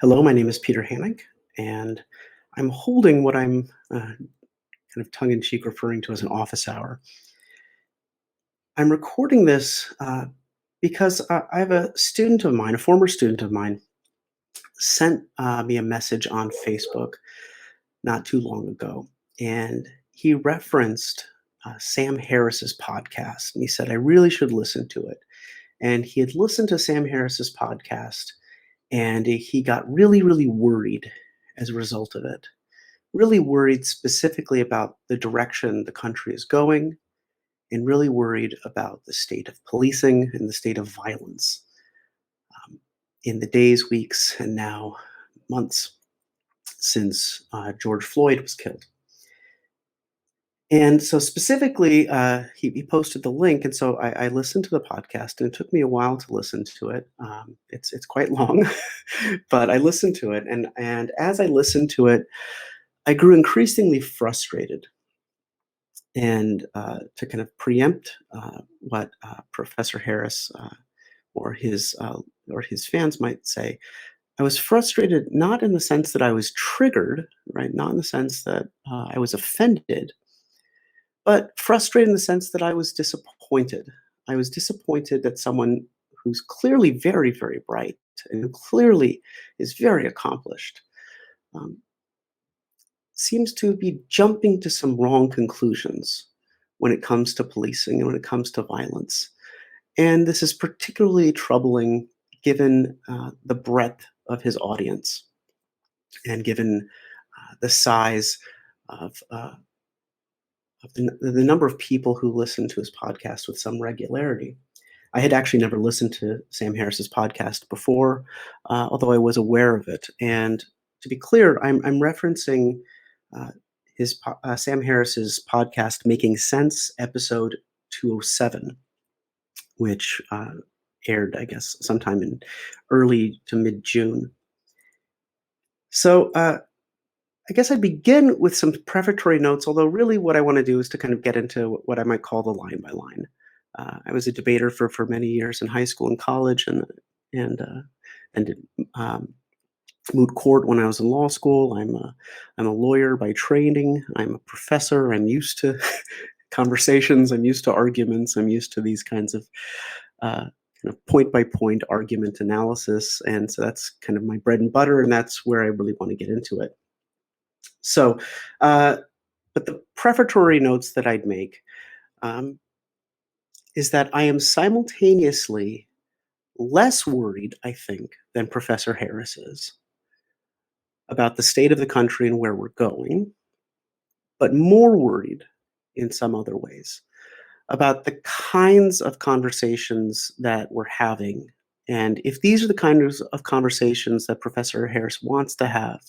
Hello, my name is Peter Hannig, and I'm holding what I'm kind of tongue in cheek referring to as an office hour. I'm recording this because I have a student of mine, a former student of mine, sent me a message on Facebook not too long ago. And he referenced Sam Harris's podcast. And he said, I really should listen to it. And he had listened to Sam Harris's podcast and he got really, really worried as a result of it. Really worried specifically about the direction the country is going, and really worried about the state of policing and the state of violence in the days, weeks, and now months since George Floyd was killed. And so specifically, he posted the link, and so I listened to the podcast, and it took me a while to listen to it. It's quite long, but I listened to it, and as I listened to it, I grew increasingly frustrated. And to kind of preempt what Professor Harris or his fans might say, I was frustrated not in the sense that I was triggered, right? Not in the sense that I was offended, but frustrated in the sense that I was disappointed. I was disappointed that someone who's clearly very, very bright and who clearly is very accomplished um, seems to be jumping to some wrong conclusions when it comes to policing and when it comes to violence. And this is particularly troubling given the breadth of his audience and given the size of, uh, the number of people who listen to his podcast with some regularity. I had actually never listened to Sam Harris's podcast before, although I was aware of it. And to be clear, I'm referencing uh, Sam Harris's podcast, Making Sense, episode 207, which aired, I guess, sometime in early to mid June. So I guess I'd begin with some prefatory notes, although really what I want to do is to kind of get into what I might call the line by line. I was a debater for many years in high school and college, and did moot court when I was in law school. I'm a lawyer by training. I'm a professor. I'm used to conversations. I'm used to arguments. I'm used to these kinds of kind of point by point argument analysis, and so that's kind of my bread and butter, and that's where I really want to get into it. So, uh, but the prefatory notes that I'd make um, is that I am simultaneously less worried, I think, than Professor Harris is about the state of the country and where we're going, but more worried in some other ways about the kinds of conversations that we're having. And if these are the kinds of conversations that Professor Harris wants to have,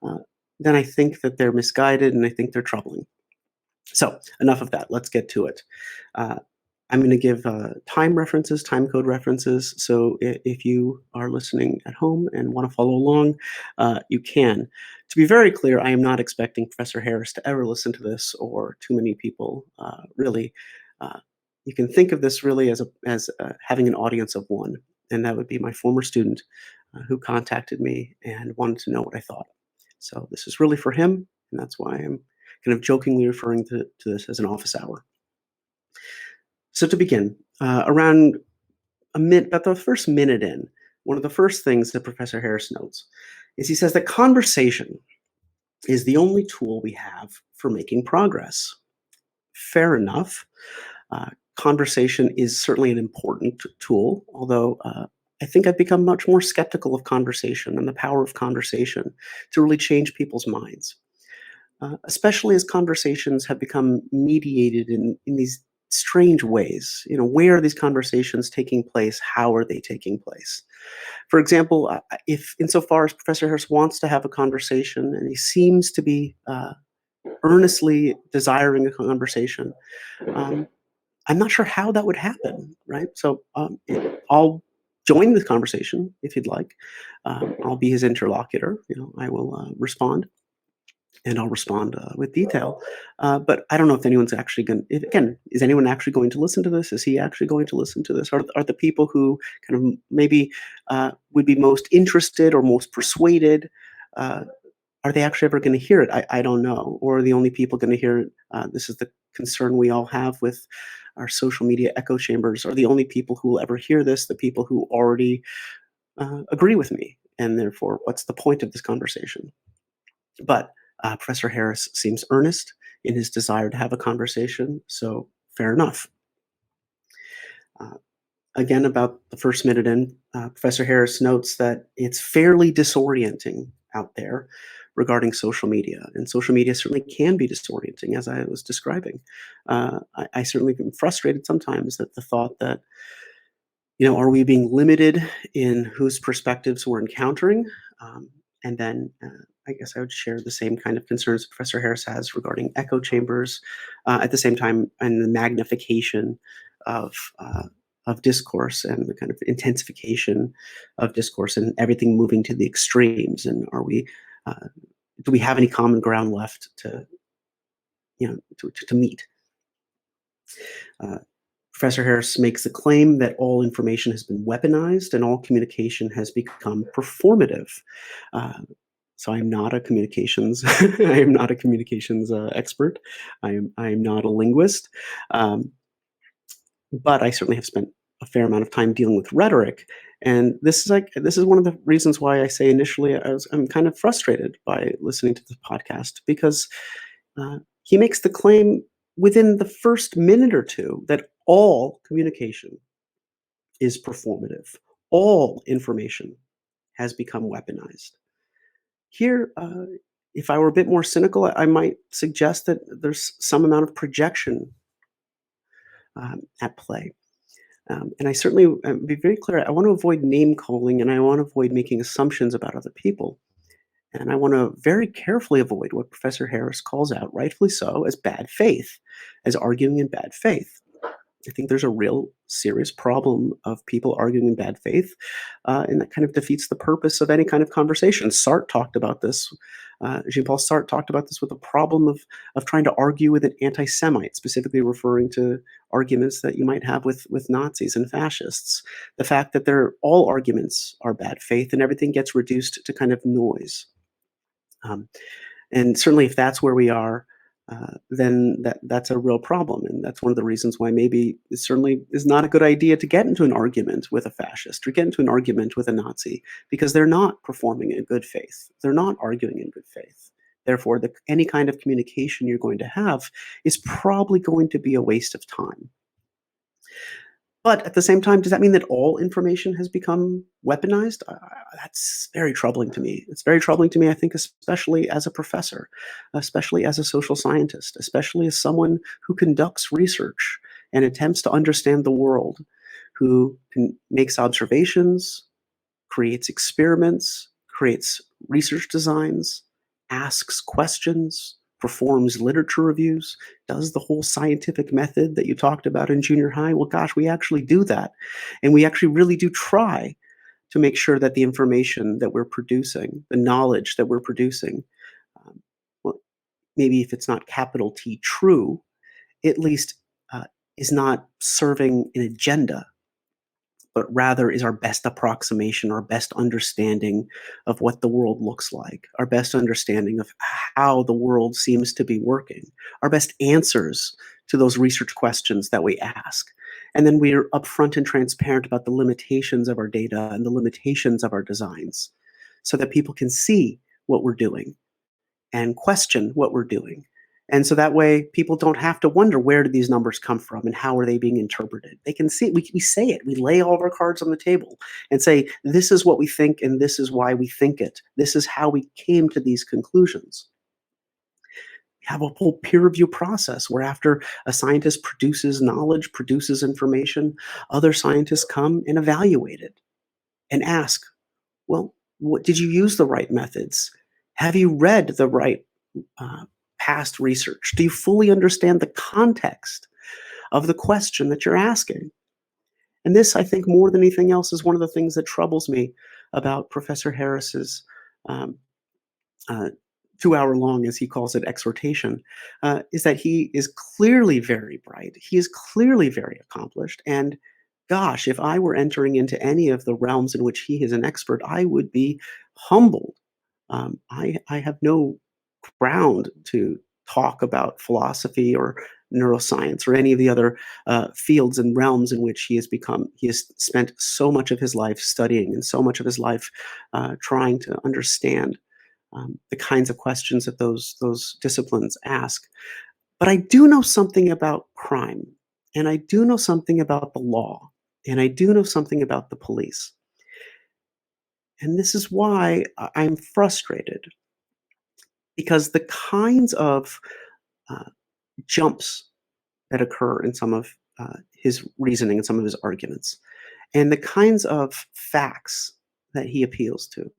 uh, then I think that they're misguided and I think they're troubling. So, enough of that. Let's get to it. Uh, I'm going to give time references, time code references. So if you are listening at home and want to follow along, you can. To be very clear, I am not expecting Professor Harris to ever listen to this, or too many people. Really, uh, you can think of this really as having an audience of one, and that would be my former student who contacted me and wanted to know what I thought. So this is really for him, and that's why I'm kind of jokingly referring to this as an office hour. So to begin, around about the first minute in, one of the first things that Professor Harris notes is he says that conversation is the only tool we have for making progress. Fair enough. Conversation is certainly an important tool, although I think I've become much more skeptical of conversation and the power of conversation to really change people's minds. Especially as conversations have become mediated in these strange ways. You know, where are these conversations taking place? How are they taking place? For example, if insofar as Professor Harris wants to have a conversation and he seems to be earnestly desiring a conversation, um, I'm not sure how that would happen, right? So I'll join the conversation if you'd like. I'll be his interlocutor. You know, I will respond. and I'll respond with detail. But I don't know if anyone's actually going. Again, is anyone actually going to listen to this? Is he actually going to listen to this? Are the people who kind of maybe would be most interested or most persuaded? Uh, are they actually ever going to hear it? I don't know. Or are the only people going to hear it? This is the concern we all have with our social media echo chambers. Are the only people who will ever hear this the people who already agree with me? And therefore, what's the point of this conversation? But Professor Harris seems earnest in his desire to have a conversation, so fair enough. Uh, Again, about the first minute in, Professor Harris notes that it's fairly disorienting out there regarding social media, and social media certainly can be disorienting, as I was describing. I certainly am frustrated sometimes at the thought that, are we being limited in whose perspectives we're encountering? And then I guess I would share the same kind of concerns Professor Harris has regarding echo chambers, at the same time, and the magnification of discourse and the kind of intensification of discourse and everything moving to the extremes. And uh, do we have any common ground left to to meet? Uh, Professor Harris makes the claim that all information has been weaponized and all communication has become performative. Uh, so I'm not a communications I am not a communications expert. I am not a linguist, um, but I certainly have spent a fair amount of time dealing with rhetoric. And this is one of the reasons why I say initially I'm kind of frustrated by listening to the podcast because he makes the claim within the first minute or two that all communication is performative. All information has become weaponized. Here, if I were a bit more cynical, I might suggest that there's some amount of projection at play. And I certainly be very clear. I want to avoid name calling and I want to avoid making assumptions about other people. And I want to very carefully avoid what Professor Harris calls out, rightfully so, as bad faith, as arguing in bad faith. I think there's a real serious problem of people arguing in bad faith, and that kind of defeats the purpose of any kind of conversation. Sartre talked about this. Jean-Paul Sartre talked about this with the problem of trying to argue with an anti-Semite, specifically referring to arguments that you might have with Nazis and fascists. The fact that all arguments are bad faith and everything gets reduced to kind of noise. Um, and certainly, if that's where we are, then that's a real problem, and that's one of the reasons why maybe it certainly is not a good idea to get into an argument with a fascist or get into an argument with a Nazi because they're not performing in good faith. They're not arguing in good faith. Therefore, any kind of communication you're going to have is probably going to be a waste of time. But at the same time, does that mean that all information has become weaponized? That's very troubling to me. It's very troubling to me, I think, especially as a professor, especially as a social scientist, especially as someone who conducts research and attempts to understand the world, makes observations, creates experiments, creates research designs, asks questions, performs literature reviews, does the whole scientific method that you talked about in junior high. Well, gosh, we actually do that. And we actually really do try to make sure that the information that we're producing, the knowledge that we're producing, um, well, maybe if it's not capital T true, at least uh, is not serving an agenda but rather is our best approximation, our best understanding of what the world looks like, our best understanding of how the world seems to be working, our best answers to those research questions that we ask. And then we're upfront and transparent about the limitations of our data and the limitations of our designs so that people can see what we're doing and question what we're doing. And so that way people don't have to wonder where did these numbers come from and how are they being interpreted. They can see it. We say it. We lay all of our cards on the table and say, this is what we think and this is why we think it. This is how we came to these conclusions. We have a whole peer review process where after a scientist produces knowledge, produces information, other scientists come and evaluate it and ask, well, did you use the right methods? Have you read the right uh, past research? Do you fully understand the context of the question that you're asking? And this, I think, more than anything else, is one of the things that troubles me about Professor Harris's um, uh, 2-hour long, as he calls it, exhortation, is that he is clearly very bright. He is clearly very accomplished. And gosh, if I were entering into any of the realms in which he is an expert, I would be humbled. I have no ground to talk about philosophy or neuroscience or any of the other fields and realms in which he has spent so much of his life studying and so much of his life trying to understand the kinds of questions that those disciplines ask. But I do know something about crime, and I do know something about the law, and I do know something about the police. And this is why I'm frustrated, because the kinds of uh, jumps that occur in some of his reasoning and some of his arguments, and the kinds of facts that he appeals to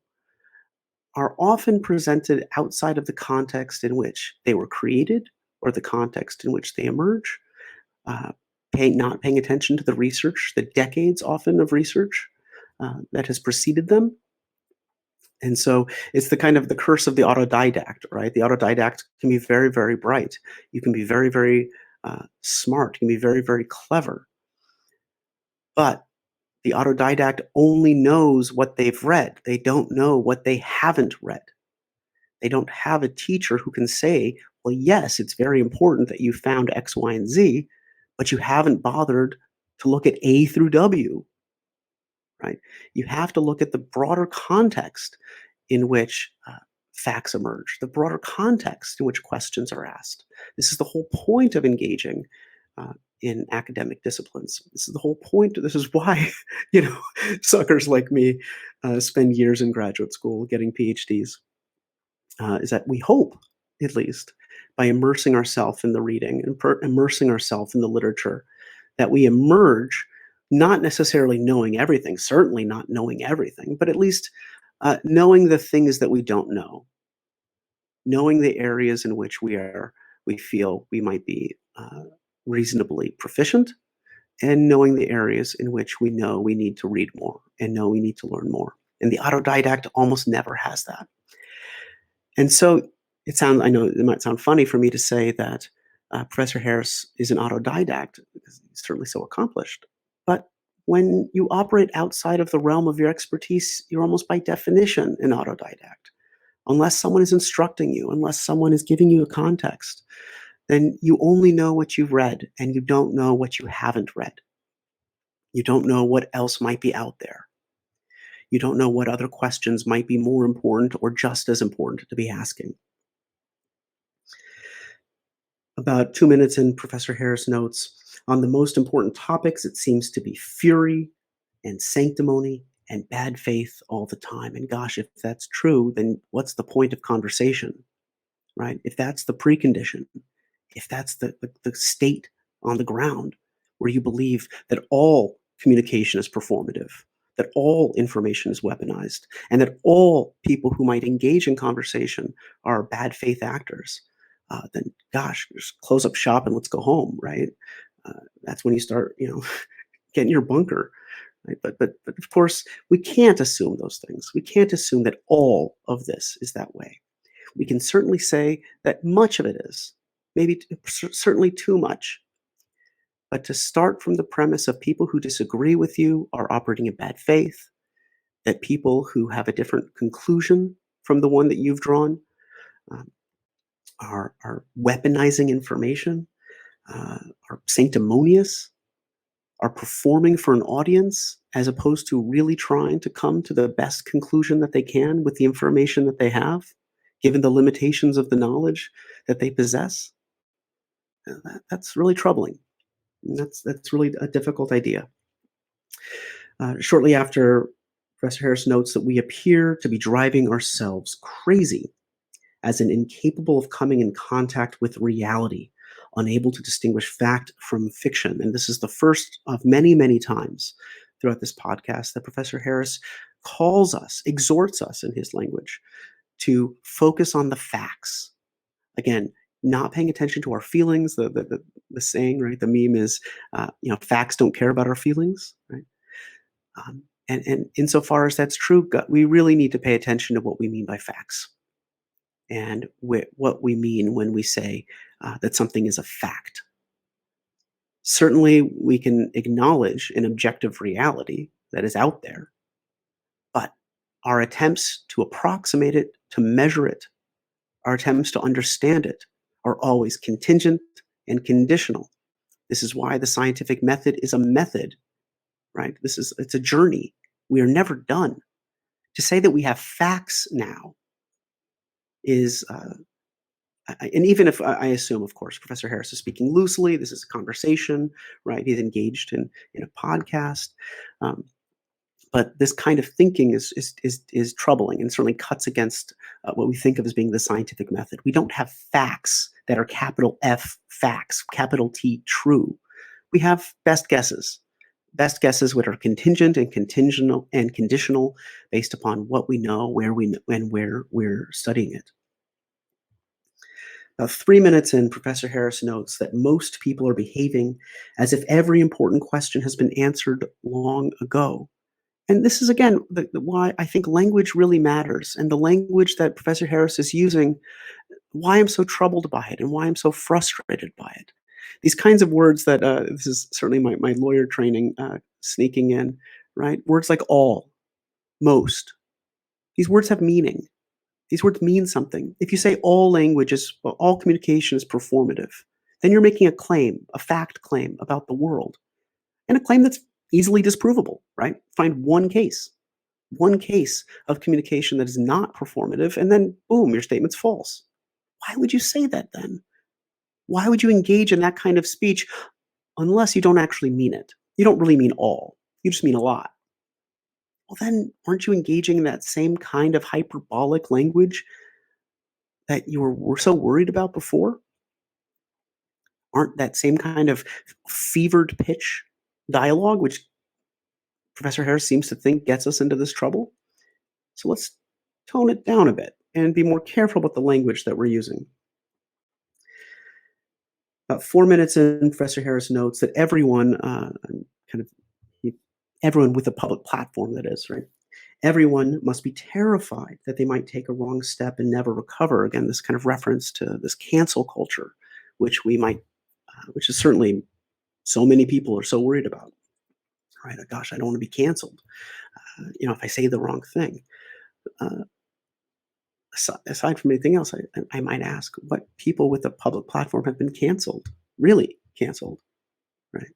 are often presented outside of the context in which they were created or the context in which they emerge, uh, not paying attention to the research, the decades often of research that has preceded them. And so it's the kind of the curse of the autodidact, right? The autodidact can be very, very bright. You can be very, very smart. You can be very, very clever. But the autodidact only knows what they've read. They don't know what they haven't read. They don't have a teacher who can say, well, yes, it's very important that you found X, Y, and Z, but you haven't bothered to look at A through W, right? You have to look at the broader context in which facts emerge, the broader context in which questions are asked. This is the whole point of engaging uh, in academic disciplines. This is the whole point. This is why, you know, suckers like me spend years in graduate school getting PhDs. Is that we hope, at least, by immersing ourselves in the reading and immersing ourselves in the literature, that we emerge not necessarily knowing everything, certainly not knowing everything, but at least knowing the things that we don't know, knowing the areas in which we feel we might be reasonably proficient, and knowing the areas in which we know we need to read more and know we need to learn more. And the autodidact almost never has that. And so I know it might sound funny for me to say that Professor Harris is an autodidact because he's certainly so accomplished. But when you operate outside of the realm of your expertise, you're almost by definition an autodidact. Unless someone is instructing you, unless someone is giving you a context, then you only know what you've read and you don't know what you haven't read. You don't know what else might be out there. You don't know what other questions might be more important or just as important to be asking. About 2 minutes in, Professor Harris notes, on the most important topics, it seems to be fury and sanctimony and bad faith all the time. And gosh, if that's true, then what's the point of conversation, right? If that's the precondition, if that's the state on the ground where you believe that all communication is performative, that all information is weaponized, and that all people who might engage in conversation are bad faith actors, then gosh, just close up shop and let's go home, right? That's when you start, get in your bunker, right? But of course, we can't assume those things. We can't assume that all of this is that way. We can certainly say that much of it is, maybe certainly too much. But to start from the premise of people who disagree with you are operating in bad faith, that people who have a different conclusion from the one that you've drawn um, are weaponizing information, are sanctimonious, are performing for an audience as opposed to really trying to come to the best conclusion that they can with the information that they have, given the limitations of the knowledge that they possess. That's really troubling. And that's really a difficult idea. Shortly after, Professor Harris notes that we appear to be driving ourselves crazy as in incapable of coming in contact with reality, unable to distinguish fact from fiction. And this is the first of many, many times throughout this podcast that Professor Harris calls us, exhorts us in his language, to focus on the facts. Again, not paying attention to our feelings. The saying, right? The meme is, facts don't care about our feelings, right? And insofar as that's true, we really need to pay attention to what we mean by facts. and what we mean when we say that something is a fact. Certainly, we can acknowledge an objective reality that is out there, but our attempts to approximate it, to measure it, our attempts to understand it are always contingent and conditional. This is why the scientific method is a method, right? It's a journey. We are never done. To say that we have facts now is and even if I assume, of course, Professor Harris is speaking loosely, this is a conversation, right? He's engaged in a podcast, um, but this kind of thinking is troubling and certainly cuts against what we think of as being the scientific method. We don't have facts that are capital F facts, capital T true. We have best guesses which are contingent and conditional based upon what we know, where we know, and where we're studying it. 3 minutes in, Professor Harris notes that most people are behaving as if every important question has been answered long ago. And this is, again, why I think language really matters. And the language that Professor Harris is using, why I'm so troubled by it and why I'm so frustrated by it. These kinds of words that, this is certainly my lawyer training sneaking in, right? Words like all, most. These words have meaning. These words mean something. If you say all language is, well, all communication is performative, then you're making a claim, a fact claim about the world, and a claim that's easily disprovable, right? Find one case of communication that is not performative, and then boom, your statement's false. Why would you say that then? Why would you engage in that kind of speech unless you don't actually mean it? You don't really mean all, you just mean a lot. Well, then aren't you engaging in that same kind of hyperbolic language that were so worried about before? Aren't that same kind of fevered pitch dialogue, which Professor Harris seems to think gets us into this trouble? So let's tone it down a bit and be more careful about the language that we're using. About 4 minutes in, Professor Harris notes that everyone, kind of, everyone with a public platform, that is, right? Everyone must be terrified that they might take a wrong step and never recover. Again, this kind of reference to this cancel culture, which we might, which is certainly so many people are so worried about. Right? Gosh, I don't want to be canceled. If I say the wrong thing. Uh, aside from anything else, I might ask what people with a public platform have been canceled, really canceled, right?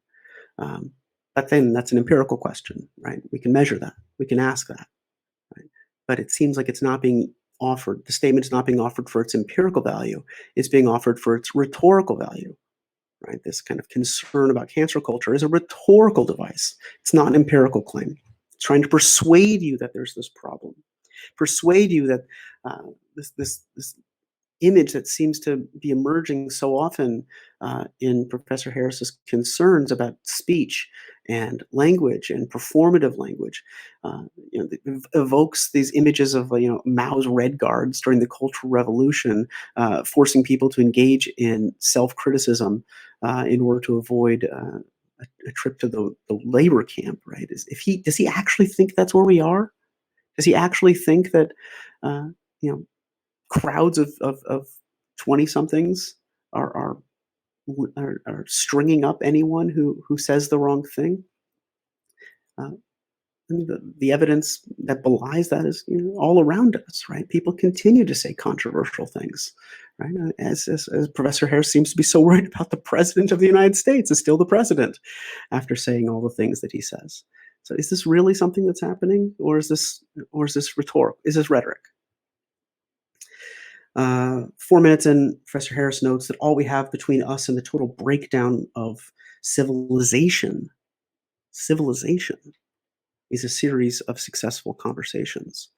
Um, but then that's an empirical question, right? We can measure that. We can ask that. Right? But it seems like it's not being offered. The statement is not being offered for its empirical value. It's being offered for its rhetorical value. Right? This kind of concern about cancel culture is a rhetorical device. It's not an empirical claim. It's trying to persuade you that there's this problem, persuade you that this image that seems to be emerging so often in Professor Harris's concerns about speech and language and performative language, evokes these images of Mao's Red Guards during the Cultural Revolution, forcing people to engage in self-criticism in order to avoid a trip to the labor camp. Right? Does he actually think that's where we are? Does he actually think that you know crowds of 20 somethings are stringing up anyone who says the wrong thing? Uh, and the evidence that belies that is all around us, right? People continue to say controversial things, right? As Professor Harris seems to be so worried about the president of the United States is still the president after saying all the things that he says. So is this really something that's happening, or is this rhetoric? Is this rhetoric? 4 minutes in, Professor Harris notes that all we have between us and the total breakdown of civilization is a series of successful conversations,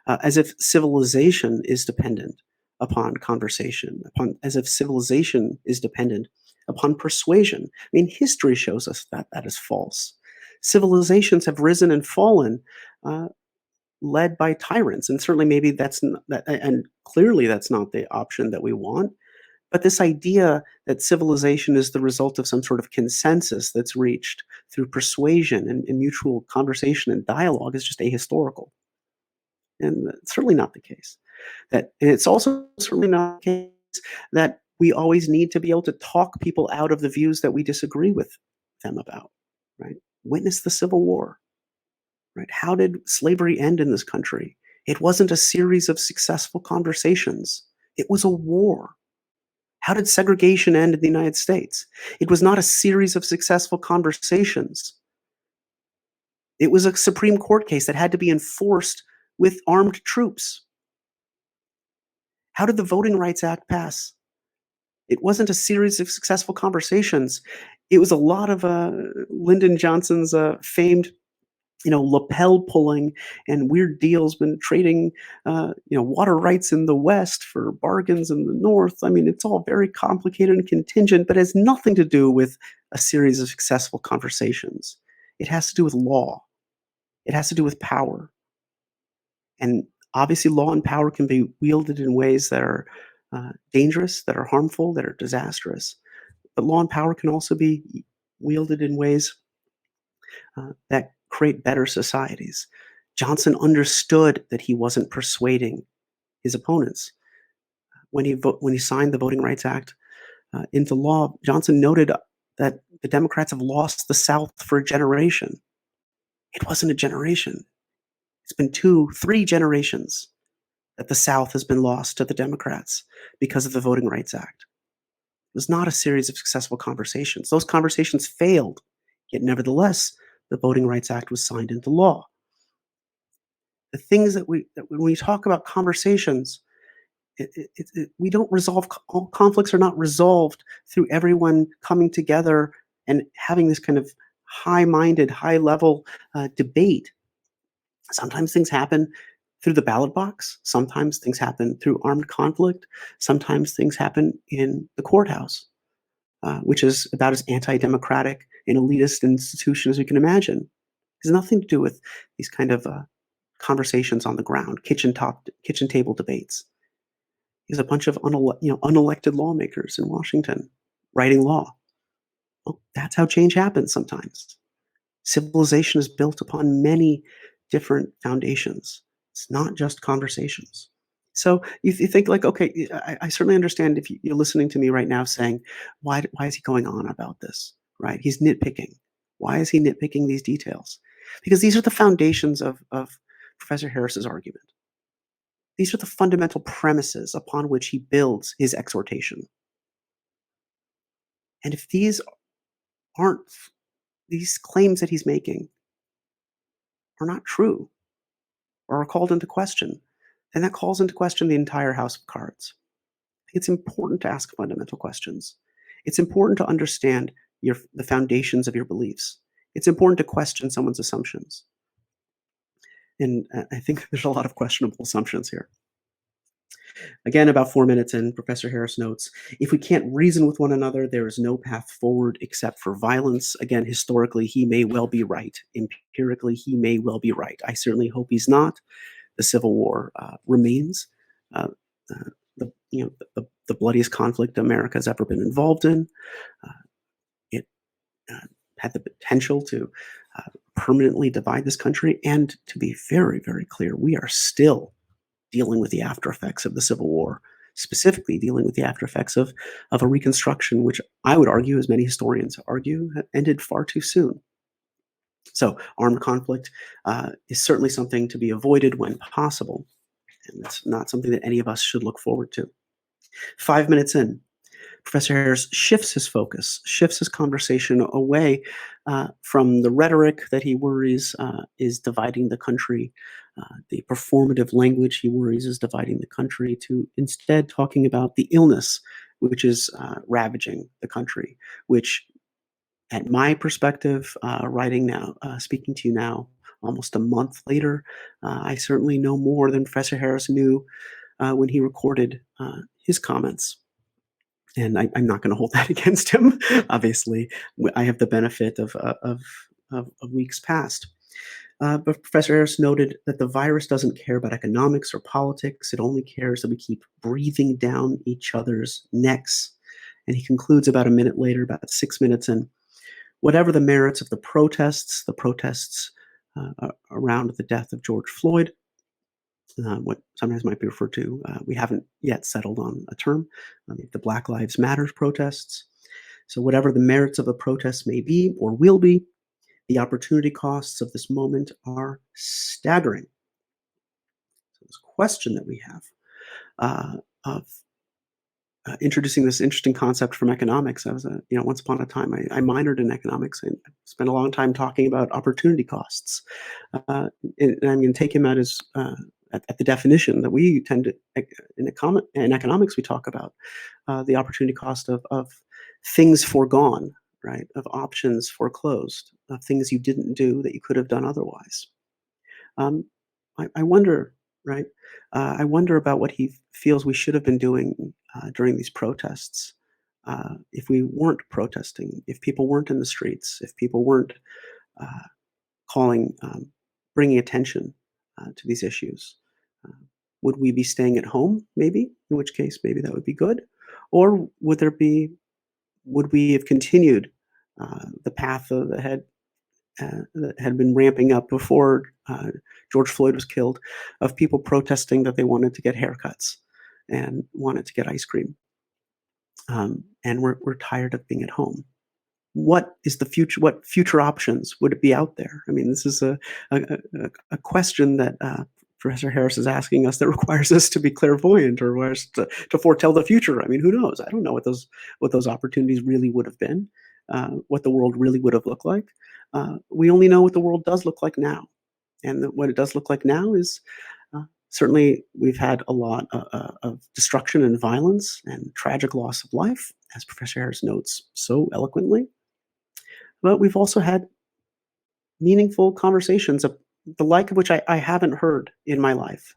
as if civilization is dependent upon conversation, as if civilization is dependent upon persuasion. I mean, history shows us that that is false. Civilizations have risen and fallen, led by tyrants, and certainly maybe that's not, and clearly that's not the option that we want. But this idea that civilization is the result of some sort of consensus that's reached through persuasion and mutual conversation and dialogue is just ahistorical. And that's certainly not the case. And it's also certainly not the case that we always need to be able to talk people out of the views that we disagree with them about, right? Witness the Civil War, right? How did slavery end in this country? It wasn't a series of successful conversations. It was a war. How did segregation end in the United States? It was not a series of successful conversations. It was a Supreme Court case that had to be enforced with armed troops. How did the Voting Rights Act pass? It wasn't a series of successful conversations. It was a lot of Lyndon Johnson's famed, lapel pulling and weird deals when trading, water rights in the West for bargains in the North. I mean, it's all very complicated and contingent, but it has nothing to do with a series of successful conversations. It has to do with law. It has to do with power. And obviously, law and power can be wielded in ways that are dangerous, that are harmful, that are disastrous. But law and power can also be wielded in ways that create better societies. Johnson understood that he wasn't persuading his opponents. When he signed the Voting Rights Act into law, Johnson noted that the Democrats have lost the South for a generation. It wasn't a generation. It's been 2, 3 generations that the South has been lost to the Democrats because of the Voting Rights Act. It was not a series of successful conversations. Those conversations failed, yet nevertheless, the Voting Rights Act was signed into law. The things that when we talk about conversations, we don't resolve all conflicts are not resolved through everyone coming together and having this kind of high-minded, high-level debate. Sometimes things happen through the ballot box. Sometimes things happen through armed conflict. Sometimes things happen in the courthouse, which is about as anti-democratic and elitist institution as we can imagine. It has nothing to do with these kind of conversations on the ground, kitchen table debates. There's a bunch of unelected lawmakers in Washington writing law. Well, that's how change happens sometimes. Civilization is built upon many different foundations. It's not just conversations. So you think like, okay, I certainly understand if you're listening to me right now saying, why is he going on about this? Right? He's nitpicking. Why is he nitpicking these details? Because these are the foundations of Professor Harris's argument. These are the fundamental premises upon which he builds his exhortation. And if aren't these claims that he's making are not true or are called into question, then that calls into question the entire house of cards. It's important to ask fundamental questions. It's important to understand the foundations of your beliefs. It's important to question someone's assumptions. And I think there's a lot of questionable assumptions here. Again, about 4 minutes in, Professor Harris notes, if we can't reason with one another, there is no path forward except for violence. Again, historically, he may well be right. Empirically, he may well be right. I certainly hope he's not. The Civil War remains the bloodiest conflict America has ever been involved in. It had the potential to permanently divide this country. And to be very, very clear, we are still dealing with the after effects of the Civil War, specifically dealing with the after effects of a Reconstruction, which I would argue, as many historians argue, ended far too soon. So armed conflict is certainly something to be avoided when possible, and it's not something that any of us should look forward to. 5 minutes in, Professor Harris shifts his focus, shifts his conversation away from the rhetoric that he worries is dividing the country, the performative language he worries is dividing the country, to instead talking about the illness which is ravaging the country, which, at my perspective, writing now, speaking to you now, almost a month later, I certainly know more than Professor Harris knew when he recorded his comments. And I'm not going to hold that against him. Obviously, I have the benefit of weeks past. But Professor Harris noted that the virus doesn't care about economics or politics. It only cares that we keep breathing down each other's necks. And he concludes about a minute later, about 6 minutes in, whatever the merits of the protests around the death of George Floyd, what sometimes might be referred to, we haven't yet settled on a term, the Black Lives Matter protests. So, whatever the merits of a protest may be or will be, the opportunity costs of this moment are staggering. So, this question that we have of introducing this interesting concept from economics. I was once upon a time, I minored in economics and spent a long time talking about opportunity costs. And I'm going to take him at his at the definition that we tend to in economics we talk about the opportunity cost of things foregone, right? Of options foreclosed, of things you didn't do that you could have done otherwise. Um, I wonder, right? I wonder about what he feels we should have been doing during these protests. If we weren't protesting, if people weren't in the streets, if people weren't uh, calling, bringing attention to these issues, uh, would we be staying at home? Maybe, in which case, maybe that would be good, or would we have continued the path that had been ramping up before George Floyd was killed, of people protesting that they wanted to get haircuts and wanted to get ice cream, and we're tired of being at home. What is the future? What future options would it be out there? I mean, this is a question that Professor Harris is asking us that requires us to be clairvoyant or requires us to foretell the future. I mean, who knows? I don't know what those opportunities really would have been, what the world really would have looked like. We only know what the world does look like now, and what it does look like now is certainly we've had a lot of destruction and violence and tragic loss of life, as Professor Harris notes so eloquently. But we've also had meaningful conversations of the like of which I haven't heard in my life.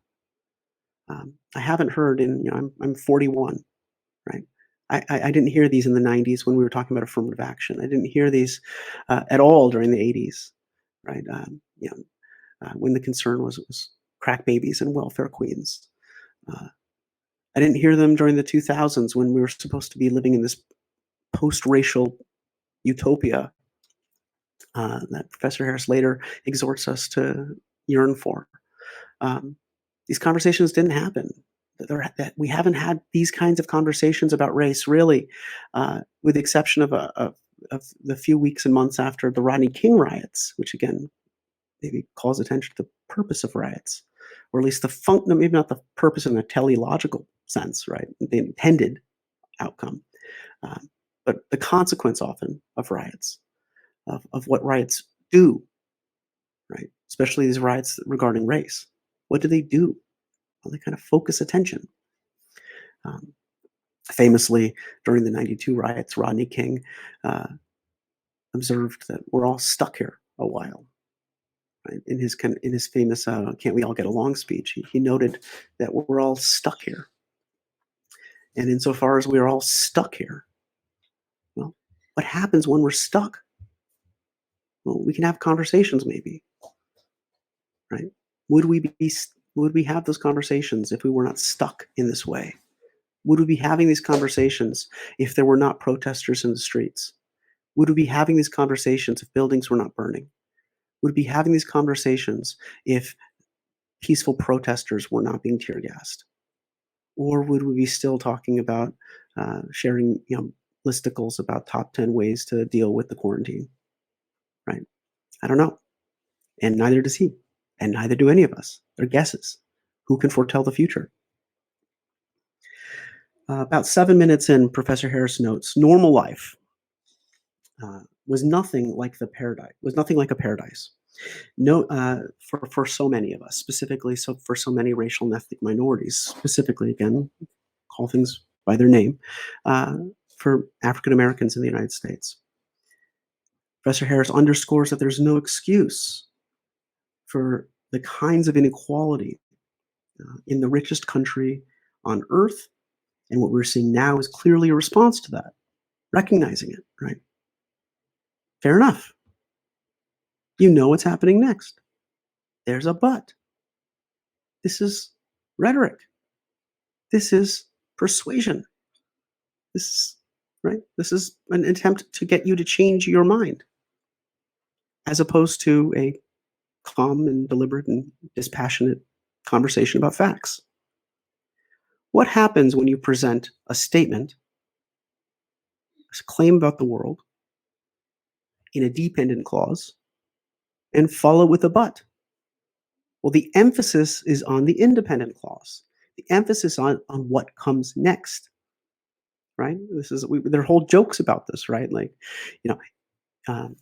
I haven't heard in, I'm 41, right? I didn't hear these in the 90s when we were talking about affirmative action. I didn't hear these at all during the 80s, right? When the concern was crack babies and welfare queens. Uh, I didn't hear them during the 2000s when we were supposed to be living in this post-racial utopia that Professor Harris later exhorts us to yearn for. Um, these conversations didn't happen. That we haven't had these kinds of conversations about race, really, with the exception of the few weeks and months after the Rodney King riots, which again maybe calls attention to the purpose of riots, or at least no, maybe not the purpose in a teleological sense, right? The intended outcome, um, but the consequence often of riots, of what riots do, right? Especially these riots regarding race. What do they do? Well, they kind of focus attention. Um, Famously, during the '92 riots, Rodney King uh, observed that we're all stuck here a while. Right? In his famous "Can't We All Get Along" speech, he noted that we're all stuck here, and insofar as we're all stuck here, well, what happens when we're stuck? Well, we can have conversations, maybe, right? Would we be would we have those conversations if we were not stuck in this way? Would we be having these conversations if there were not protesters in the streets? Would we be having these conversations if buildings were not burning? Would we be having these conversations if peaceful protesters were not being tear gassed? Or would we be still talking about sharing, listicles about top 10 ways to deal with the quarantine? Right? I don't know. And neither does he. And neither do any of us. They're guesses. Who can foretell the future? About 7 minutes in, Professor Harris notes normal life was nothing like the paradise, was nothing like a paradise. No, for so many of us, specifically so for so many racial and ethnic minorities, specifically again, call things by their name, uh, for African Americans in the United States. Professor Harris underscores that there's no excuse for the kinds of inequality in the richest country on earth, and what we're seeing now is clearly a response to that, recognizing it, right? Fair enough. You know what's happening next. There's a but. This is rhetoric. This is persuasion. This is right. This is an attempt to get you to change your mind, as opposed to a calm and deliberate and dispassionate conversation about facts. What happens when you present a statement, a claim about the world, in a dependent clause, and follow with a but? Well, the emphasis is on the independent clause. The emphasis on what comes next, right? There are whole jokes about this, right? Like, you know, um,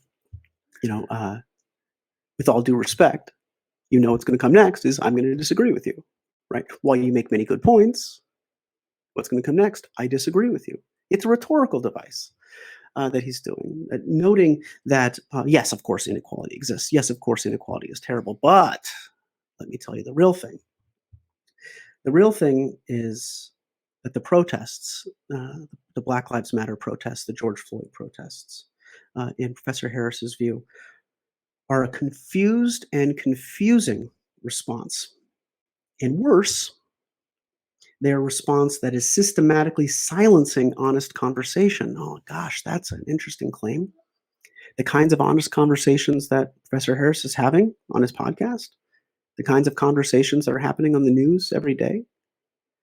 you know, uh, with all due respect, what's going to come next is I'm going to disagree with you, right? While you make many good points, what's going to come next? I disagree with you. It's a rhetorical device that he's doing, noting that yes, of course, inequality exists. Yes, of course, inequality is terrible. But let me tell you the real thing. The real thing is that the protests, the Black Lives Matter protests, the George Floyd protests, in Professor Harris's view, are a confused and confusing response. And worse, they're a response that is systematically silencing honest conversation. Oh gosh, that's an interesting claim. The kinds of honest conversations that Professor Harris is having on his podcast, the kinds of conversations that are happening on the news every day,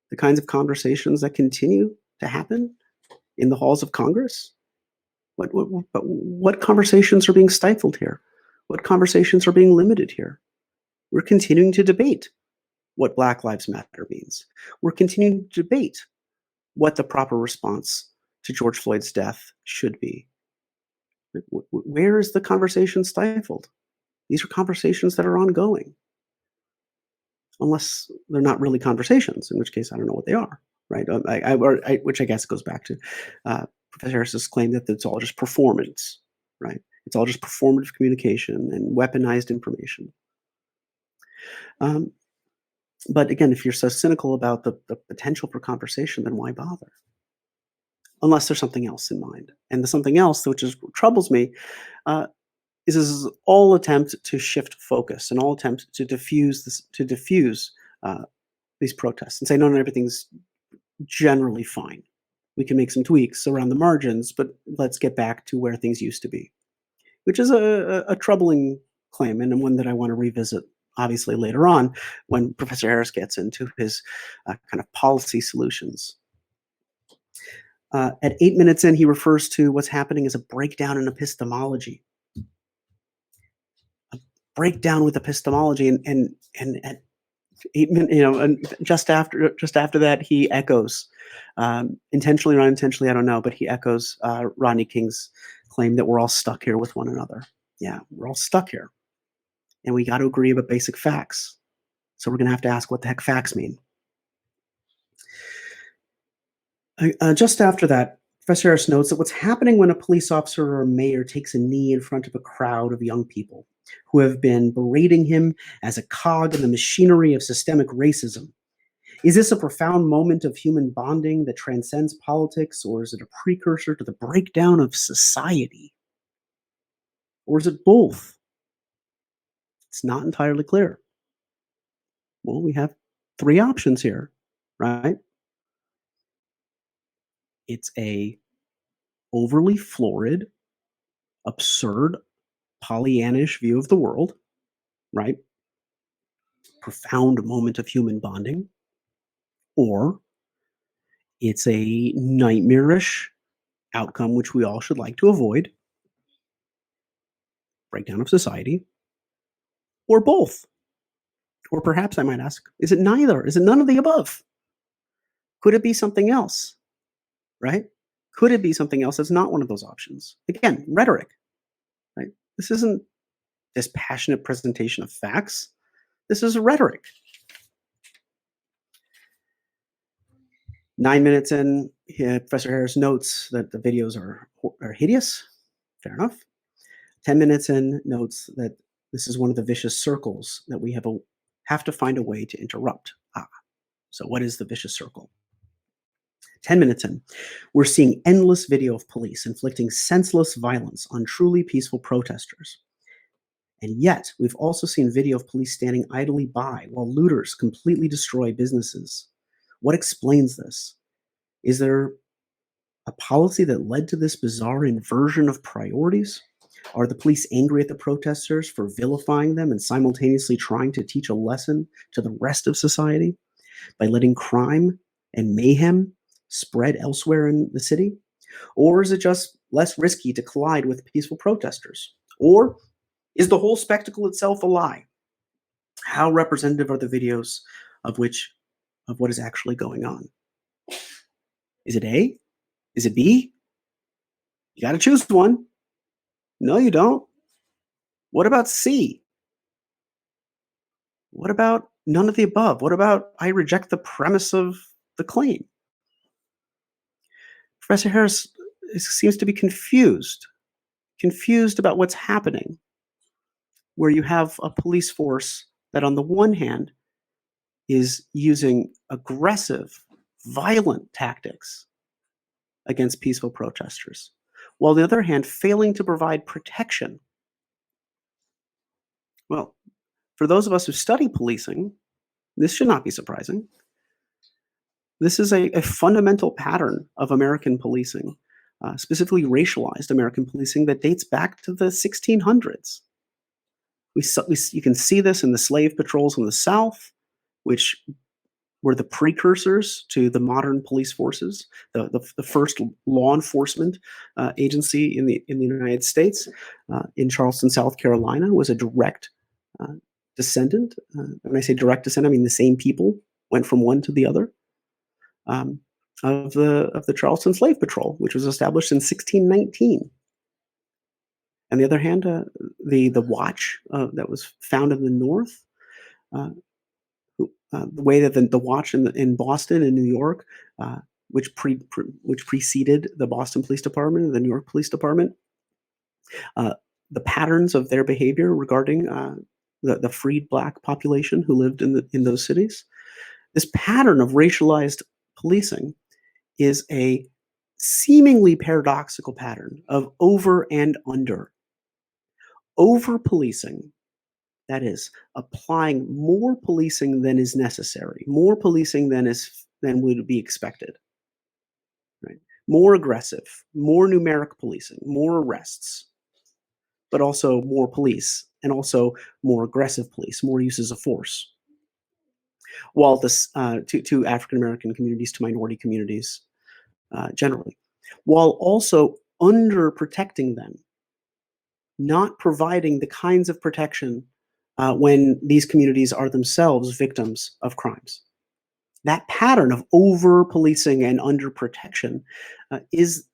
the kinds of conversations that continue to happen in the halls of Congress. What conversations are being stifled here? What conversations are being limited here? We're continuing to debate what Black Lives Matter means. We're continuing to debate what the proper response to George Floyd's death should be. Where is the conversation stifled? These are conversations that are ongoing, unless they're not really conversations, in which case I don't know what they are, right? Which I guess goes back to Professor Harris's claim that it's all just performance, right? It's all just performative communication and weaponized information. But again, if you're so cynical about the potential for conversation, then why bother? Unless there's something else in mind. And the something else, which troubles me, is this all attempt to shift focus and all attempt to diffuse these protests and say, no, no, everything's generally fine. We can make some tweaks around the margins, but let's get back to where things used to be, which is a troubling claim and one that I want to revisit, obviously, later on when Professor Harris gets into his kind of policy solutions. At 8 minutes in, he refers to what's happening as a breakdown in epistemology. A breakdown with epistemology, and at 8 minutes, and just after that, he echoes, intentionally or unintentionally, I don't know, but he echoes Rodney King's claim that we're all stuck here with one another. Yeah, we're all stuck here, and we got to agree about basic facts. So we're going to have to ask what the heck facts mean. Just after that, Professor Harris notes that what's happening when a police officer or a mayor takes a knee in front of a crowd of young people who have been berating him as a cog in the machinery of systemic racism. Is this a profound moment of human bonding that transcends politics, or is it a precursor to the breakdown of society? Or is it both? It's not entirely clear. Well, we have three options here, right? It's a overly florid, absurd, Pollyannish view of the world, right? Profound moment of human bonding. Or it's a nightmarish outcome which we all should like to avoid, breakdown of society, or both. Or perhaps I might ask, is it neither? Is it none of the above? Could it be something else, right? Could it be something else that's not one of those options? Again, rhetoric, right? This isn't dispassionate presentation of facts. This is rhetoric. 9 minutes in, Professor Harris notes that the videos are hideous. Fair enough. 10 minutes in, notes that this is one of the vicious circles that we have to find a way to interrupt. So what is the vicious circle? 10 minutes in, we're seeing endless video of police inflicting senseless violence on truly peaceful protesters. And yet, we've also seen video of police standing idly by while looters completely destroy businesses. What explains this? Is there a policy that led to this bizarre inversion of priorities? Are the police angry at the protesters for vilifying them and simultaneously trying to teach a lesson to the rest of society by letting crime and mayhem spread elsewhere in the city? Or is it just less risky to collide with peaceful protesters? Or is the whole spectacle itself a lie? How representative are the videos of which of what is actually going on? Is it A? Is it B? You got to choose one. No, you don't. What about C? What about none of the above? What about I reject the premise of the claim? Professor Harris seems to be confused about what's happening, where you have a police force that, on the one hand, is using aggressive, violent tactics against peaceful protesters, while on the other hand, failing to provide protection. Well, for those of us who study policing, this should not be surprising. This is a fundamental pattern of American policing, specifically racialized American policing that dates back to the 1600s. You can see this in the slave patrols in the South, which were the precursors to the modern police forces, the first law enforcement agency in the United States. In Charleston, South Carolina, was a direct uh, descendant. When I say direct descendant, I mean the same people went from one to the other. Um, of the Charleston Slave Patrol, which was established in 1619. On the other hand, the watch that was found in the North, uh, the way that the watch in Boston and New York, which preceded the Boston Police Department and the New York Police Department, uh, the patterns of their behavior regarding the freed Black population who lived in those cities. This pattern of racialized policing is a seemingly paradoxical pattern of over and under. Over policing, that is, applying more policing than is necessary, more policing than would be expected. Right? More aggressive, more numeric policing, more arrests, but also more police, and also more aggressive police, more uses of force. While this to African American communities, to minority communities, generally, while also under protecting them, not providing the kinds of protection when these communities are themselves victims of crimes. That pattern of over policing and under protection is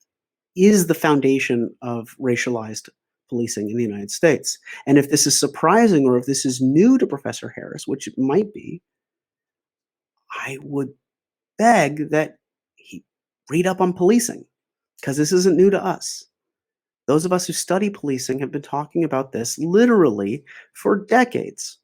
the foundation of racialized policing in the United States. And if this is surprising or if this is new to Professor Harris, which it might be, I would beg that he read up on policing, because this isn't new to us. Those of us who study policing have been talking about this literally for decades.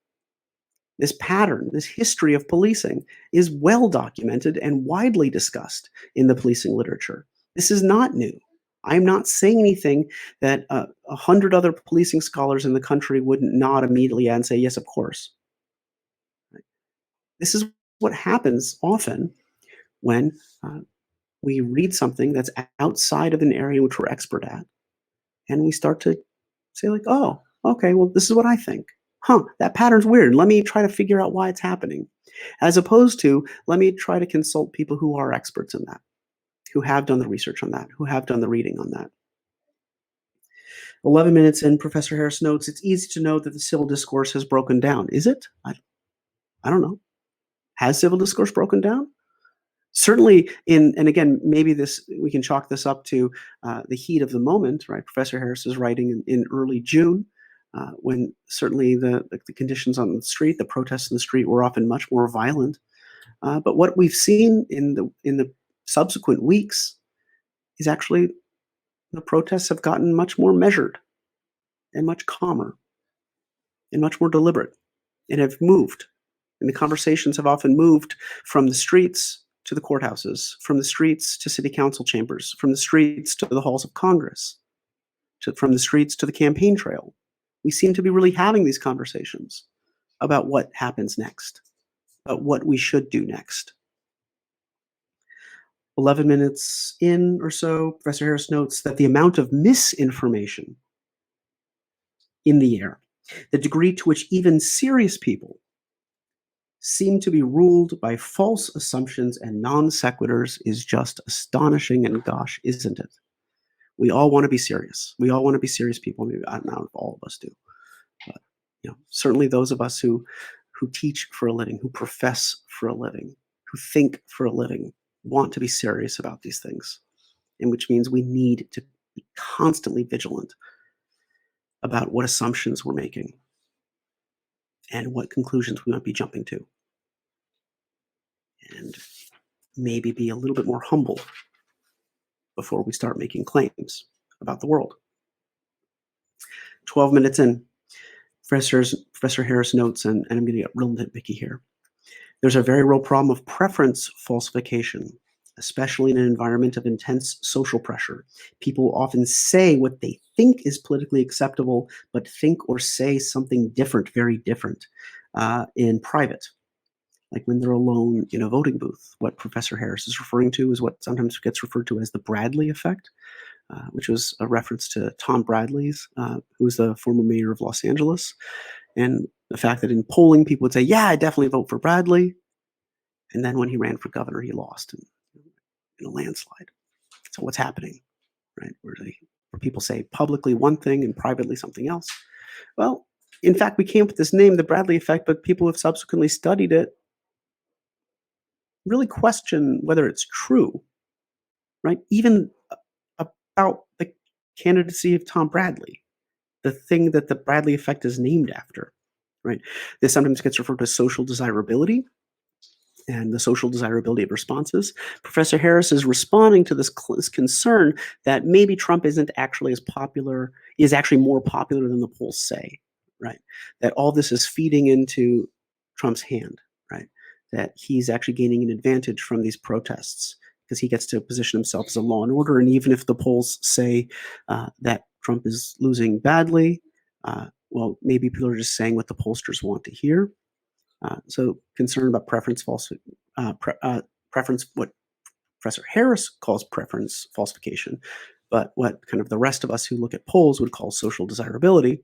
This pattern, this history of policing is well documented and widely discussed in the policing literature. This is not new. I'm not saying anything that 100 other policing scholars in the country wouldn't nod immediately at and say, yes, of course. This is what happens often when we read something that's outside of an area which we're expert at, and we start to say, like, oh, okay, well, this is what I think. Huh, that pattern's weird. Let me try to figure out why it's happening. As opposed to, let me try to consult people who are experts in that, who have done the research on that, who have done the reading on that. 11 minutes in, Professor Harris notes, it's easy to know that the civil discourse has broken down. Is it? I don't know. Has civil discourse broken down? Certainly and again, maybe we can chalk this up to the heat of the moment, right? Professor Harris is writing in early June, when certainly the conditions on the street, the protests in the street were often much more violent. But what we've seen in the subsequent weeks is actually the protests have gotten much more measured and much calmer and much more deliberate, and have moved. And the conversations have often moved from the streets to the courthouses, from the streets to city council chambers, from the streets to the halls of Congress, from the streets to the campaign trail. We seem to be really having these conversations about what happens next, about what we should do next. 11 minutes in or so, Professor Harris notes that the amount of misinformation in the air. The degree to which even serious people seem to be ruled by false assumptions and non sequiturs is just astonishing, and gosh, isn't it? We all want to be serious. We all want to be serious people. Maybe not all of us do, but certainly those of us who teach for a living, who profess for a living, who think for a living, want to be serious about these things, and which means we need to be constantly vigilant about what assumptions we're making and what conclusions we might be jumping to, and maybe be a little bit more humble before we start making claims about the world. 12 minutes in, Professor Harris notes, and I'm going to get real nitpicky here. There's a very real problem of preference falsification, especially in an environment of intense social pressure. People often say what they think is politically acceptable, but think or say something different, very different, in private, like when they're alone in a voting booth. What Professor Harris is referring to is what sometimes gets referred to as the Bradley effect, which was a reference to Tom Bradley's, who was the former mayor of Los Angeles, and the fact that in polling, people would say, yeah, I definitely vote for Bradley. And then when he ran for governor, he lost in a landslide. So what's happening, right? Where people say publicly one thing and privately something else. Well, in fact, we came up with this name, the Bradley effect, but people have subsequently studied it, really question whether it's true, right? Even about the candidacy of Tom Bradley, the thing that the Bradley effect is named after, right? This sometimes gets referred to as social desirability and the social desirability of responses. Professor Harris is responding to this concern that maybe Trump isn't actually as popular, is actually more popular than the polls say, right? That all this is feeding into Trump's hand, right? That he's actually gaining an advantage from these protests because he gets to position himself as a law and order. And even if the polls say that Trump is losing badly, well, maybe people are just saying what the pollsters want to hear. So concern about preference preference, what Professor Harris calls preference falsification, but what kind of the rest of us who look at polls would call social desirability.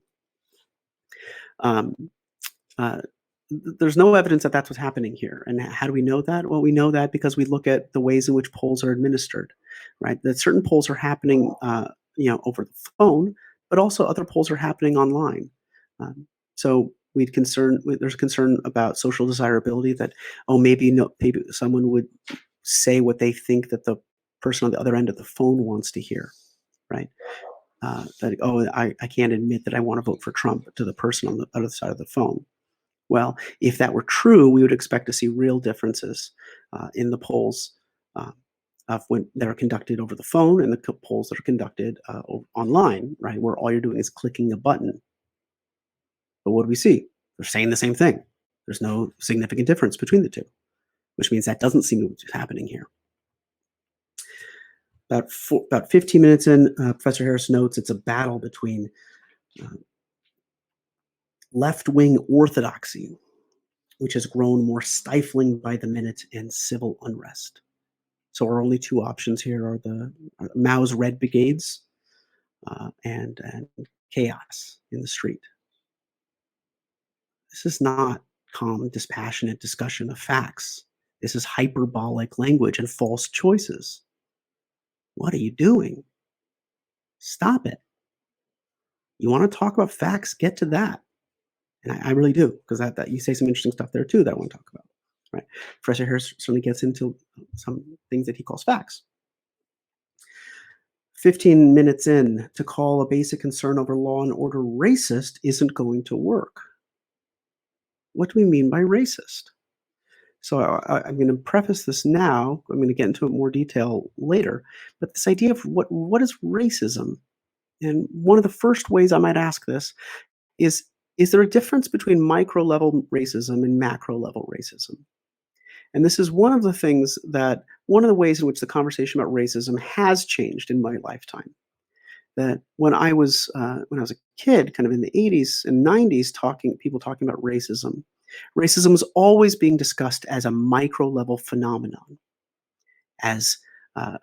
Um, uh, there's no evidence that that's what's happening here. And how do we know that? Well, we know that because we look at the ways in which polls are administered, right? That certain polls are happening, over the phone, but also other polls are happening online. So there's concern about social desirability that, maybe someone would say what they think that the person on the other end of the phone wants to hear, right? I can't admit that I want to vote for Trump to the person on the other side of the phone. Well, if that were true, we would expect to see real differences in the polls of when they're conducted over the phone and the polls that are conducted online, right, where all you're doing is clicking a button. But what do we see? They're saying the same thing. There's no significant difference between the two, which means that doesn't seem to be happening here. About 15 minutes in, Professor Harris notes it's a battle between left-wing orthodoxy, which has grown more stifling by the minute, and civil unrest. So our only two options here are Mao's red brigades and chaos in the street. This is not calm, dispassionate discussion of facts. This is hyperbolic language and false choices. What are you doing? Stop it. You want to talk about facts? Get to that. And I really do, because that you say some interesting stuff there too that I want to talk about. Right? Professor Harris certainly gets into some things that he calls facts. 15 minutes in, to call a basic concern over law and order racist isn't going to work. What do we mean by racist? So I'm going to preface this now. I'm going to get into it in more detail later. But this idea of what is racism? And one of the first ways I might ask this is there a difference between micro level racism and macro level racism? And this is one of the ways in which the conversation about racism has changed in my lifetime. That when I was a kid, kind of in the 80s and 90s, people talking about racism was always being discussed as a micro level phenomenon, as uh,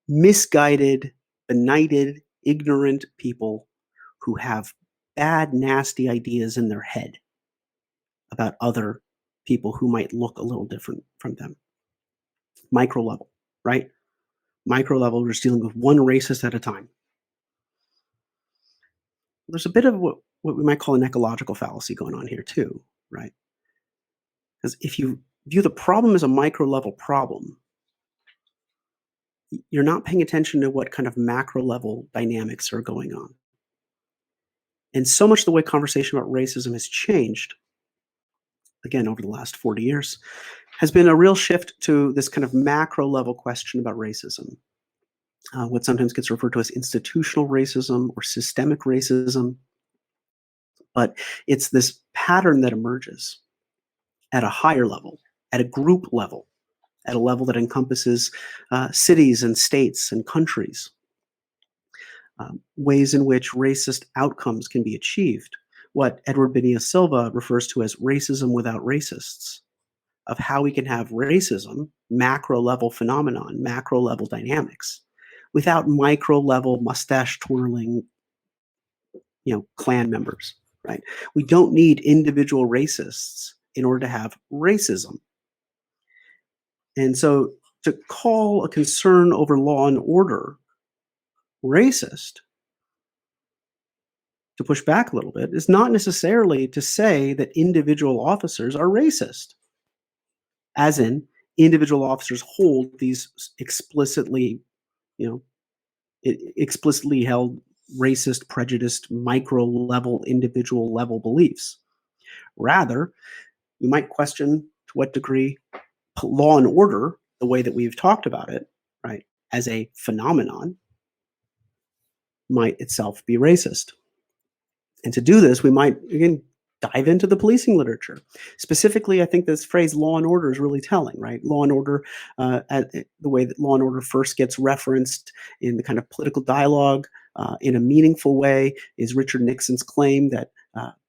misguided, benighted, ignorant people who have bad, nasty ideas in their head about other people who might look a little different from them. Micro level, right? Micro level, we're just dealing with one racist at a time. There's a bit of what we might call an ecological fallacy going on here too, right? Because if you view the problem as a micro level problem, you're not paying attention to what kind of macro level dynamics are going on. And so much the way conversation about racism has changed, again, over the last 40 years, has been a real shift to this kind of macro level question about racism. What sometimes gets referred to as institutional racism or systemic racism. But it's this pattern that emerges at a higher level, at a group level, at a level that encompasses cities and states and countries, ways in which racist outcomes can be achieved. What Edward Bonilla Silva refers to as racism without racists, of how we can have racism, macro level phenomenon, macro level dynamics, without micro level mustache twirling, clan members, right? We don't need individual racists in order to have racism. And so to call a concern over law and order racist, to push back a little bit, is not necessarily to say that individual officers are racist, as in individual officers hold these explicitly, explicitly held racist, prejudiced, micro level, individual level beliefs. Rather, you might question to what degree law and order, the way that we've talked about it, right, as a phenomenon, might itself be racist. And to do this, we might, again, dive into the policing literature. Specifically, I think this phrase law and order is really telling, right? Law and order, the way that law and order first gets referenced in the kind of political dialogue in a meaningful way is Richard Nixon's claim that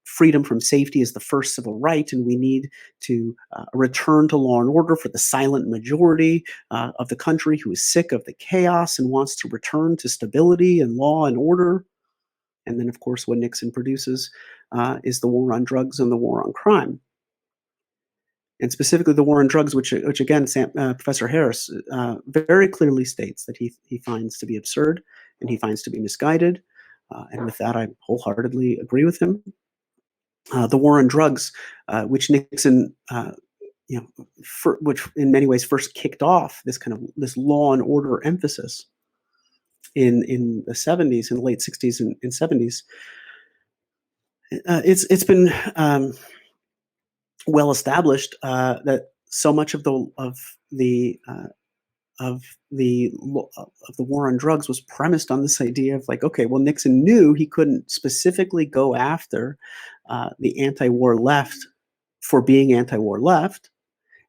freedom from safety is the first civil right, and we need to return to law and order for the silent majority of the country who is sick of the chaos and wants to return to stability and law and order. And then, of course, what Nixon produces is the war on drugs and the war on crime. And specifically the war on drugs, which again, Professor Harris very clearly states that he finds to be absurd and he finds to be misguided. And with that, I wholeheartedly agree with him. The war on drugs, which Nixon, which in many ways first kicked off this law and order emphasis in the 70s, in the late 60s and 70s. It's been well established that so much of the war on drugs was premised on this idea of like, okay, well, Nixon knew he couldn't specifically go after the anti-war left for being anti-war left,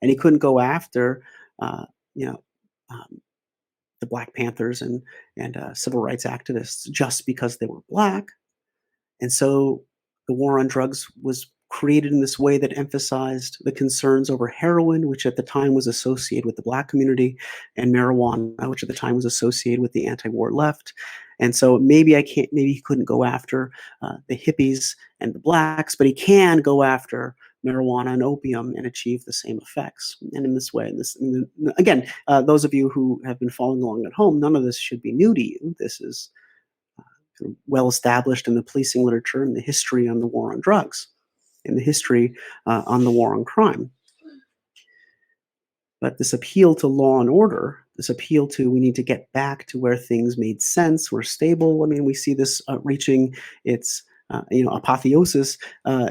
and he couldn't go after the Black Panthers and civil rights activists just because they were Black. And so the war on drugs was created in this way that emphasized the concerns over heroin, which at the time was associated with the Black community, and marijuana, which at the time was associated with the anti-war left. And so maybe he couldn't go after the hippies and the Blacks, but he can go after marijuana and opium and achieve the same effects. And in this way, again, those of you who have been following along at home, none of this should be new to you. This is well established in the policing literature and the history on the war on drugs, in the history on the war on crime. But this appeal to law and order, this appeal to we need to get back to where things made sense, were stable. I mean, we see this reaching its apotheosis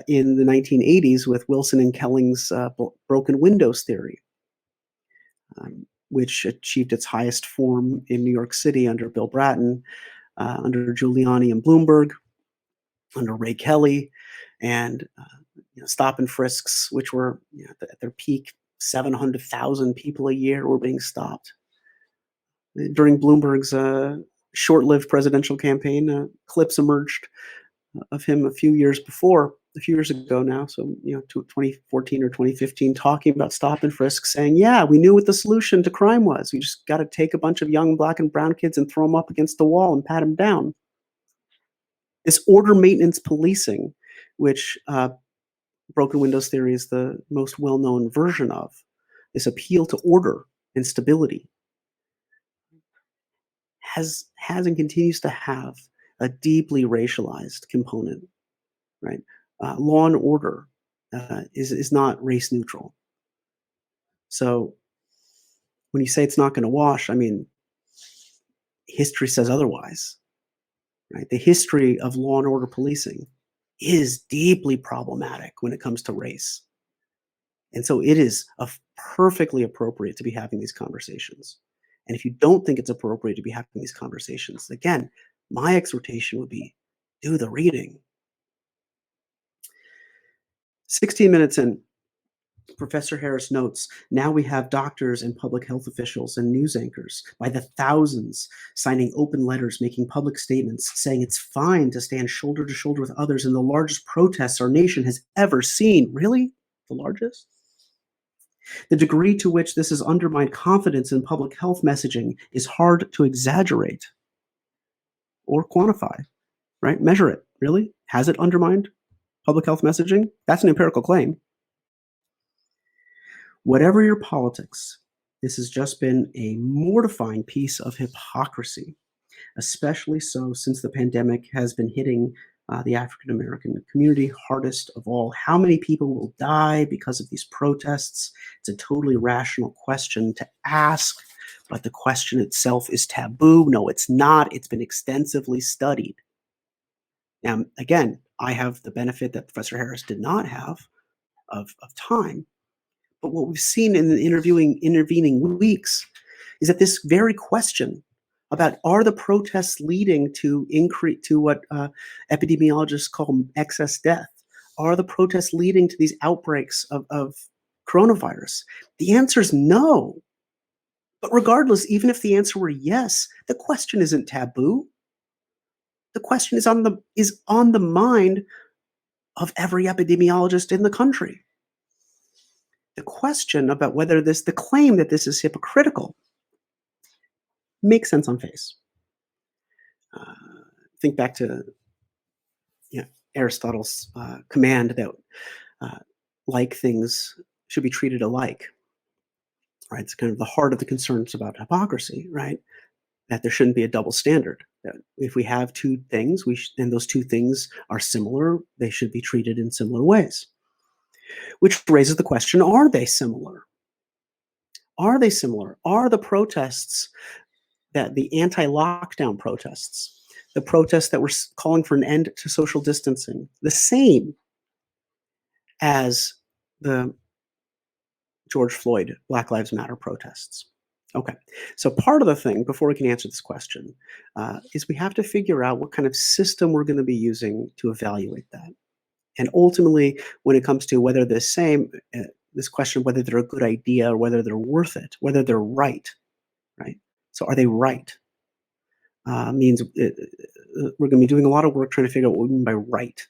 in the 1980s with Wilson and Kelling's broken windows theory, which achieved its highest form in New York City under Bill Bratton, under Giuliani and Bloomberg, under Ray Kelly, and stop and frisks, which were at their peak, 700,000 people a year were being stopped. During Bloomberg's short-lived presidential campaign, clips emerged of him a few years ago now, so 2014 or 2015, talking about stop and frisk, saying, yeah, we knew what the solution to crime was. We just got to take a bunch of young Black and brown kids and throw them up against the wall and pat them down. This order maintenance policing, which broken windows theory is the most well-known version of, this appeal to order and stability, has and continues to have a deeply racialized component, right? Law and order is not race neutral. So when you say it's not going to wash, I mean, history says otherwise, right? The history of law and order policing is deeply problematic when it comes to race. And so it is perfectly appropriate to be having these conversations. And if you don't think it's appropriate to be having these conversations, again, my exhortation would be do the reading. 16 minutes in, Professor Harris notes, now we have doctors and public health officials and news anchors by the thousands signing open letters, making public statements, saying it's fine to stand shoulder to shoulder with others in the largest protests our nation has ever seen. Really? The largest? The degree to which this has undermined confidence in public health messaging is hard to exaggerate or quantify, right? Measure it. Really? Has it undermined public health messaging? That's an empirical claim. Whatever your politics, this has just been a mortifying piece of hypocrisy, especially so since the pandemic has been hitting the African American community hardest of all. How many people will die because of these protests? It's a totally rational question to ask, but the question itself is taboo. No, it's not. It's been extensively studied. Now, again, I have the benefit that Professor Harris did not have of time. But what we've seen in the intervening weeks is that this very question about are the protests leading to what epidemiologists call excess death? Are the protests leading to these outbreaks of coronavirus? The answer is no. But regardless, even if the answer were yes, the question isn't taboo. The question is on the mind of every epidemiologist in the country. The question about the claim that this is hypocritical makes sense on face. Think back to Aristotle's command that like things should be treated alike. Right? It's kind of the heart of the concerns about hypocrisy, right? That there shouldn't be a double standard. That if we have two things, and those two things are similar, they should be treated in similar ways. Which raises the question, are they similar? Are they similar? Are the protests the anti-lockdown protests, the protests that were calling for an end to social distancing, the same as the George Floyd Black Lives Matter protests? Okay, so part of the thing, before we can answer this question, is we have to figure out what kind of system we're going to be using to evaluate that. And ultimately, when it comes to whether this question of whether they're a good idea or whether they're worth it, whether they're right? So are they right? Means we're going to be doing a lot of work trying to figure out what we mean by right.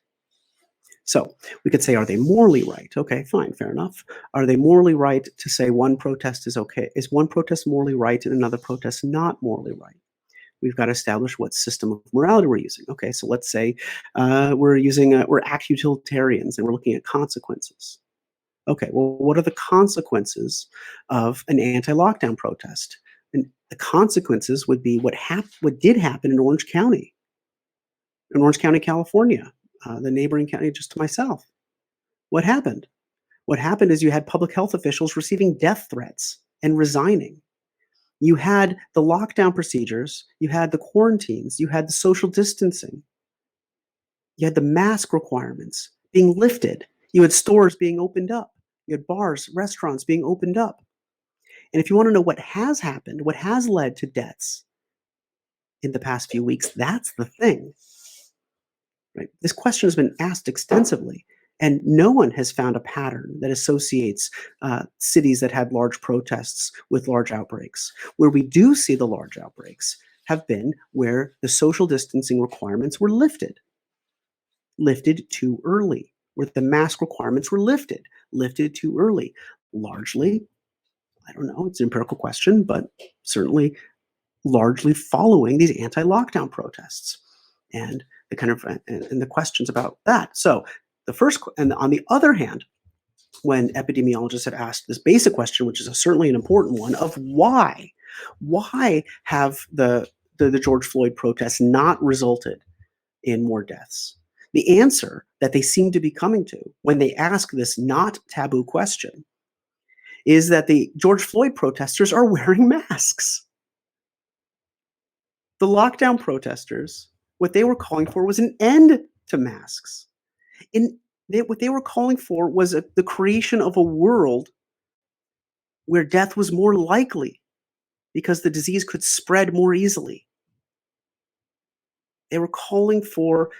So we could say, are they morally right? Okay, fine, fair enough. Are they morally right to say one protest is okay? Is one protest morally right and another protest not morally right? We've got to establish what system of morality we're using. Okay, so let's say we're act utilitarians and we're looking at consequences. Okay, well, what are the consequences of an anti-lockdown protest? And the consequences would be what did happen in Orange County, California, the neighboring county just to myself. What happened? What happened is you had public health officials receiving death threats and resigning. You had the lockdown procedures, you had the quarantines, you had the social distancing, you had the mask requirements being lifted, you had stores being opened up, you had bars, restaurants being opened up. And if you want to know what has happened, what has led to deaths in the past few weeks, that's the thing. Right? This question has been asked extensively, and no one has found a pattern that associates cities that had large protests with large outbreaks. Where we do see the large outbreaks have been where the social distancing requirements were lifted too early, where the mask requirements were lifted too early, largely. I don't know, it's an empirical question, but certainly largely following these anti-lockdown protests. And the kind of and the questions about that. So the first, and on the other hand, when epidemiologists have asked this basic question, which is certainly an important one, of why have the George Floyd protests not resulted in more deaths? The answer that they seem to be coming to when they ask this not taboo question is that the George Floyd protesters are wearing masks. The lockdown protesters, what they were calling for was an end to masks. What they were calling for was the creation of a world where death was more likely because the disease could spread more easily. They were calling for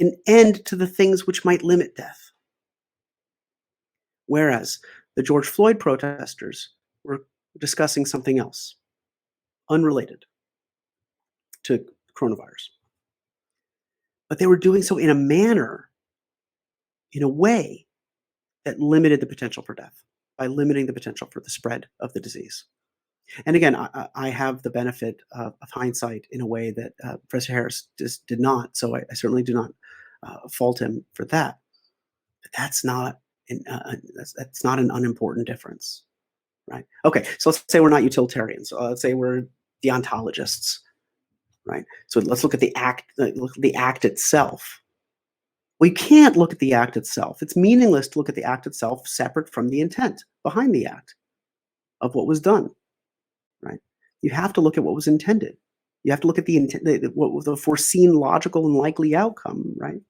an end to the things which might limit death. Whereas the George Floyd protesters were discussing something else, unrelated to coronavirus. But they were doing so in a manner, in a way that limited the potential for death, by limiting the potential for the spread of the disease. And again, I have the benefit of hindsight in a way that Professor Harris did not. So I certainly do not fault him for that. But that's not that's not an unimportant difference, right? Okay, so let's say we're not utilitarians. Let's say we're deontologists, right? So let's look at the act. Look at the act itself. We can't look at the act itself. It's meaningless to look at the act itself separate from the intent behind the act of what was done. Right? You have to look at what was intended. You have to look at the intent, what was the foreseen logical and likely outcome, right?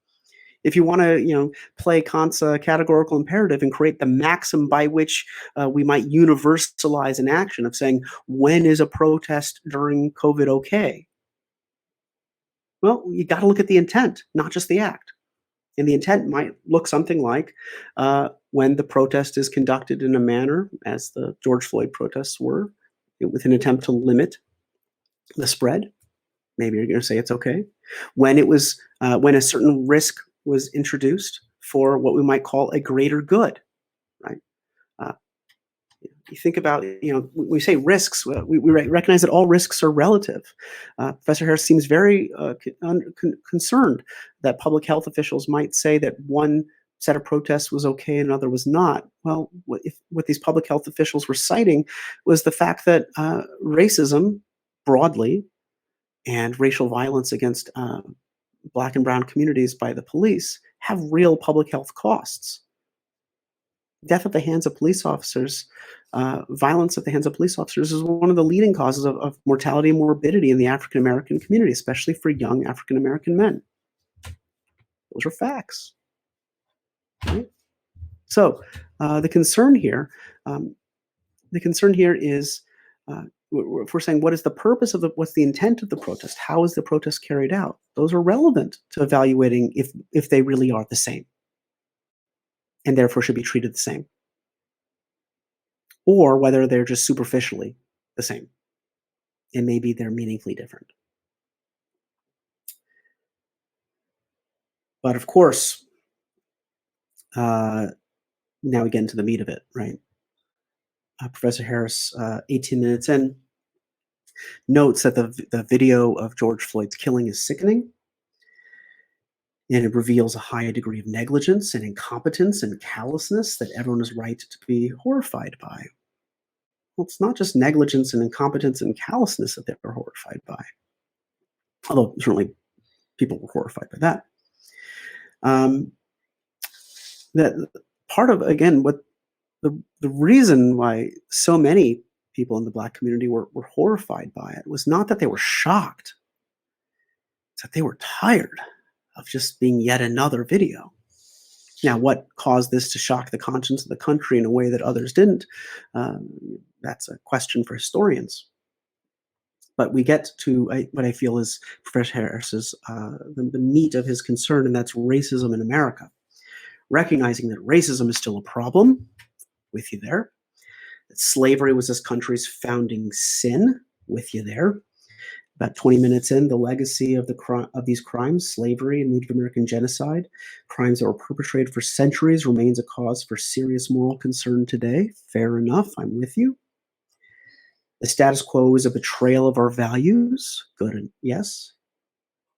If you want to, play Kant's categorical imperative and create the maxim by which we might universalize an action of saying, when is a protest during COVID okay? Well, you got to look at the intent, not just the act. And the intent might look something like when the protest is conducted in a manner, as the George Floyd protests were, with an attempt to limit the spread. Maybe you're going to say it's okay. When when a certain risk was introduced for what we might call a greater good, right? Uh, you think about, when we say risks, we recognize that all risks are relative. Professor Harris seems very concerned that public health officials might say that one set of protests was okay and another was not. Well, what these public health officials were citing was the fact that racism broadly and racial violence against Black and brown communities by the police have real public health costs. Death at the hands of police officers, violence at the hands of police officers is one of the leading causes of mortality and morbidity in the African American community, especially for young African American men. Those are facts. Right? So the concern here is if we're saying what is the purpose of what's the intent of the protest? How is the protest carried out? Those are relevant to evaluating if they really are the same, and therefore should be treated the same, or whether they're just superficially the same, and maybe they're meaningfully different. But of course, now we get into the meat of it, right? Professor Harris, 18 minutes in, notes that the video of George Floyd's killing is sickening, and it reveals a high degree of negligence and incompetence and callousness that everyone is right to be horrified by. Well, it's not just negligence and incompetence and callousness that they're horrified by, although certainly people were horrified by that. That part of, again, what the reason why so many people in the Black community were horrified by it was not that they were shocked, it's that they were tired of just being yet another video. Now, what caused this to shock the conscience of the country in a way that others didn't? That's a question for historians. But we get to what I feel is Professor Harris's the meat of his concern, and that's racism in America. Recognizing that racism is still a problem, with you there. That slavery was this country's founding sin, with you there. About 20 minutes in, the legacy of these crimes, slavery and Native American genocide, crimes that were perpetrated for centuries, remains a cause for serious moral concern today. Fair enough, I'm with you. The status quo is a betrayal of our values. Good, yes.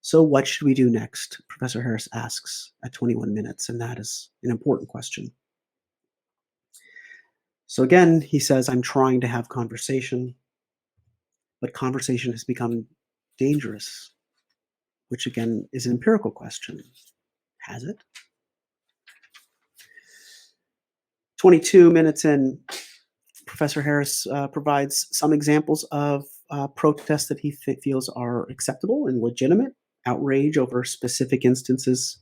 So, what should we do next? Professor Harris asks at 21 minutes, and that is an important question. So, again, he says, I'm trying to have conversation, but conversation has become dangerous, which again is an empirical question. Has it? 22 minutes in, Professor Harris provides some examples of protests that he feels are acceptable and legitimate: outrage over specific instances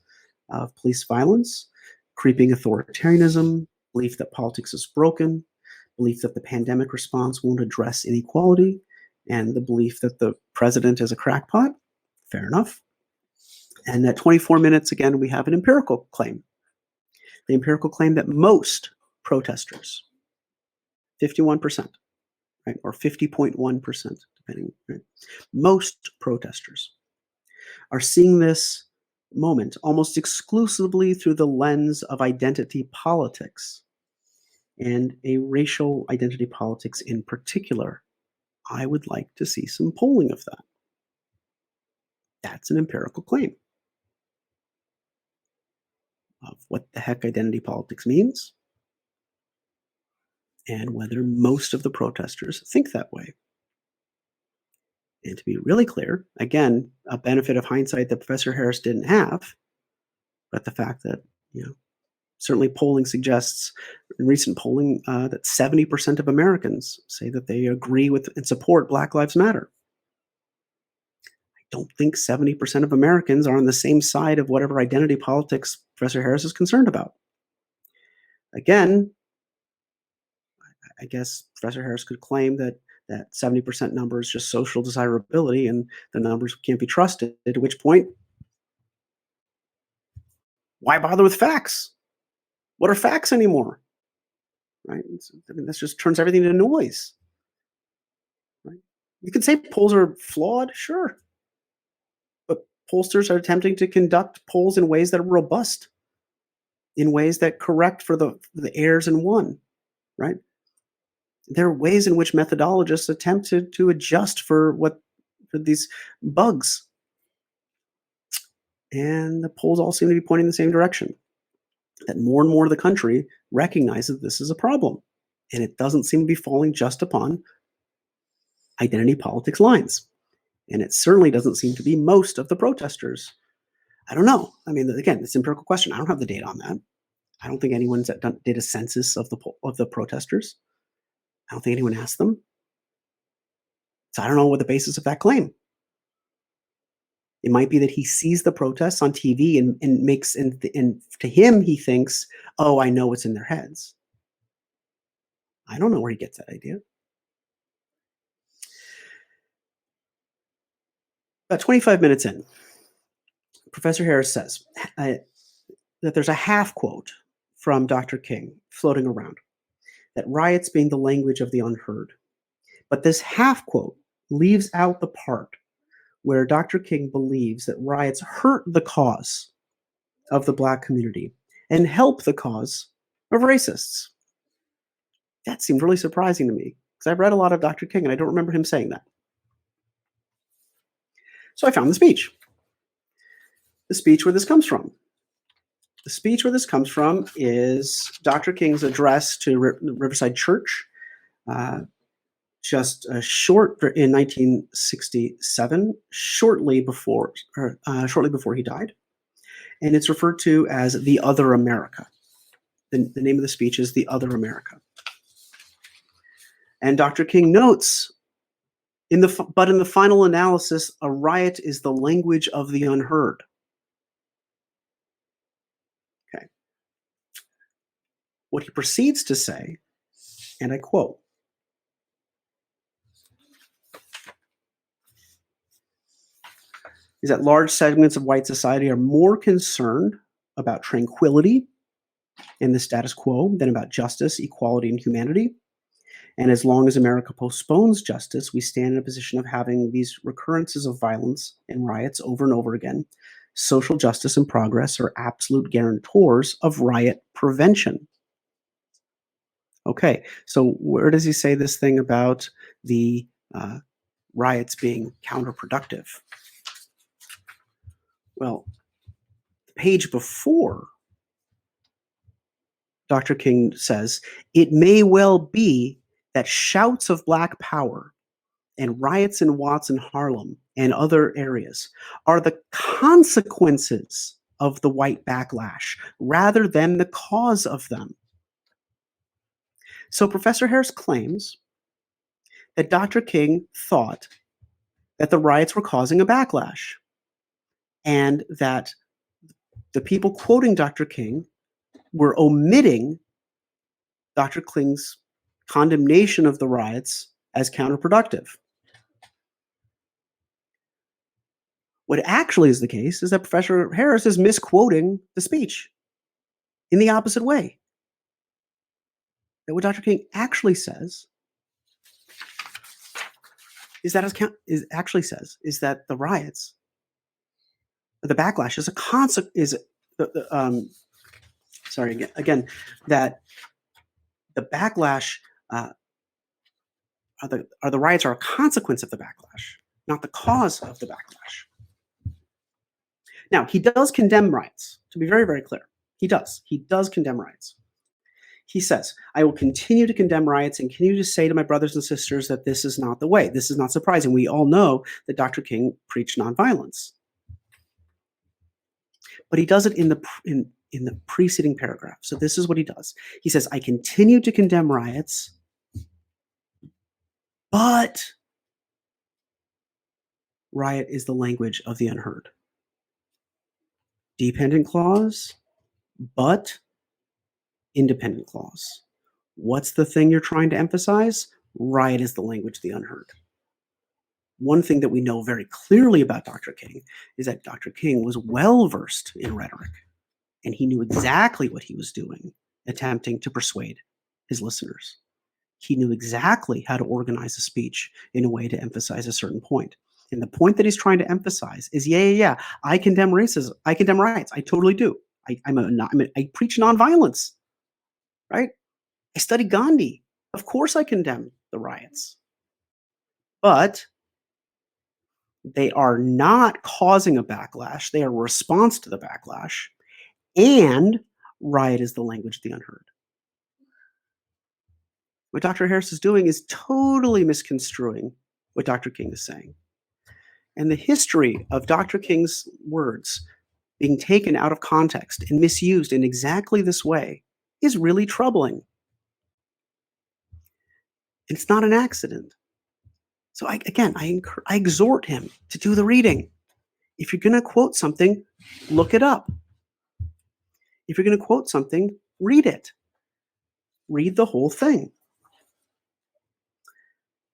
of police violence, creeping authoritarianism, belief that politics is broken, belief that the pandemic response won't address inequality, and the belief that the president is a crackpot. Fair enough. And at 24 minutes, again, we have an empirical claim. The empirical claim that most protesters, 51%, right, or 50.1%, depending, right, most protesters are seeing this moment almost exclusively through the lens of identity politics and a racial identity politics in particular. I would like to see some polling of that. That's an empirical claim of what the heck identity politics means and whether most of the protesters think that way. And to be really clear, again, a benefit of hindsight that Professor Harris didn't have, but the fact that, certainly polling suggests, in recent polling, that 70% of Americans say that they agree with and support Black Lives Matter. I don't think 70% of Americans are on the same side of whatever identity politics Professor Harris is concerned about. Again, I guess Professor Harris could claim that 70% number is just social desirability and the numbers can't be trusted, at which point, why bother with facts? What are facts anymore? Right? This just turns everything into noise. Right? You could say polls are flawed, sure, but pollsters are attempting to conduct polls in ways that are robust, in ways that correct for the errors in one. Right? There are ways in which methodologists attempt to adjust for these bugs, and the polls all seem to be pointing in the same direction. That more and more of the country recognizes this is a problem, and it doesn't seem to be falling just upon identity politics lines. And it certainly doesn't seem to be most of the protesters. I don't know. I mean, again, it's an empirical question. I don't have the data on that. I don't think anyone's did a census of the protesters. I don't think anyone asked them. So I don't know what the basis of that claim. It might be that he sees the protests on TV and makes and to him he thinks, oh, I know what's in their heads. I don't know where he gets that idea. About 25 minutes in, Professor Harris says that there's a half quote from Dr. King floating around, that riots being the language of the unheard. But this half quote leaves out the part where Dr. King believes that riots hurt the cause of the Black community and help the cause of racists. That seemed really surprising to me because I've read a lot of Dr. King and I don't remember him saying that. So I found the speech where this comes from. The speech where this comes from is Dr. King's address to Riverside Church, just a short in 1967, shortly before he died, and it's referred to as "The Other America." The name of the speech is "The Other America," and Dr. King notes, in the final analysis, a riot is the language of the unheard. Okay. What he proceeds to say, and I quote, is that large segments of white society are more concerned about tranquility and the status quo than about justice, equality, and humanity. And as long as America postpones justice, we stand in a position of having these recurrences of violence and riots over and over again. Social justice and progress are absolute guarantors of riot prevention. Okay, so where does he say this thing about the riots being counterproductive? Well, the page before, Dr. King says, it may well be that shouts of Black power and riots in Watts and Harlem and other areas are the consequences of the white backlash rather than the cause of them. So Professor Harris claims that Dr. King thought that the riots were causing a backlash and that the people quoting Dr. King were omitting Dr. King's condemnation of the riots as counterproductive. What actually is the case is that Professor Harris is misquoting the speech in the opposite way. That what Dr. King actually says is that the riots, the backlash is a consequence. That the backlash the riots are a consequence of the backlash, not the cause of the backlash. Now, he does condemn riots, to be very, very clear. He does. He does condemn riots. He says, I will continue to condemn riots and continue to say to my brothers and sisters that this is not the way. This is not surprising. We all know that Dr. King preached nonviolence. But he does it in the preceding paragraph. So this is what he does. He says, I continue to condemn riots, but riot is the language of the unheard. Dependent clause, but independent clause. What's the thing you're trying to emphasize? Riot is the language of the unheard. One thing that we know very clearly about Dr. King is that Dr. King was well versed in rhetoric, and he knew exactly what he was doing, attempting to persuade his listeners. He knew exactly how to organize a speech in a way to emphasize a certain point. And the point that he's trying to emphasize is, I condemn racism. I condemn riots. I totally do. I preach nonviolence, right? I study Gandhi. Of course I condemn the riots. But they are not causing a backlash. They are a response to the backlash. And riot is the language of the unheard. What Dr. Harris is doing is totally misconstruing what Dr. King is saying. And the history of Dr. King's words being taken out of context and misused in exactly this way is really troubling. It's not an accident. So I exhort him to do the reading. If you're going to quote something, look it up. If you're going to quote something, read it. Read the whole thing.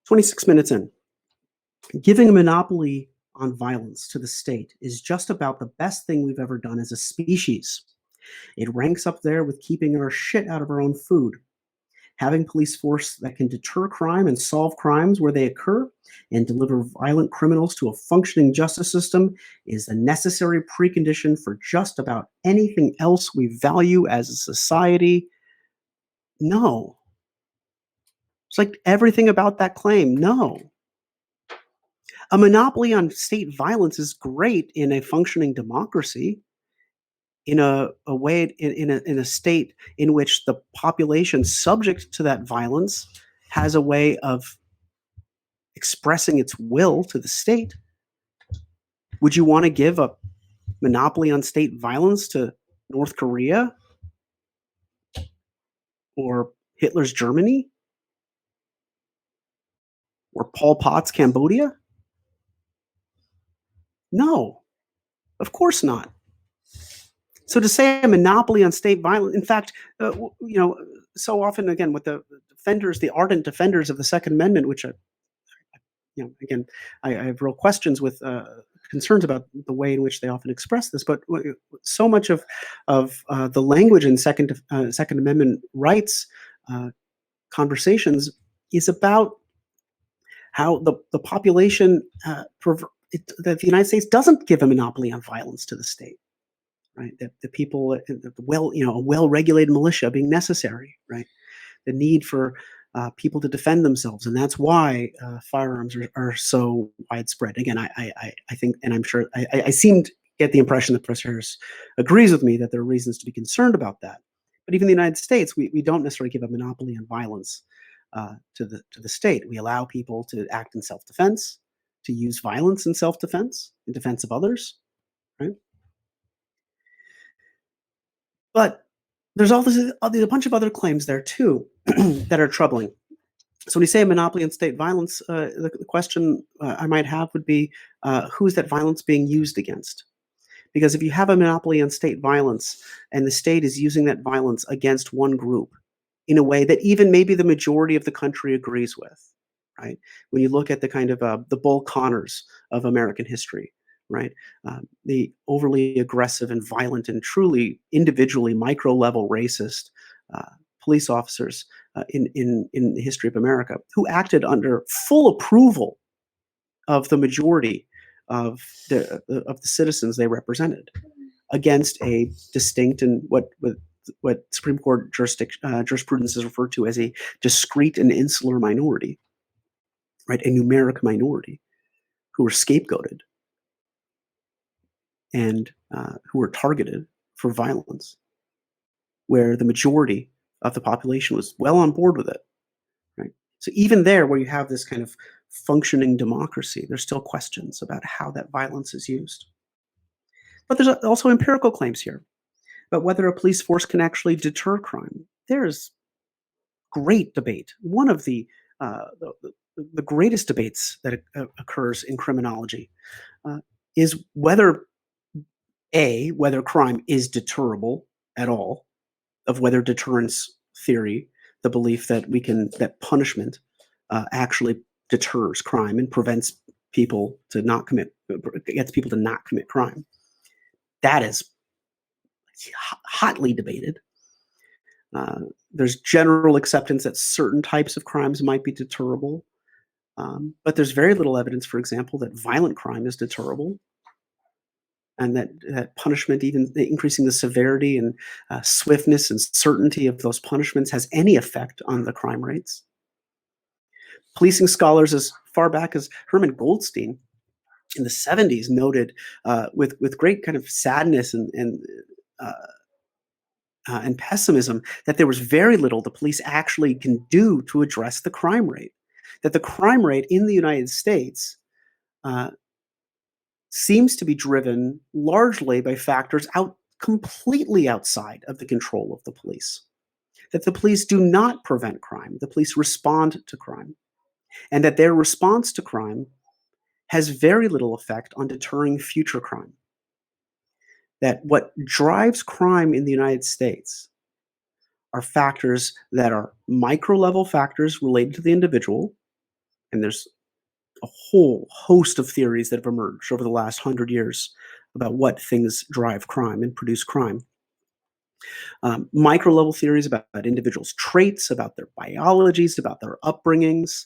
26 minutes in. Giving a monopoly on violence to the state is just about the best thing we've ever done as a species. It ranks up there with keeping our shit out of our own food. Having police force that can deter crime and solve crimes where they occur and deliver violent criminals to a functioning justice system is a necessary precondition for just about anything else we value as a society. No. It's like everything about that claim. No. A monopoly on state violence is great in a functioning democracy, in a way, in a state in which the population subject to that violence has a way of expressing its will to the state. Would you want to give a monopoly on state violence to North Korea or Hitler's Germany or Pol Pot's Cambodia? No, of course not. So to say a monopoly on state violence, in fact, so often, again, with the defenders, the ardent defenders of the Second Amendment, which, I have real questions with concerns about the way in which they often express this, but so much of the language in Second Amendment rights conversations is about how the population that the United States doesn't give a monopoly on violence to the state. Right, the people, a well-regulated militia being necessary, right? The need for people to defend themselves, and that's why firearms are so widespread. Again, I think, and I'm sure I seemed get the impression that Professor agrees with me that there are reasons to be concerned about that. But even in the United States, we don't necessarily give a monopoly on violence to the state. We allow people to act in self-defense, to use violence in self-defense, in defense of others, right? But there's all this, a bunch of other claims there too that are troubling. So when you say a monopoly on state violence, the question I might have would be, who is that violence being used against? Because if you have a monopoly on state violence and the state is using that violence against one group in a way that even maybe the majority of the country agrees with, right? When you look at the kind of the Bull Connors of American history, right? The overly aggressive and violent and truly individually micro level racist uh, police officers in the history of America who acted under full approval of the majority of the citizens they represented against a distinct and what Supreme Court jurisprudence is referred to as a discrete and insular minority, right? A numeric minority who were scapegoated and who were targeted for violence, where the majority of the population was well on board with it, right? So even there, where you have this kind of functioning democracy, there's still questions about how that violence is used. But there's also empirical claims here about whether a police force can actually deter crime. There's great debate. One of the greatest debates that occurs in criminology is whether crime is deterrable at all, of whether deterrence theory, the belief that punishment actually deters crime and gets people to not commit crime. That is hotly debated. There's general acceptance that certain types of crimes might be deterrable, but there's very little evidence, for example, that violent crime is deterrable, and that punishment, even increasing the severity and swiftness and certainty of those punishments, has any effect on the crime rates. Policing scholars as far back as Herman Goldstein in the 70s noted with great kind of sadness uh, and pessimism that there was very little the police actually can do to address the crime rate. That the crime rate in the United States uh, seems to be driven largely by factors completely outside of the control of the police. That the police do not prevent crime, the police respond to crime, and that their response to crime has very little effect on deterring future crime. That what drives crime in the United States are factors that are micro level factors related to the individual, and there's a whole host of theories that have emerged over the last 100 years about what things drive crime and produce crime. Micro level theories about individuals' traits, about their biologies, about their upbringings,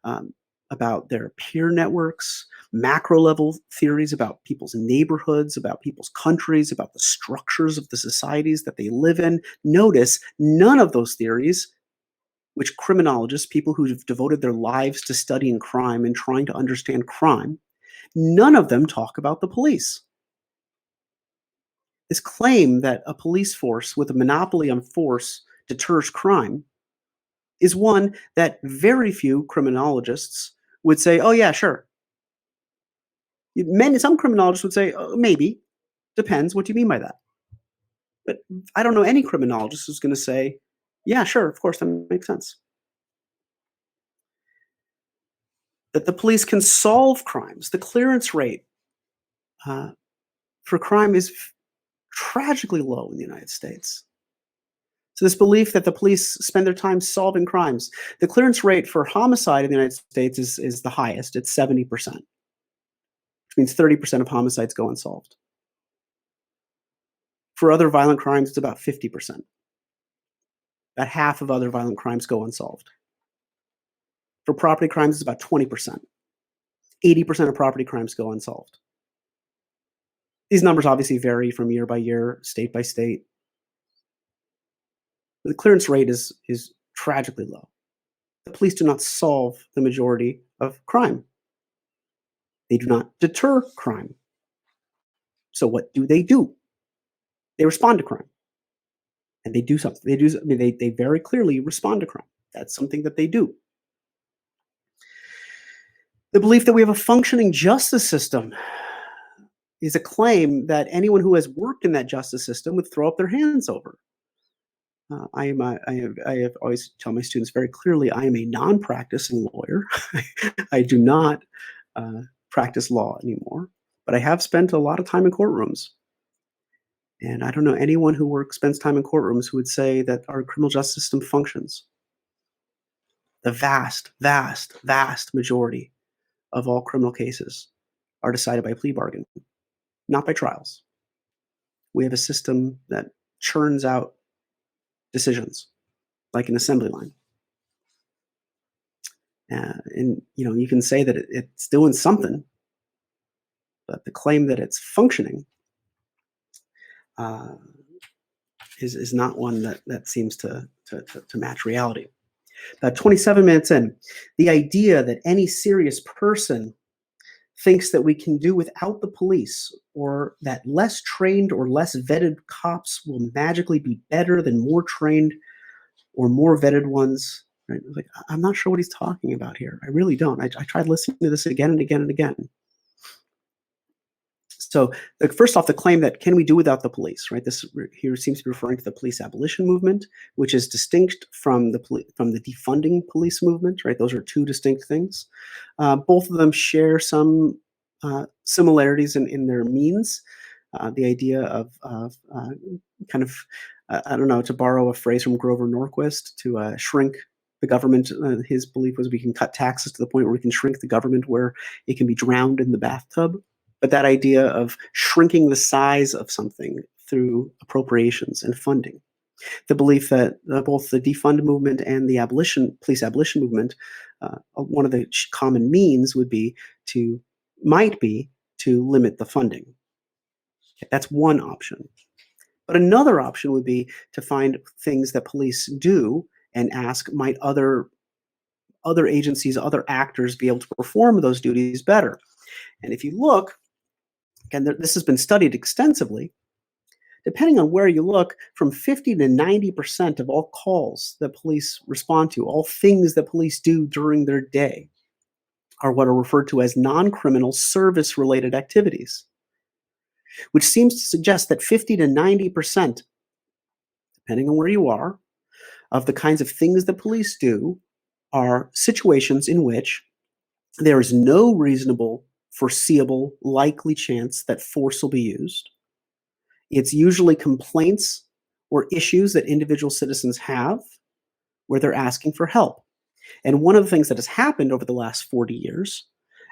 um, about their peer networks. Macro level theories about people's neighborhoods, about people's countries, about the structures of the societies that they live in. Notice none of those theories, which criminologists, people who have devoted their lives to studying crime and trying to understand crime, none of them talk about the police. This claim that a police force with a monopoly on force deters crime is one that very few criminologists would say, oh, yeah, sure. Some criminologists would say, oh, maybe, depends. What do you mean by that? But I don't know any criminologist who's going to say, yeah, sure, of course, that makes sense. That the police can solve crimes. The clearance rate uh, for crime is tragically low in the United States. So this belief that the police spend their time solving crimes. The clearance rate for homicide in the United States is the highest. It's 70%, which means 30% of homicides go unsolved. For other violent crimes, it's about 50%. About half of other violent crimes go unsolved. For property crimes, it's about 20%. 80% of property crimes go unsolved. These numbers obviously vary from year by year, state by state. The clearance rate is tragically low. The police do not solve the majority of crime. They do not deter crime. So what do? They respond to crime, and they do something. I mean, they very clearly respond to crime. That's something that they do. The belief that we have a functioning justice system is a claim that anyone who has worked in that justice system would throw up their hands over. I have always tell my students very clearly, I am a non-practicing lawyer. I do not practice law anymore, but I have spent a lot of time in courtrooms. And I don't know anyone who spends time in courtrooms who would say that our criminal justice system functions. The vast, vast, vast majority of all criminal cases are decided by plea bargain, not by trials. We have a system that churns out decisions like an assembly line. And you can say that it's doing something, but the claim that it's functioning uh, is not one that seems to match reality. About 27 minutes in, the idea that any serious person thinks that we can do without the police, or that less trained or less vetted cops will magically be better than more trained or more vetted ones. Right? Like, I'm not sure what he's talking about here. I really don't. I tried listening to this again and again and again. So, first off, the claim that can we do without the police, right? This here seems to be referring to the police abolition movement, which is distinct from the defunding police movement, right? Those are two distinct things. Both of them share some similarities in their means. The idea of kind of, I don't know, to borrow a phrase from Grover Norquist, to shrink the government. His belief was we can cut taxes to the point where we can shrink the government where it can be drowned in the bathtub. But that idea of shrinking the size of something through appropriations and funding, the belief that both the defund movement and the police abolition movement, one of the common means might be to limit the funding. Okay, that's one option. But another option would be to find things that police do and ask, might other agencies, other actors be able to perform those duties better? And if you look, and this has been studied extensively, depending on where you look, from 50 to 90% of all calls that police respond to, all things that police do during their day, are what are referred to as non-criminal service-related activities, which seems to suggest that 50 to 90%, depending on where you are, of the kinds of things that police do are situations in which there is no reasonable, foreseeable, likely chance that force will be used. It's usually complaints or issues that individual citizens have where they're asking for help. And one of the things that has happened over the last 40 years,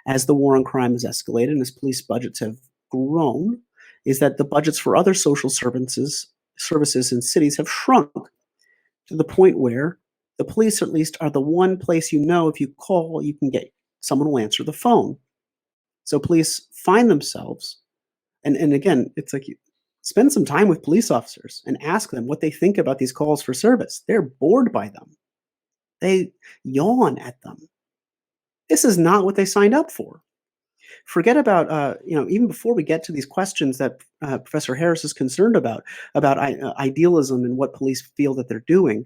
as the war on crime has escalated and as police budgets have grown, is that the budgets for other social services in cities have shrunk to the point where the police, at least, are the one place if you call, you can get someone will answer the phone. So police find themselves, and again, it's like, spend some time with police officers and ask them what they think about these calls for service. They're bored by them. They yawn at them. This is not what they signed up for. Forget about, even before we get to these questions that Professor Harris is concerned about idealism and what police feel that they're doing.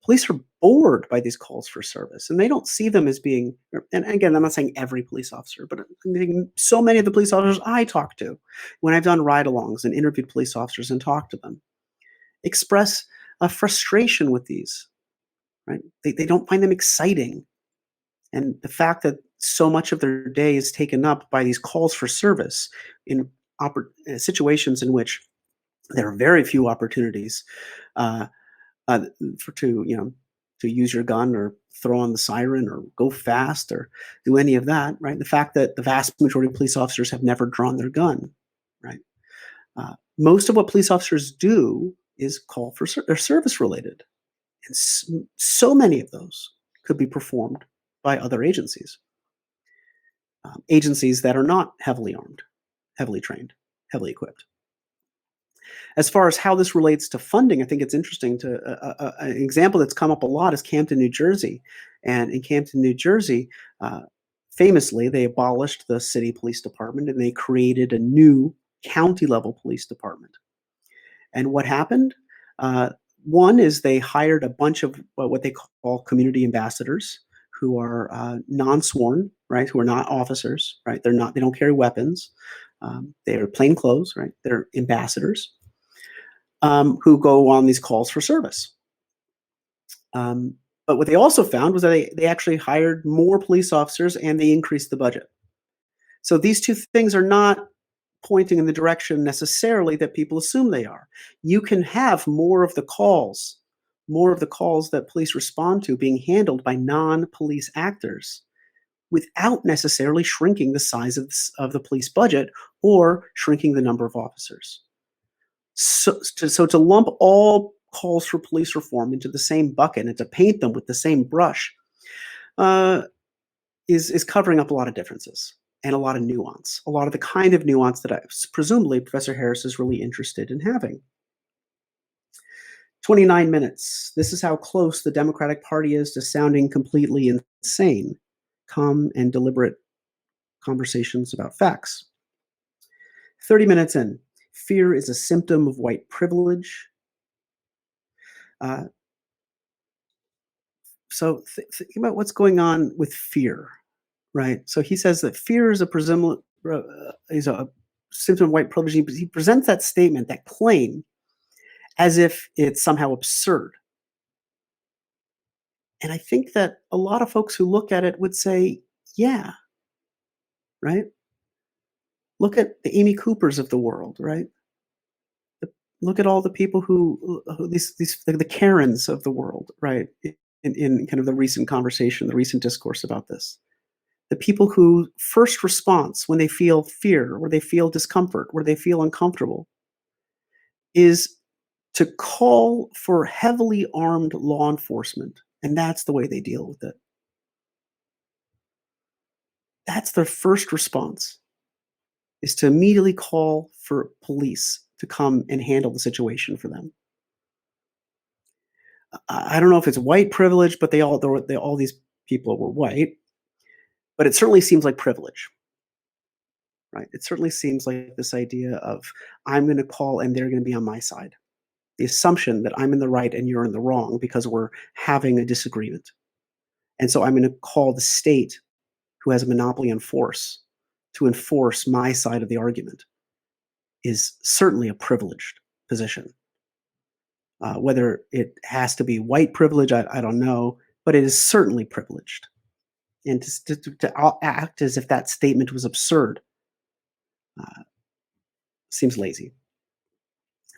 Police are bored by these calls for service, and they don't see them as being, and again, I'm not saying every police officer, but so many of the police officers I talk to, when I've done ride-alongs and interviewed police officers and talked to them, express a frustration with these, right? They don't find them exciting. And the fact that so much of their day is taken up by these calls for service in situations in which there are very few opportunities uh, to use your gun or throw on the siren or go fast or do any of that, right? The fact that the vast majority of police officers have never drawn their gun, right? Most of what police officers do is call for service related, and so many of those could be performed by other agencies, agencies that are not heavily armed, heavily trained, heavily equipped. As far as how this relates to funding, I think it's interesting an example that's come up a lot is Camden, New Jersey. And in Camden, New Jersey, famously, they abolished the city police department and they created a new county level police department. And what happened? Uh, One is they hired a bunch of what they call community ambassadors who are non-sworn, right? Who are not officers, right? They're not. They don't carry weapons. They are plain clothes, right? They're ambassadors who go on these calls for service. Um, but what they also found was that they actually hired more police officers and they increased the budget. So these two things are not pointing in the direction necessarily that people assume they are. You can have more of the calls that police respond to being handled by non-police actors without necessarily shrinking the size of the police budget or shrinking the number of officers. So to lump all calls for police reform into the same bucket and to paint them with the same brush uh, is covering up a lot of differences and a lot of nuance, a lot of the kind of nuance that presumably Professor Harris is really interested in having. 29 minutes. This is how close the Democratic Party is to sounding completely insane. Calm and deliberate conversations about facts. 30 minutes in. Fear is a symptom of white privilege. Uh, so think about what's going on with fear, right? So he says that fear is is a symptom of white privilege. He presents that statement, that claim, as if it's somehow absurd. And I think that a lot of folks who look at it would say, yeah, right? Look at the Amy Coopers of the world, right? Look at all the people who these the Karens of the world, right? In kind of the recent conversation, the recent discourse about this. The people who first response when they feel fear, or they feel discomfort, or they feel uncomfortable, is to call for heavily armed law enforcement, and that's the way they deal with it. That's their first response, is to immediately call for police to come and handle the situation for them. I don't know if it's white privilege, but all these people were white, but it certainly seems like privilege, right? It certainly seems like this idea of I'm going to call and they're going to be on my side. The assumption that I'm in the right and you're in the wrong because we're having a disagreement. And so I'm going to call the state, who has a monopoly on force, to enforce my side of the argument, is certainly a privileged position. Whether it has to be white privilege, I don't know, but it is certainly privileged. And to act as if that statement was absurd seems lazy.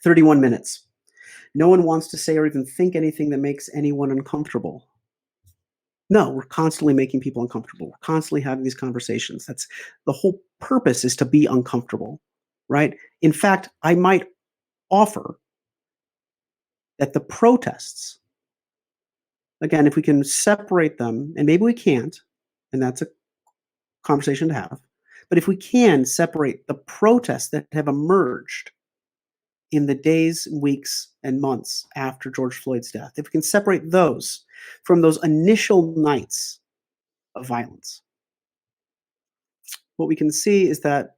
31 minutes. No one wants to say or even think anything that makes anyone uncomfortable. No, we're constantly making people uncomfortable. We're constantly having these conversations. That's the whole purpose, is to be uncomfortable, right? In fact, I might offer that the protests, again, if we can separate them, and maybe we can't, and that's a conversation to have, but if we can separate the protests that have emerged in the days, weeks, and months after George Floyd's death, if we can separate those from those initial nights of violence, what we can see is that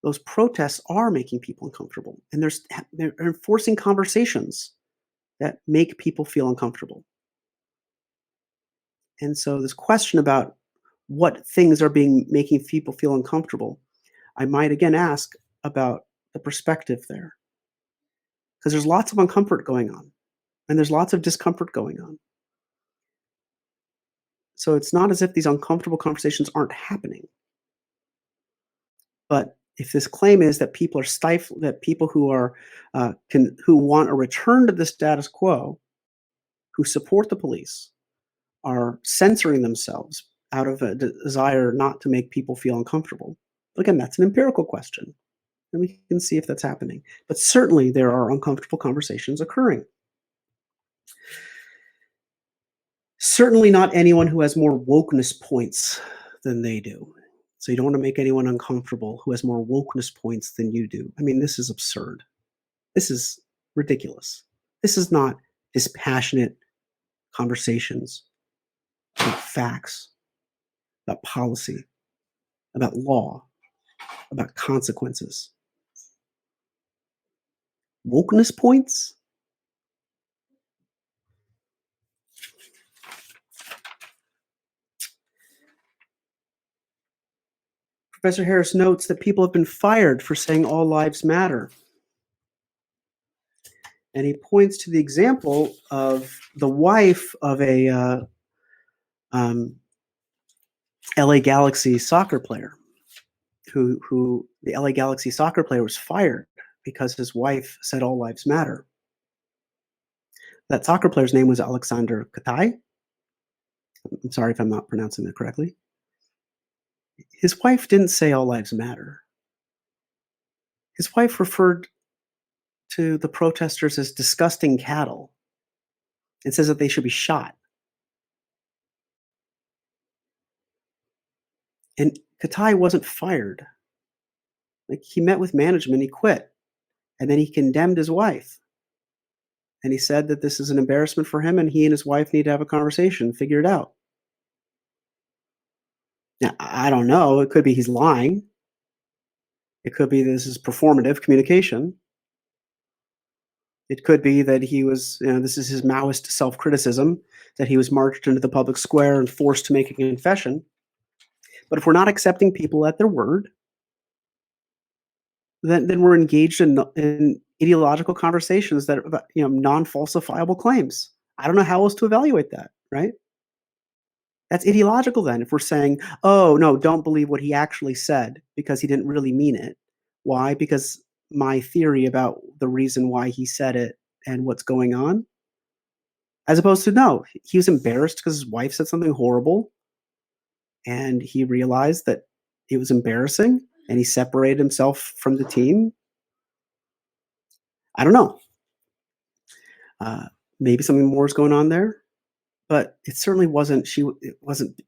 those protests are making people uncomfortable, and they're enforcing conversations that make people feel uncomfortable. And so this question about what things are being making people feel uncomfortable, I might again ask about the perspective there. Because there's lots of uncomfort going on, and there's lots of discomfort going on. So it's not as if these uncomfortable conversations aren't happening. But if this claim is that people are stifled, that people who are who want a return to the status quo, who support the police, are censoring themselves out of a desire not to make people feel uncomfortable. Again, that's an empirical question, and we can see if that's happening. But certainly there are uncomfortable conversations occurring. Certainly not anyone who has more wokeness points than they do. So you don't want to make anyone uncomfortable who has more wokeness points than you do. I mean, this is absurd. This is ridiculous. This is not dispassionate conversations about facts, about policy, about law, about consequences. Wokeness points? Professor Harris notes that people have been fired for saying all lives matter. And he points to the example of the wife of a um, LA Galaxy soccer player who the LA Galaxy soccer player was fired because his wife said all lives matter. That soccer player's name was Alexander Katai. I'm sorry if I'm not pronouncing that correctly. His wife didn't say all lives matter. His wife referred to the protesters as disgusting cattle and says that they should be shot. And Katai wasn't fired. Like, he met with management, he quit, and then he condemned his wife. And he said that this is an embarrassment for him and he and his wife need to have a conversation, figure it out. Now, I don't know. It could be he's lying. It could be this is performative communication. It could be that he was, this is his Maoist self criticism, that he was marched into the public square and forced to make a confession. But if we're not accepting people at their word, then we're engaged in ideological conversations that are, non-falsifiable claims. I don't know how else to evaluate that, right? That's ideological then. If we're saying, oh no, don't believe what he actually said because he didn't really mean it. Why? Because my theory about the reason why he said it and what's going on, as opposed to no, he was embarrassed because his wife said something horrible and he realized that it was embarrassing and he separated himself from the team. I don't know. Maybe something more is going on there, but it certainly wasn't. It wasn't.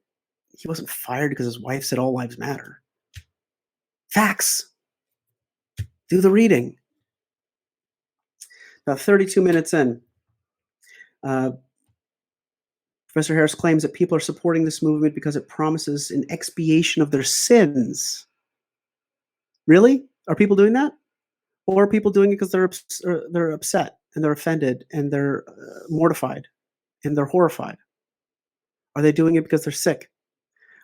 He wasn't fired because his wife said all lives matter. Facts. Do the reading. About 32 minutes in, Professor Harris claims that people are supporting this movement because it promises an expiation of their sins. Really? Are people doing that? Or are people doing it because they're upset and they're offended and they're mortified and they're horrified? Are they doing it because they're sick?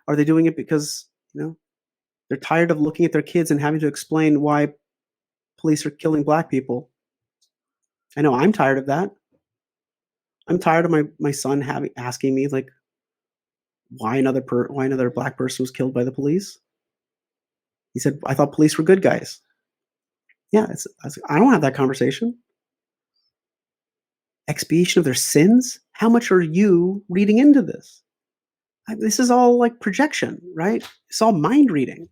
Are they doing it because, they're tired of looking at their kids and having to explain why police are killing black people? I know I'm tired of that. I'm tired of my son asking me, like, why another black person was killed by the police. He said, I thought police were good guys. Yeah, I don't have that conversation. Expiation of their sins? How much are you reading into this? This is all like projection, right? It's all mind reading.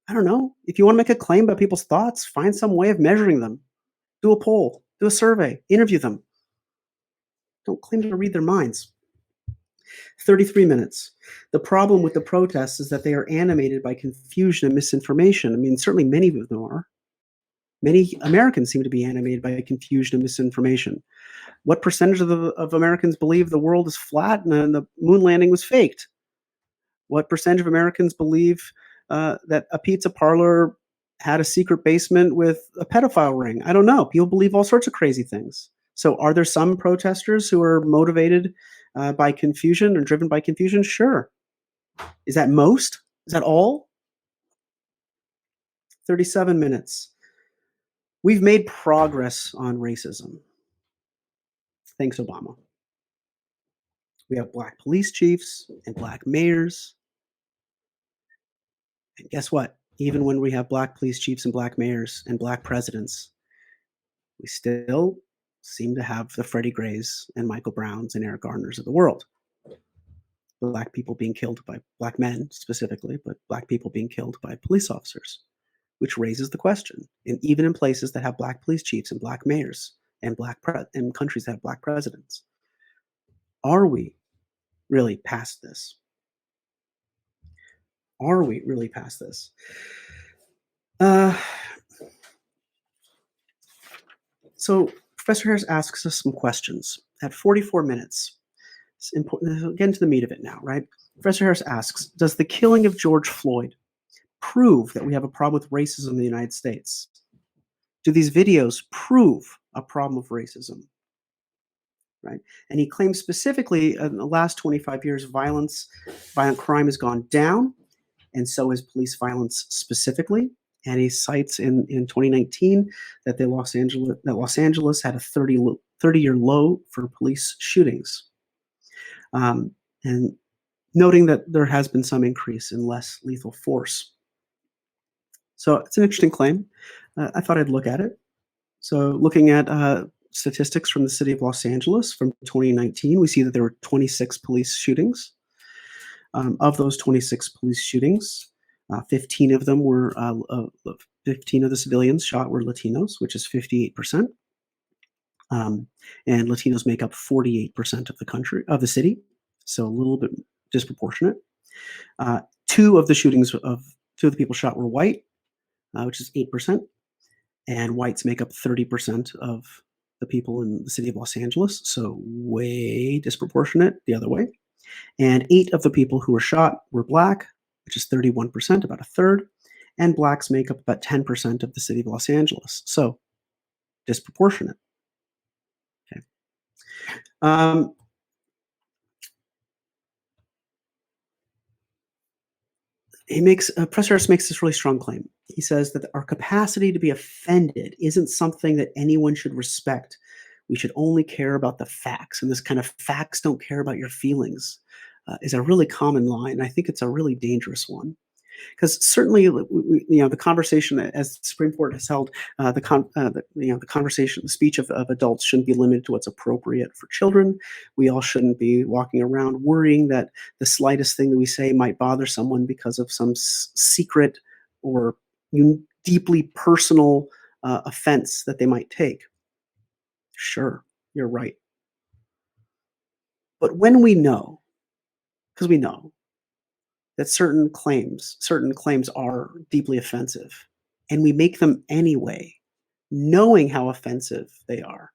I don't know. If you want to make a claim about people's thoughts, find some way of measuring them. Do a poll, do a survey, interview them. Don't claim to read their minds. 33 minutes. The problem with the protests is that they are animated by confusion and misinformation. I mean, certainly many of them are. Many Americans seem to be animated by confusion and misinformation. What percentage of Americans believe the world is flat and the moon landing was faked? What percentage of Americans believe that a pizza parlor had a secret basement with a pedophile ring? I don't know. People believe all sorts of crazy things. So are there some protesters who are motivated by confusion or driven by confusion? Sure. Is that most? Is that all? 37 minutes. We've made progress on racism. Thanks, Obama. We have black police chiefs and black mayors. And guess what? Even when we have black police chiefs and black mayors and black presidents, we still seem to have the Freddie Grays and Michael Browns and Eric Garners of the world. Black people being killed by black men specifically, but black people being killed by police officers, which raises the question. And even in places that have black police chiefs and black mayors and in countries that have black presidents, are we really past this? Are we really past this? So Professor Harris asks us some questions at 44 minutes. It's important. Get into the meat of it now, right? Professor Harris asks, does the killing of George Floyd prove that we have a problem with racism in the United States? Do these videos prove a problem of racism? Right? And he claims specifically in the last 25 years, violent crime has gone down, and so has police violence specifically. And he cites in 2019 that Los Angeles had a 30-year low for police shootings, um, and noting that there has been some increase in less lethal force. So it's an interesting claim. I thought I'd look at it. So looking at statistics from the city of Los Angeles from 2019, we see that there were 26 police shootings. Of those 26 police shootings, 15 of them were 15 of the civilians shot were Latinos, which is 58%. And Latinos make up 48% of the city, so a little bit disproportionate. Two of the people shot were white, which is 8%, and whites make up 30% of the people in the city of Los Angeles, so way disproportionate the other way. And 8 of the people who were shot were black, which is 31%, about a third, and blacks make up about 10% of the city of Los Angeles, so disproportionate. Okay. Professor Harris makes this really strong claim. He says that our capacity to be offended isn't something that anyone should respect. We should only care about the facts, and this kind of facts don't care about your feelings is a really common line. I think it's a really dangerous one. Because certainly, the conversation as the Supreme Court has held, the conversation, the speech of adults shouldn't be limited to what's appropriate for children. We all shouldn't be walking around worrying that the slightest thing that we say might bother someone because of some secret or deeply personal offense that they might take. Sure, you're right. But when we know, because we know that certain claims are deeply offensive, and we make them anyway, knowing how offensive they are,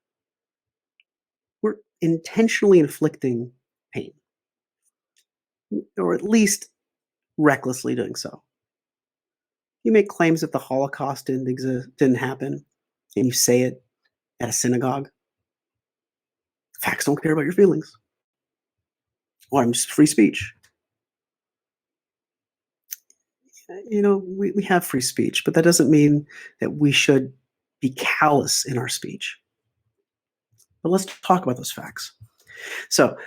we're intentionally inflicting pain, or at least recklessly doing so. You make claims that the Holocaust didn't happen, and you say it at a synagogue. Facts don't care about your feelings. Or I'm just free speech. We have free speech, but that doesn't mean that we should be callous in our speech. But let's talk about those facts. So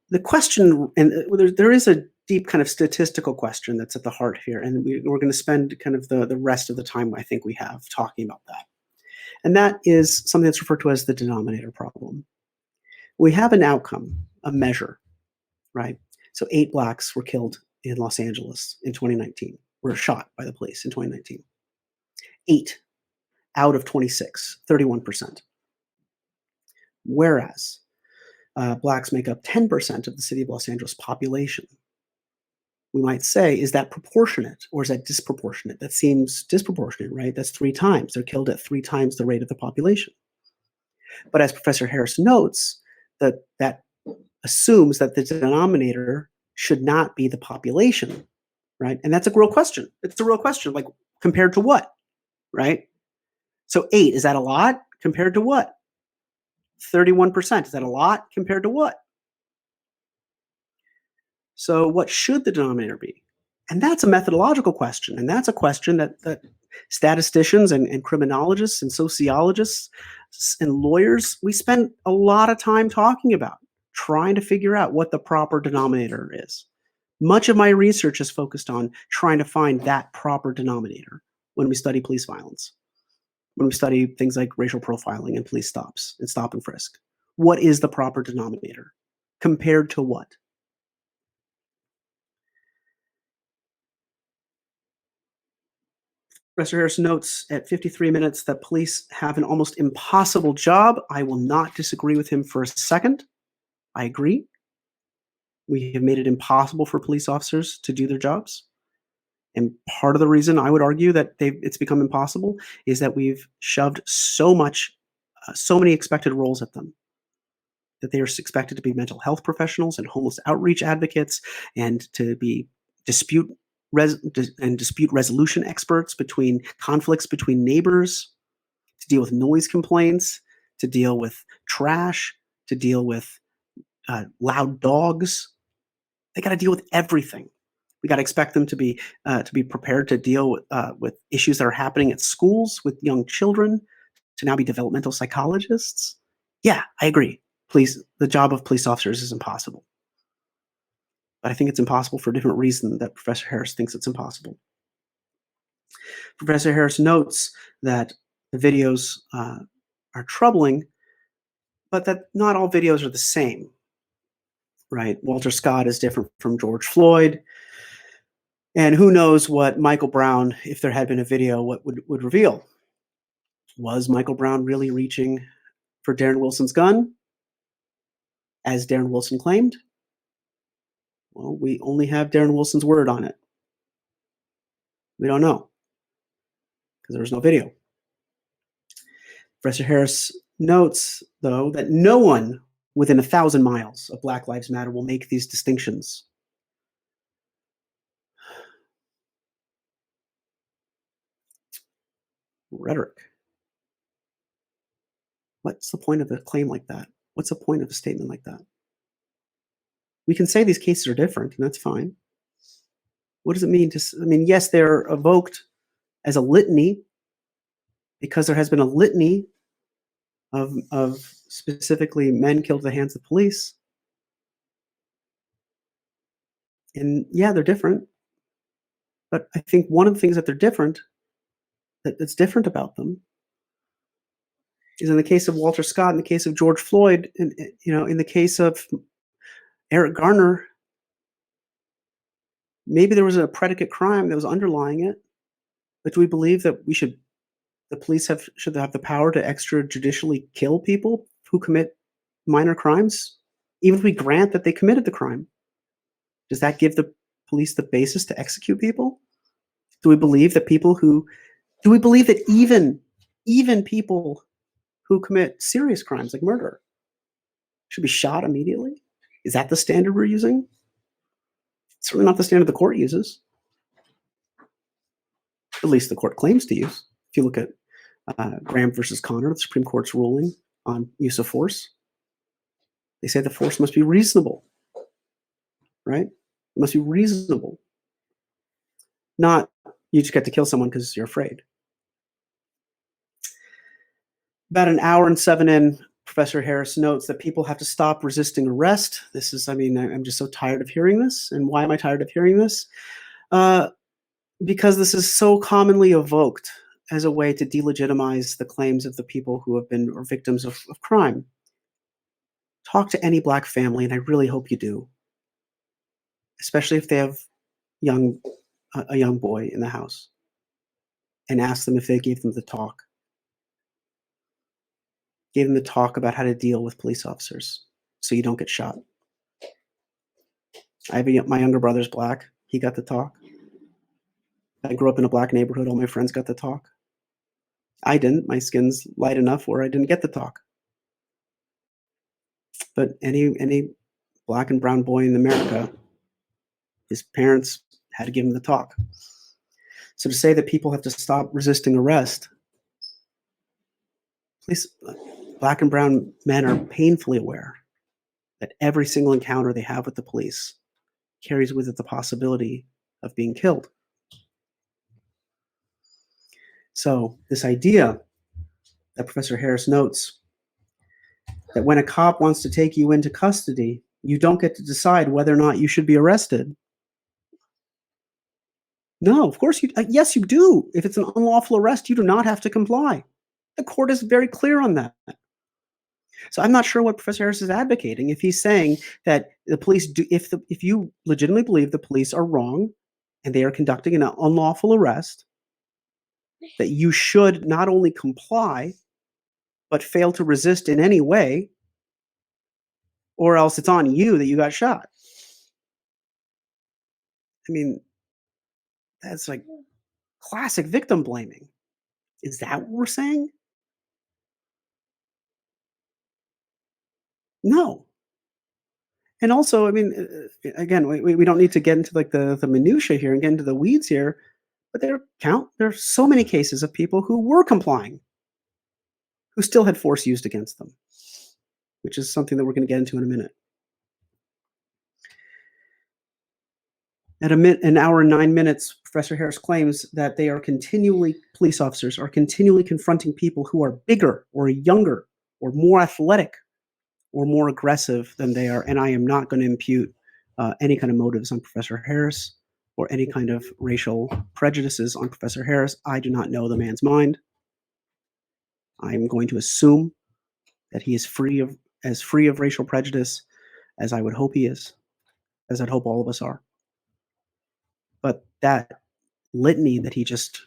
the question, and there is a deep kind of statistical question that's at the heart here, and we're going to spend kind of the rest of the time I think we have talking about that. And that is something that's referred to as the denominator problem. We have an outcome, a measure, right? So 8 blacks were killed in Los Angeles in 2019, were shot by the police in 2019. 8 out of 26, 31%. Whereas blacks make up 10% of the city of Los Angeles population. We might say, is that proportionate or is that disproportionate? That seems disproportionate, right? That's 3 times. They're killed at 3 times the rate of the population. But as Professor Harris notes, that assumes that the denominator should not be the population, right? And that's a real question. It's a real question, like compared to what, right? So 8, is that a lot compared to what? 31%, is that a lot compared to what? So what should the denominator be? And that's a methodological question. And that's a question that statisticians and criminologists and sociologists and lawyers, we spend a lot of time talking about, trying to figure out what the proper denominator is. Much of my research is focused on trying to find that proper denominator when we study police violence, when we study things like racial profiling and police stops and stop and frisk. What is the proper denominator? Compared to what? Professor Harris notes at 53 minutes that police have an almost impossible job. I will not disagree with him for a second. I agree. We have made it impossible for police officers to do their jobs. And part of the reason I would argue that it's become impossible is that we've shoved so many expected roles at them, that they are expected to be mental health professionals and homeless outreach advocates and to be dispute resolution experts between conflicts between neighbors. to deal with noise complaints, to deal with trash, to deal with loud dogs. They got to deal with everything. We got to expect them to be prepared to deal with issues that are happening at schools with young children, to now be developmental psychologists. Yeah, I agree. Please, the job of police officers is impossible. But I think it's impossible for a different reason that Professor Harris thinks it's impossible. Professor Harris notes that the videos are troubling, but that not all videos are the same, right? Walter Scott is different from George Floyd. And who knows what Michael Brown, if there had been a video, what would reveal? Was Michael Brown really reaching for Darren Wilson's gun, as Darren Wilson claimed? Well, we only have Darren Wilson's word on it. We don't know because there was no video. Professor Harris notes, though, that no one within 1,000 miles of Black Lives Matter will make these distinctions. Rhetoric. What's the point of a claim like that? What's the point of a statement like that? We can say these cases are different, and that's fine. What does it mean to, I mean, yes, they're evoked as a litany because there has been a litany of specifically men killed at the hands of the police. And yeah, they're different. But I think one of the things that they're different, that's different about them, is in the case of Walter Scott, in the case of George Floyd, and in the case of Eric Garner, maybe there was a predicate crime that was underlying it. But do we believe that the police should have the power to extrajudicially kill people who commit minor crimes, even if we grant that they committed the crime? Does that give the police the basis to execute people? Do we believe that even people who commit serious crimes like murder should be shot immediately? Is that the standard we're using? It's certainly not the standard the court uses. At least the court claims to use. If you look at Graham versus Connor, the Supreme Court's ruling on use of force, they say the force must be reasonable, right? It must be reasonable. Not you just get to kill someone because you're afraid. About an hour and 7 in, Professor Harris notes that people have to stop resisting arrest. This is, I'm just so tired of hearing this. And why am I tired of hearing this? Because this is so commonly evoked as a way to delegitimize the claims of the people who have been or victims of crime. Talk to any Black family, and I really hope you do, especially if they have a young boy in the house, and ask them if they gave them the talk. Gave them the talk about how to deal with police officers so you don't get shot. My younger brother's Black. He got the talk. I grew up in a Black neighborhood. All my friends got the talk. I didn't. My skin's light enough where I didn't get the talk. But any Black and brown boy in America, his parents had to give him the talk. So to say that people have to stop resisting arrest, please, Black and brown men are painfully aware that every single encounter they have with the police carries with it the possibility of being killed. So this idea that Professor Harris notes, that when a cop wants to take you into custody, you don't get to decide whether or not you should be arrested. No, of course you. Yes, you do. If it's an unlawful arrest, you do not have to comply. The court is very clear on that. So I'm not sure what Professor Harris is advocating if he's saying that the police do. If you legitimately believe the police are wrong and they are conducting an unlawful arrest, that you should not only comply but fail to resist in any way, or else it's on you that you got shot. I mean, that's like classic victim blaming. Is that what we're saying? No. And also, again, we don't need to get into like the minutia here and get into the weeds here, but there are so many cases of people who were complying who still had force used against them, which is something that we're going to get into in a minute. At an hour and 9 minutes, Professor Harris claims that police officers are continually confronting people who are bigger or younger or more athletic or more aggressive than they are. And I am not going to impute any kind of motives on Professor Harris or any kind of racial prejudices on Professor Harris. I do not know the man's mind. I'm going to assume that he is as free of racial prejudice as I would hope he is, as I'd hope all of us are. But that litany that he just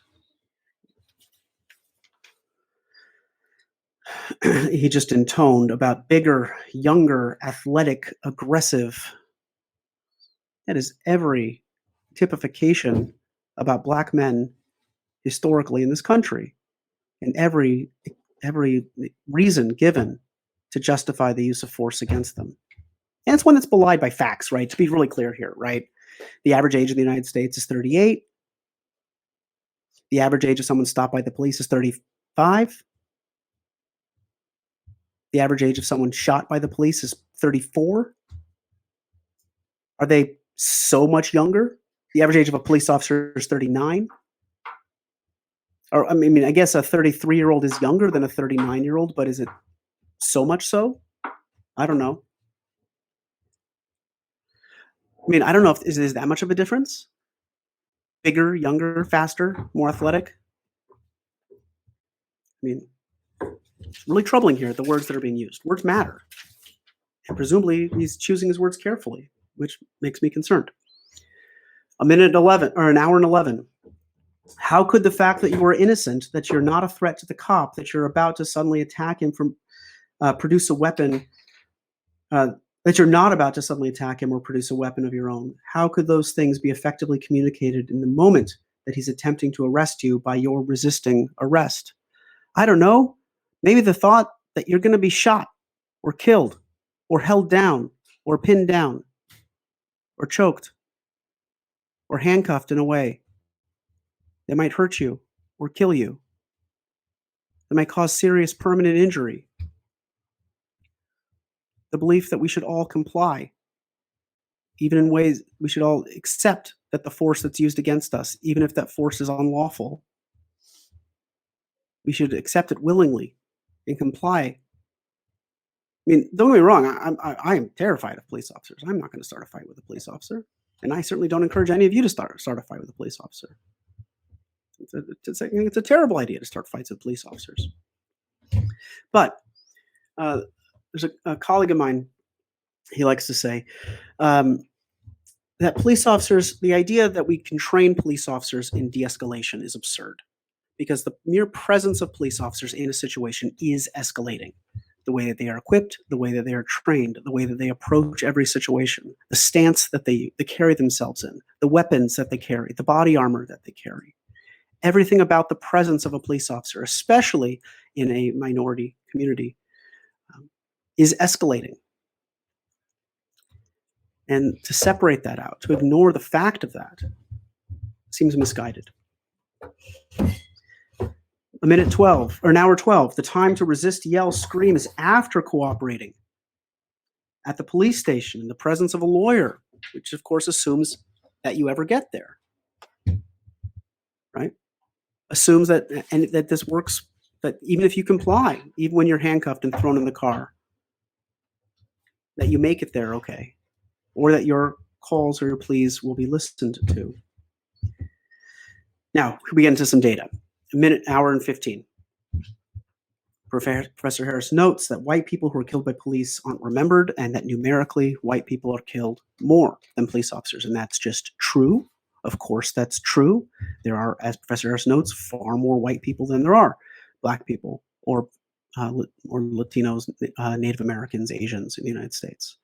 intoned about bigger, younger, athletic, aggressive, that is every typification about Black men historically in this country, and every reason given to justify the use of force against them. And it's one that's belied by facts, right? To be really clear here, right? The average age of the United States is 38. The average age of someone stopped by the police is 35. The average age of someone shot by the police is 34. Are they so much younger? The average age of a police officer is 39. Or, I mean, I guess a 33-year-old is younger than a 39-year-old, but is it so much so? I don't know. I mean, I don't know if is that much of a difference? Bigger, younger, faster, more athletic? I mean, it's really troubling here, the words that are being used. Words matter. And presumably, he's choosing his words carefully, which makes me concerned. An hour and 11. How could the fact that you are innocent, that you're not a threat to the cop, that you're about to suddenly attack him produce a weapon, that you're not about to suddenly attack him or produce a weapon of your own, how could those things be effectively communicated in the moment that he's attempting to arrest you by your resisting arrest? I don't know. Maybe the thought that you're going to be shot or killed or held down or pinned down or choked or handcuffed in a way that might hurt you or kill you, that might cause serious permanent injury. The belief that we should all comply, even in ways we should all accept that the force that's used against us, even if that force is unlawful, we should accept it willingly and comply. I mean, don't get me wrong, I am terrified of police officers. I'm not going to start a fight with a police officer, and I certainly don't encourage any of you to start a fight with a police officer. It's a terrible idea to start fights with police officers. But there's a colleague of mine, he likes to say that police officers, the idea that we can train police officers in de-escalation is absurd, because the mere presence of police officers in a situation is escalating. The way that they are equipped, the way that they are trained, the way that they approach every situation, the stance that they carry themselves in, the weapons that they carry, the body armor that they carry. Everything about the presence of a police officer, especially in a minority community, is escalating. And to separate that out, to ignore the fact of that, seems misguided. An hour 12, the time to resist, yell, scream is after cooperating at the police station in the presence of a lawyer, which of course assumes that you ever get there, right? Assumes that this works, that even if you comply, even when you're handcuffed and thrown in the car, that you make it there okay, or that your calls or your pleas will be listened to. Now, we get into some data. Hour and 15. Professor Harris notes that white people who are killed by police aren't remembered, and that numerically, white people are killed more than police officers. And that's just true. Of course, that's true. There are, as Professor Harris notes, far more white people than there are Black people or Latinos, Native Americans, Asians in the United States.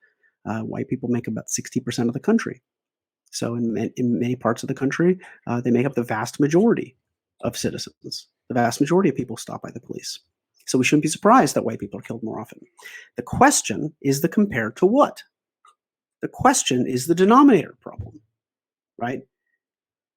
White people make about 60% of the country. So in many parts of the country, they make up the vast majority of citizens. The vast majority of people stopped by the police. So we shouldn't be surprised that white people are killed more often. The question is the compared to what? The question is the denominator problem, right?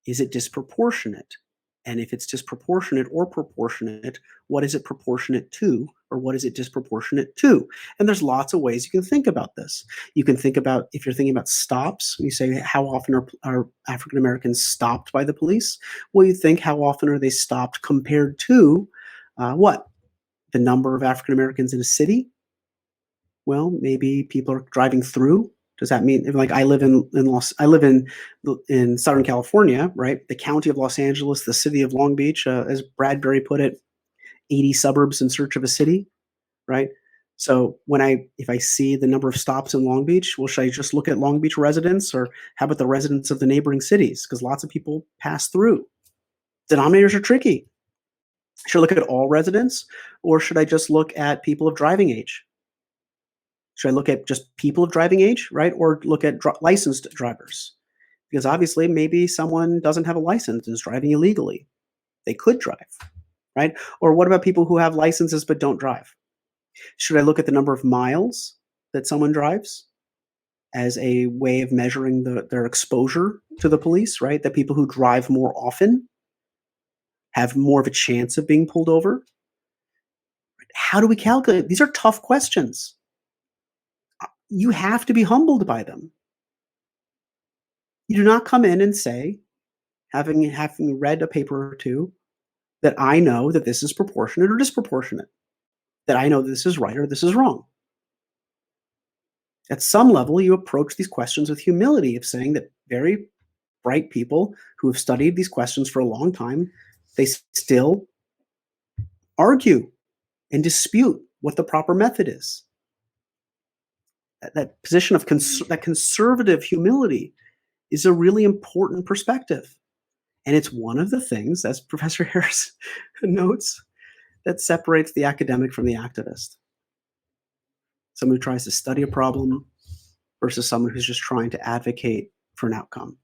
Is it disproportionate? And if it's disproportionate or proportionate, what is it proportionate to, or what is it disproportionate to? And there's lots of ways you can think about this. You can think about, if you're thinking about stops, you say, how often are African Americans stopped by the police? Well, you think, how often are they stopped compared to what? The number of African Americans in a city? Well, maybe people are driving through. Does that mean, like, I live in Southern California, right? The county of Los Angeles, the city of Long Beach, as Bradbury put it, 80 suburbs in search of a city, right? So if I see the number of stops in Long Beach, well, should I just look at Long Beach residents, or how about the residents of the neighboring cities? Because lots of people pass through. Denominators are tricky. Should I look at all residents, or should I just look at people of driving age? Should I look at just people of driving age, right? Or look at licensed drivers? Because obviously, maybe someone doesn't have a license and is driving illegally. They could drive, right? Or what about people who have licenses but don't drive? Should I look at the number of miles that someone drives as a way of measuring their exposure to the police, right? That people who drive more often have more of a chance of being pulled over? How do we calculate? These are tough questions. You have to be humbled by them. You do not come in and say, having read a paper or two, that I know that this is proportionate or disproportionate, that I know that this is right or this is wrong. At some level, you approach these questions with humility, of saying that very bright people who have studied these questions for a long time, they still argue and dispute what the proper method is. That position of that conservative humility is a really important perspective. And it's one of the things, as Professor Harris notes, that separates the academic from the activist. Someone who tries to study a problem versus someone who's just trying to advocate for an outcome.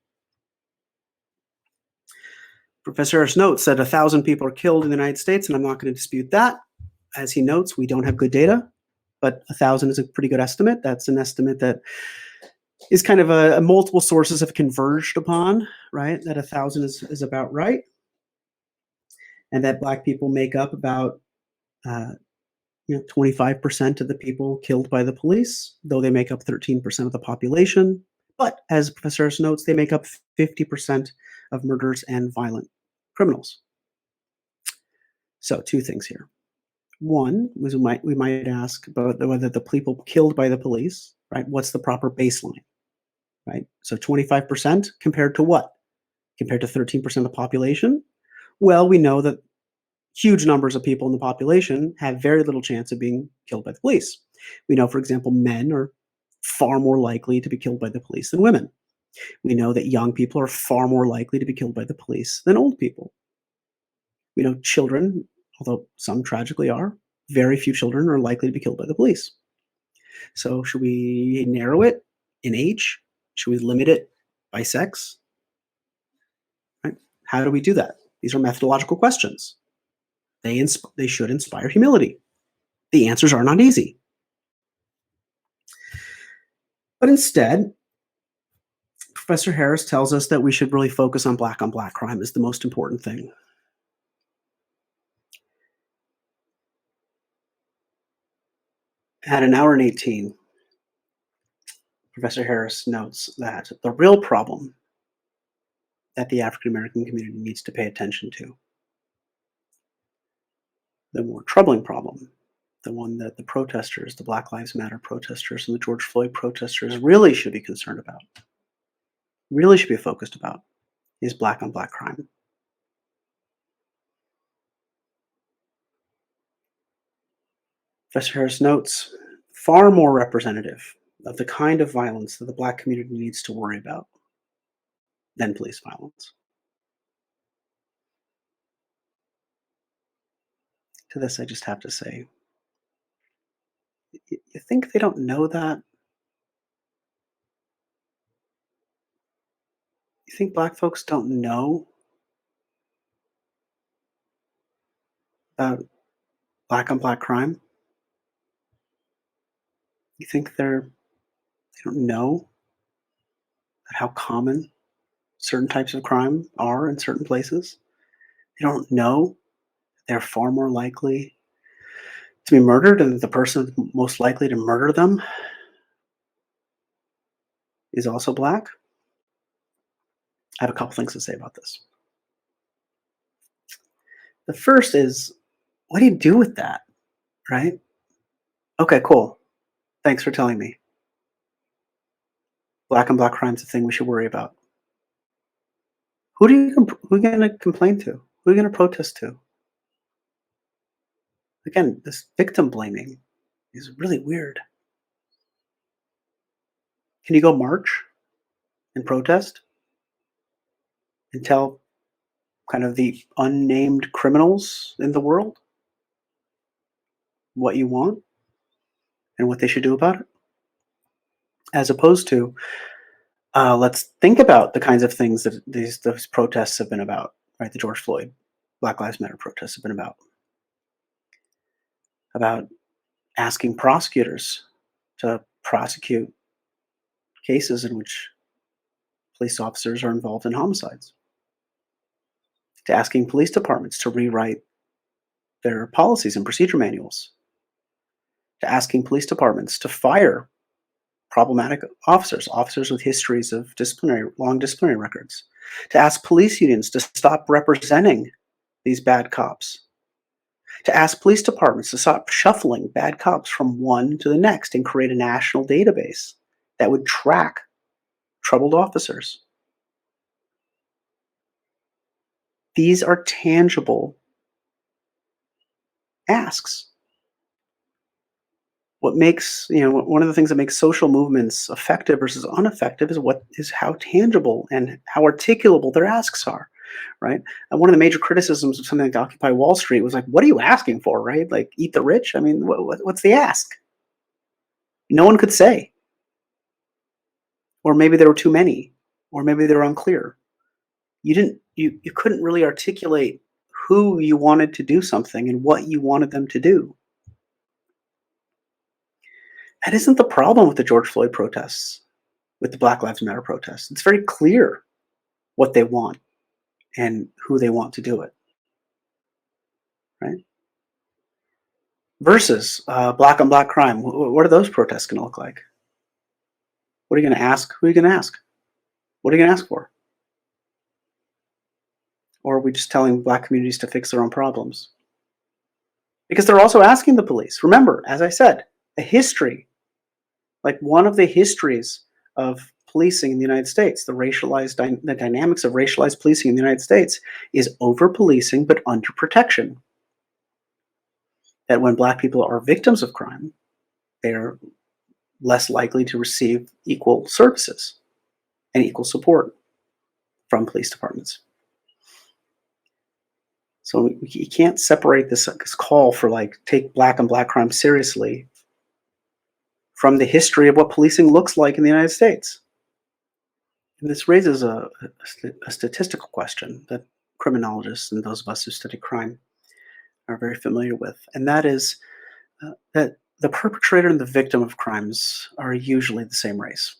Professor Harris notes that 1,000 people are killed in the United States, and I'm not going to dispute that. As he notes, we don't have good data, but 1,000 is a pretty good estimate. That's an estimate that is kind of a multiple sources have converged upon, right? That 1,000 is about right, and that Black people make up about 25% of the people killed by the police, though they make up 13% of the population. But as Professor Harris notes, they make up 50% of murders and violent criminals. So, two things here. One was, we might ask about whether the people killed by the police, right? What's the proper baseline, right? So 25% compared to what? Compared to 13% of the population? Well, we know that huge numbers of people in the population have very little chance of being killed by the police. We know, for example, men are far more likely to be killed by the police than women. We know that young people are far more likely to be killed by the police than old people. We know children, although some tragically are, very few children are likely to be killed by the police. So should we narrow it in age? Should we limit it by sex? Right? How do we do that? These are methodological questions. They should inspire humility. The answers are not easy. But instead, Professor Harris tells us that we should really focus on black crime as the most important thing. At an hour and 18, Professor Harris notes that the real problem that the African American community needs to pay attention to, the more troubling problem, the one that the protesters, the Black Lives Matter protesters and the George Floyd protesters really should be concerned about, really should be focused about, is black on black crime. Professor Harris notes, far more representative of the kind of violence that the Black community needs to worry about than police violence. To this, I just have to say, you think they don't know that? You think Black folks don't know about black on black crime? You think they don't know how common certain types of crime are in certain places? They don't know they're far more likely to be murdered, and the person most likely to murder them is also Black. I have a couple things to say about this. The first is, what do you do with that, right? Okay, cool. Thanks for telling me. Black on black crime's a thing we should worry about. Who are you going to complain to? Who are you going to protest to? Again, this victim blaming is really weird. Can you go march and protest and tell kind of the unnamed criminals in the world what you want and what they should do about it? As opposed to, let's think about the kinds of things that those protests have been about, right? The George Floyd, Black Lives Matter protests have been about asking prosecutors to prosecute cases in which police officers are involved in homicides, to asking police departments to rewrite their policies and procedure manuals, to asking police departments to fire problematic officers with histories of long disciplinary records, to ask police unions to stop representing these bad cops, to ask police departments to stop shuffling bad cops from one to the next and create a national database that would track troubled officers. These are tangible asks. What makes, one of the things that makes social movements effective versus ineffective is how tangible and how articulable their asks are, right? And one of the major criticisms of something like Occupy Wall Street was like, what are you asking for, right? Like, eat the rich? I mean, what's the ask? No one could say. Or maybe there were too many, or maybe they were unclear. You couldn't really articulate who you wanted to do something and what you wanted them to do. That isn't the problem with the George Floyd protests, with the Black Lives Matter protests. It's very clear what they want and who they want to do it, right? Versus black on black crime. What are those protests going to look like? What are you going to ask? Who are you going to ask? What are you going to ask for? Or are we just telling Black communities to fix their own problems? Because they're also asking the police. Remember, as I said, a history, like one of the histories of policing in the United States, the dynamics of racialized policing in the United States is over policing but under protection. That when Black people are victims of crime, they are less likely to receive equal services and equal support from police departments. So you can't separate this call for take Black on Black crime seriously from the history of what policing looks like in the United States. And this raises a statistical question that criminologists and those of us who study crime are very familiar with, and that is that the perpetrator and the victim of crimes are usually the same race.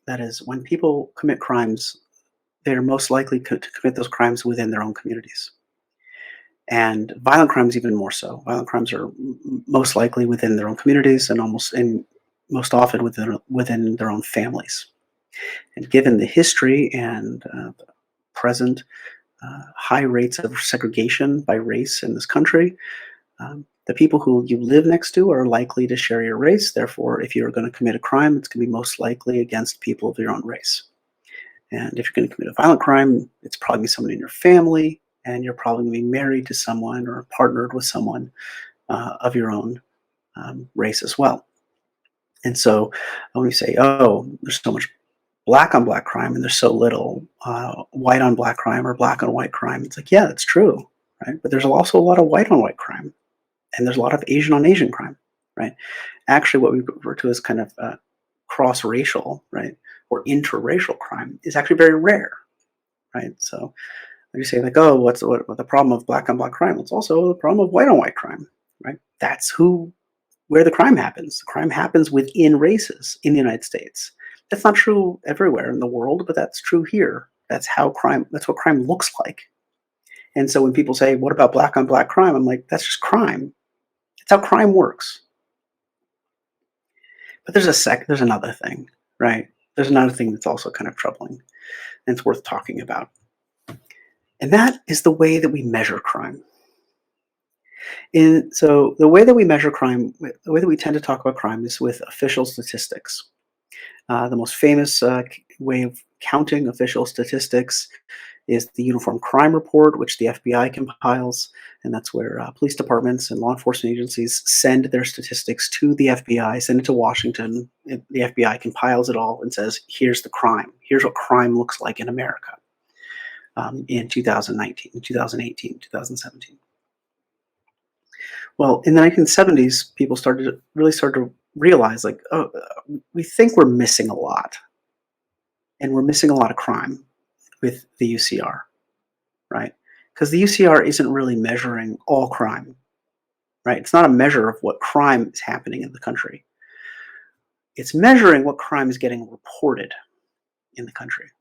That is, when people commit crimes, they're most likely to commit those crimes within their own communities. And violent crimes even more so. Violent crimes are most likely within their own communities and most often within their own families. And given the history and the present high rates of segregation by race in this country, the people who you live next to are likely to share your race. Therefore, if you're going to commit a crime, it's going to be most likely against people of your own race. And if you're going to commit a violent crime, it's probably going to be someone in your family, and you're probably going to be married to someone or partnered with someone of your own race as well. And so when we say, oh, there's so much Black on Black crime and there's so little white on Black crime or Black on white crime, it's like, yeah, that's true, right? But there's also a lot of white on white crime, and there's a lot of Asian on Asian crime, right? Actually, what we refer to as kind of cross-racial, right, or interracial crime is actually very rare, right? So you say oh, what's the problem of Black on Black crime? Well, it's also the problem of white on white crime, right? That's where the crime happens. The crime happens within races in the United States. That's not true everywhere in the world, but that's true here. That's what crime looks like. And so when people say, "What about black on black crime?" I'm like, "That's just crime. That's how crime works." But there's another thing, right? There's another thing that's also kind of troubling and it's worth talking about. And that is the way that we measure crime. So the way that we measure crime, the way that we tend to talk about crime is with official statistics. The most famous way of counting official statistics is the Uniform Crime Report, which the FBI compiles, and that's where police departments and law enforcement agencies send their statistics to the FBI, send it to Washington. The FBI compiles it all and says, "Here's the crime. Here's what crime looks like in America in 2019, 2018, 2017." Well, in the 1970s, people started to realize, like, oh, we think we're missing a lot, and we're missing a lot of crime with the UCR, right? Because the UCR isn't really measuring all crime, right? It's not a measure of what crime is happening in the country. It's measuring what crime is getting reported in the country.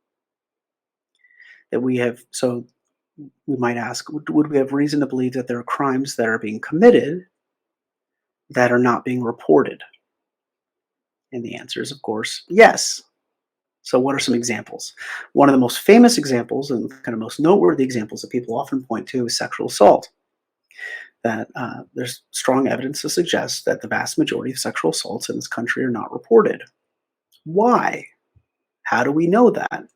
That we have, so we might ask, would we have reason to believe that there are crimes that are being committed that are not being reported? And the answer is, of course, yes. So, what are some examples? One of the most famous examples and kind of most noteworthy examples that people often point to is sexual assault. That there's strong evidence to suggest that the vast majority of sexual assaults in this country are not reported. Why? How do we know that?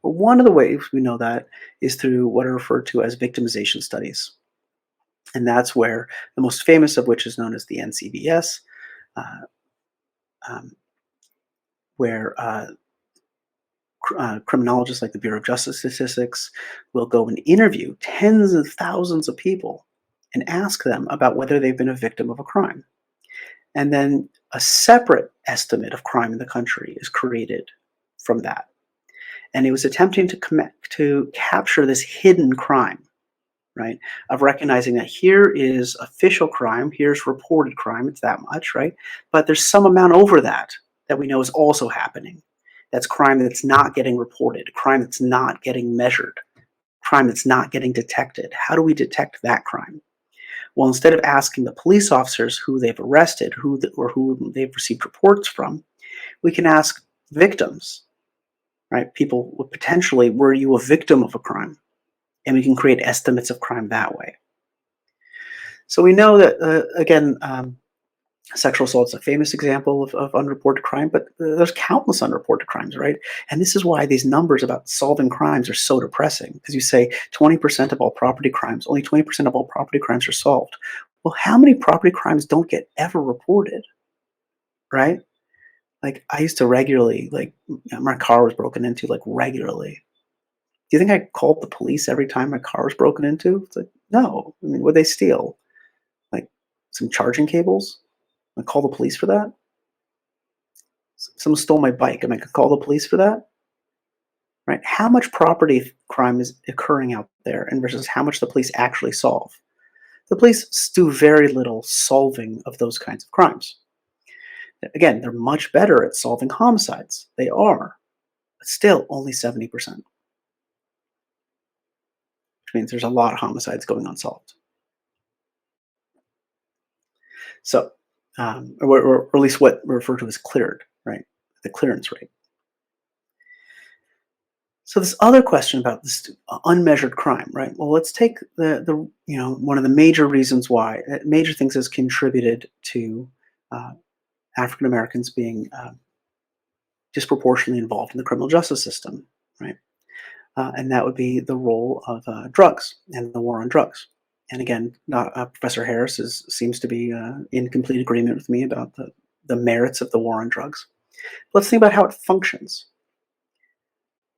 Well, one of the ways we know that is through what are referred to as victimization studies. And that's where the most famous of which is known as the NCBS, uh, um, where criminologists like the Bureau of Justice Statistics will go and interview tens of thousands of people and ask them about whether they've been a victim of a crime. And then a separate estimate of crime in the country is created from that. And it was attempting to capture this hidden crime, right? Of recognizing that here is official crime, here's reported crime, it's that much, right? But there's some amount over that that we know is also happening. That's crime that's not getting reported, crime that's not getting measured, crime that's not getting detected. How do we detect that crime? Well, instead of asking the police officers who they've arrested, or who they've received reports from, we can ask victims, right? People would potentially, were you a victim of a crime? And we can create estimates of crime that way. So we know that, again, sexual assault is a famous example of unreported crime, but there's countless unreported crimes, right? And this is why these numbers about solving crimes are so depressing, because you say 20% of all property crimes, only 20% of all property crimes are solved. Well, how many property crimes don't get ever reported, right? Like, I used to regularly, like, my car was broken into, like, regularly. Do you think I called the police every time my car was broken into? It's like, no. I mean, what'd they steal? Like, some charging cables? I call the police for that? Someone stole my bike. Am I gonna call the police for that? Right? How much property crime is occurring out there, and versus how much the police actually solve? The police do very little solving of those kinds of crimes. Again, they're much better at solving homicides. They are, but still only 70%, which means there's a lot of homicides going unsolved. So, or at least what we refer to as cleared, right? The clearance rate. So this other question about this unmeasured crime, right? Well, let's take the one of the major reasons why major things has contributed to uh, African Americans being disproportionately involved in the criminal justice system, right? And that would be the role of drugs and the war on drugs. And again, Professor Harris seems to be in complete agreement with me about the merits of the war on drugs. Let's think about how it functions.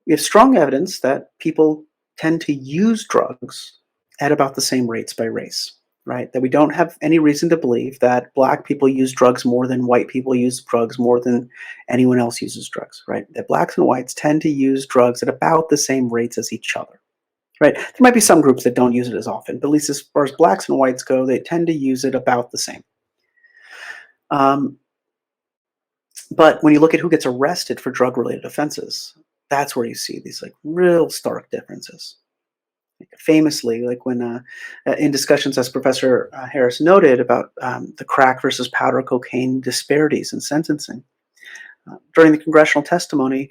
We have strong evidence that people tend to use drugs at about the same rates by race, right? That we don't have any reason to believe that black people use drugs more than white people use drugs more than anyone else uses drugs, right? That blacks and whites tend to use drugs at about the same rates as each other, right? There might be some groups that don't use it as often, but at least as far as blacks and whites go, they tend to use it about the same. Um, but when you look at who gets arrested for drug related offenses, that's where you see these like real stark differences. Famously, like when in discussions, as Professor Harris noted about the crack versus powder cocaine disparities in sentencing. During the congressional testimony,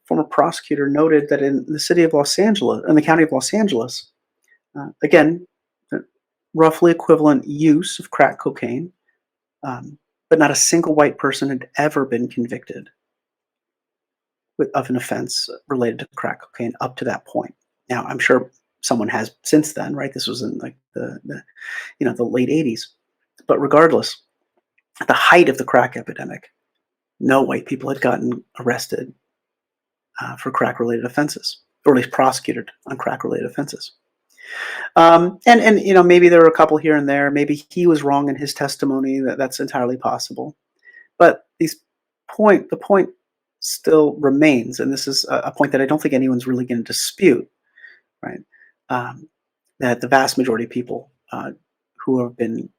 former prosecutor noted that in the city of Los Angeles, in the county of Los Angeles, again, the roughly equivalent use of crack cocaine, but not a single white person had ever been convicted of an offense related to crack cocaine up to that point. Now, I'm sure someone has since then, right? This was in like the late '80s, but regardless, at the height of the crack epidemic, no white people had gotten arrested for crack-related offenses, or at least prosecuted on crack-related offenses. And maybe there were a couple here and there. Maybe he was wrong in his testimony. That's entirely possible. But the point still remains, and this is a point that I don't think anyone's really going to dispute, right? Um, that the vast majority of people who have been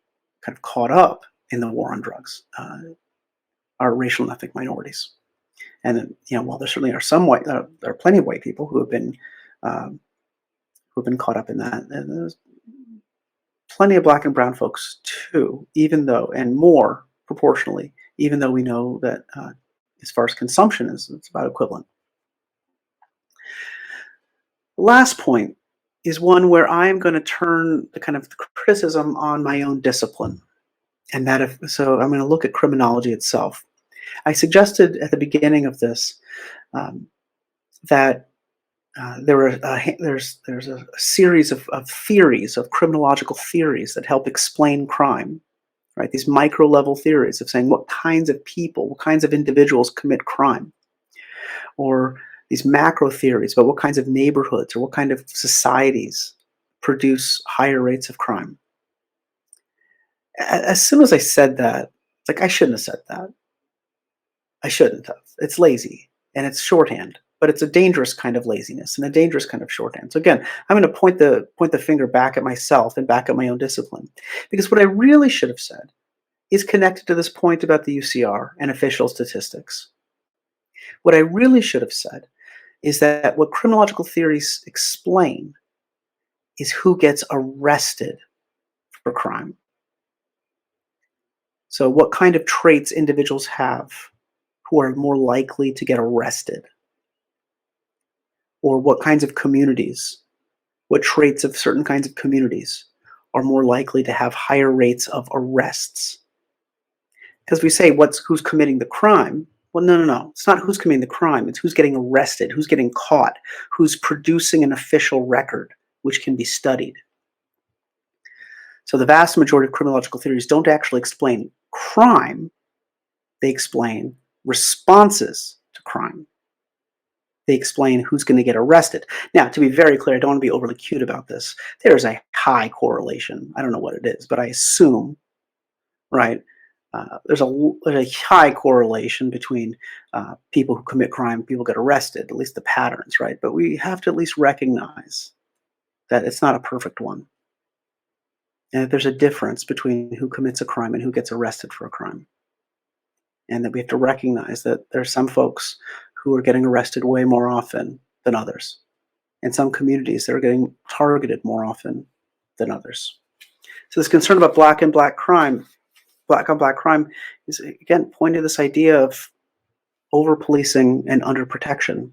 kind of caught up in the war on drugs are racial and ethnic minorities. And then, while there certainly are some white, there are plenty of white people um, who have been caught up in that. And there's plenty of black and brown folks too, even though, and more proportionally, even though we know that as far as consumption is, it's about equivalent. The last point is one where I'm going to turn the kind of the criticism on my own discipline. And so I'm going to look at criminology itself. I suggested at the beginning of this that there's a series of theories, of criminological theories that help explain crime, right? These micro level theories of saying what kinds of people, what kinds of individuals commit crime, or these macro theories about what kinds of neighborhoods or what kind of societies produce higher rates of crime. As soon as I said that, like I shouldn't have said that. I shouldn't have. It's lazy and it's shorthand, but it's a dangerous kind of laziness and a dangerous kind of shorthand. So again, I'm going to point the finger back at myself and back at my own discipline, because what I really should have said is connected to this point about the UCR and official statistics. What I really should have said is that what criminological theories explain is who gets arrested for crime. So what kind of traits individuals have who are more likely to get arrested, or what kinds of communities, what traits of certain kinds of communities are more likely to have higher rates of arrests. Because we say who's committing the crime. Well, no. It's not who's committing the crime. It's who's getting arrested, who's getting caught, who's producing an official record, which can be studied. So the vast majority of criminological theories don't actually explain crime. They explain responses to crime. They explain who's going to get arrested. Now, to be very clear, I don't want to be overly cute about this. There's a high correlation. I don't know what it is, but I assume, right, there's a high correlation between people who commit crime, people get arrested, at least the patterns, right? But we have to at least recognize that it's not a perfect one. And that there's a difference between who commits a crime and who gets arrested for a crime. And that we have to recognize that there are some folks who are getting arrested way more often than others. And some communities that are getting targeted more often than others. So this concern about black on black crime is again pointing to this idea of over policing and under protection.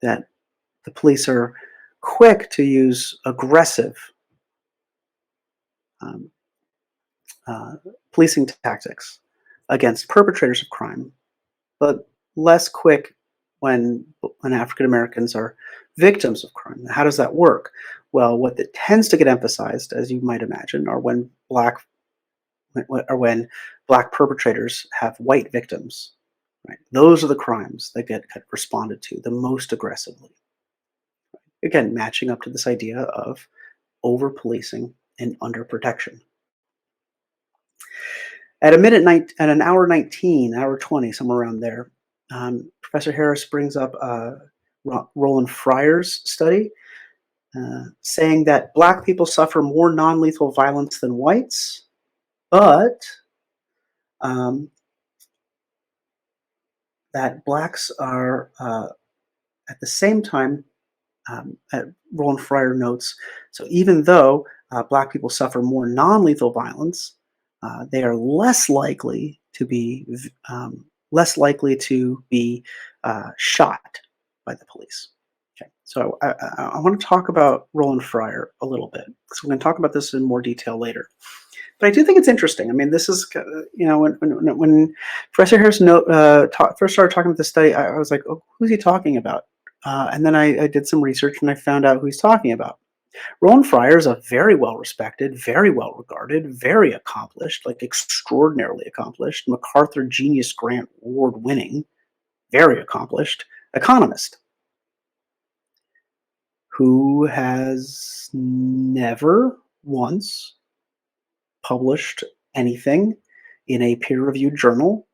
That the police are quick to use aggressive policing tactics against perpetrators of crime, but less quick when African Americans are victims of crime. How does that work? Well, what that tends to get emphasized, as you might imagine, are when black perpetrators have white victims. Right? Those are the crimes that get responded to the most aggressively. Again, matching up to this idea of over policing and under protection. At an hour 19, hour 20, somewhere around there, Professor Harris brings up Roland Fryer's study, saying that black people suffer more non-lethal violence than whites, but that blacks are at the same time Roland Fryer notes, so even though Black people suffer more non-lethal violence, they are less likely to be shot by the police. Okay, so I want to talk about Roland Fryer a little bit. So we're going to talk about this in more detail later. But I do think it's interesting. I mean, this is, when Professor Harris first started talking about this study, I was like, oh, who's he talking about? And then I did some research and I found out who he's talking about. Roland Fryer is a very well respected, very well regarded, very accomplished, like extraordinarily accomplished, MacArthur Genius Grant Award winning, very accomplished economist who has never once published anything in a peer reviewed journal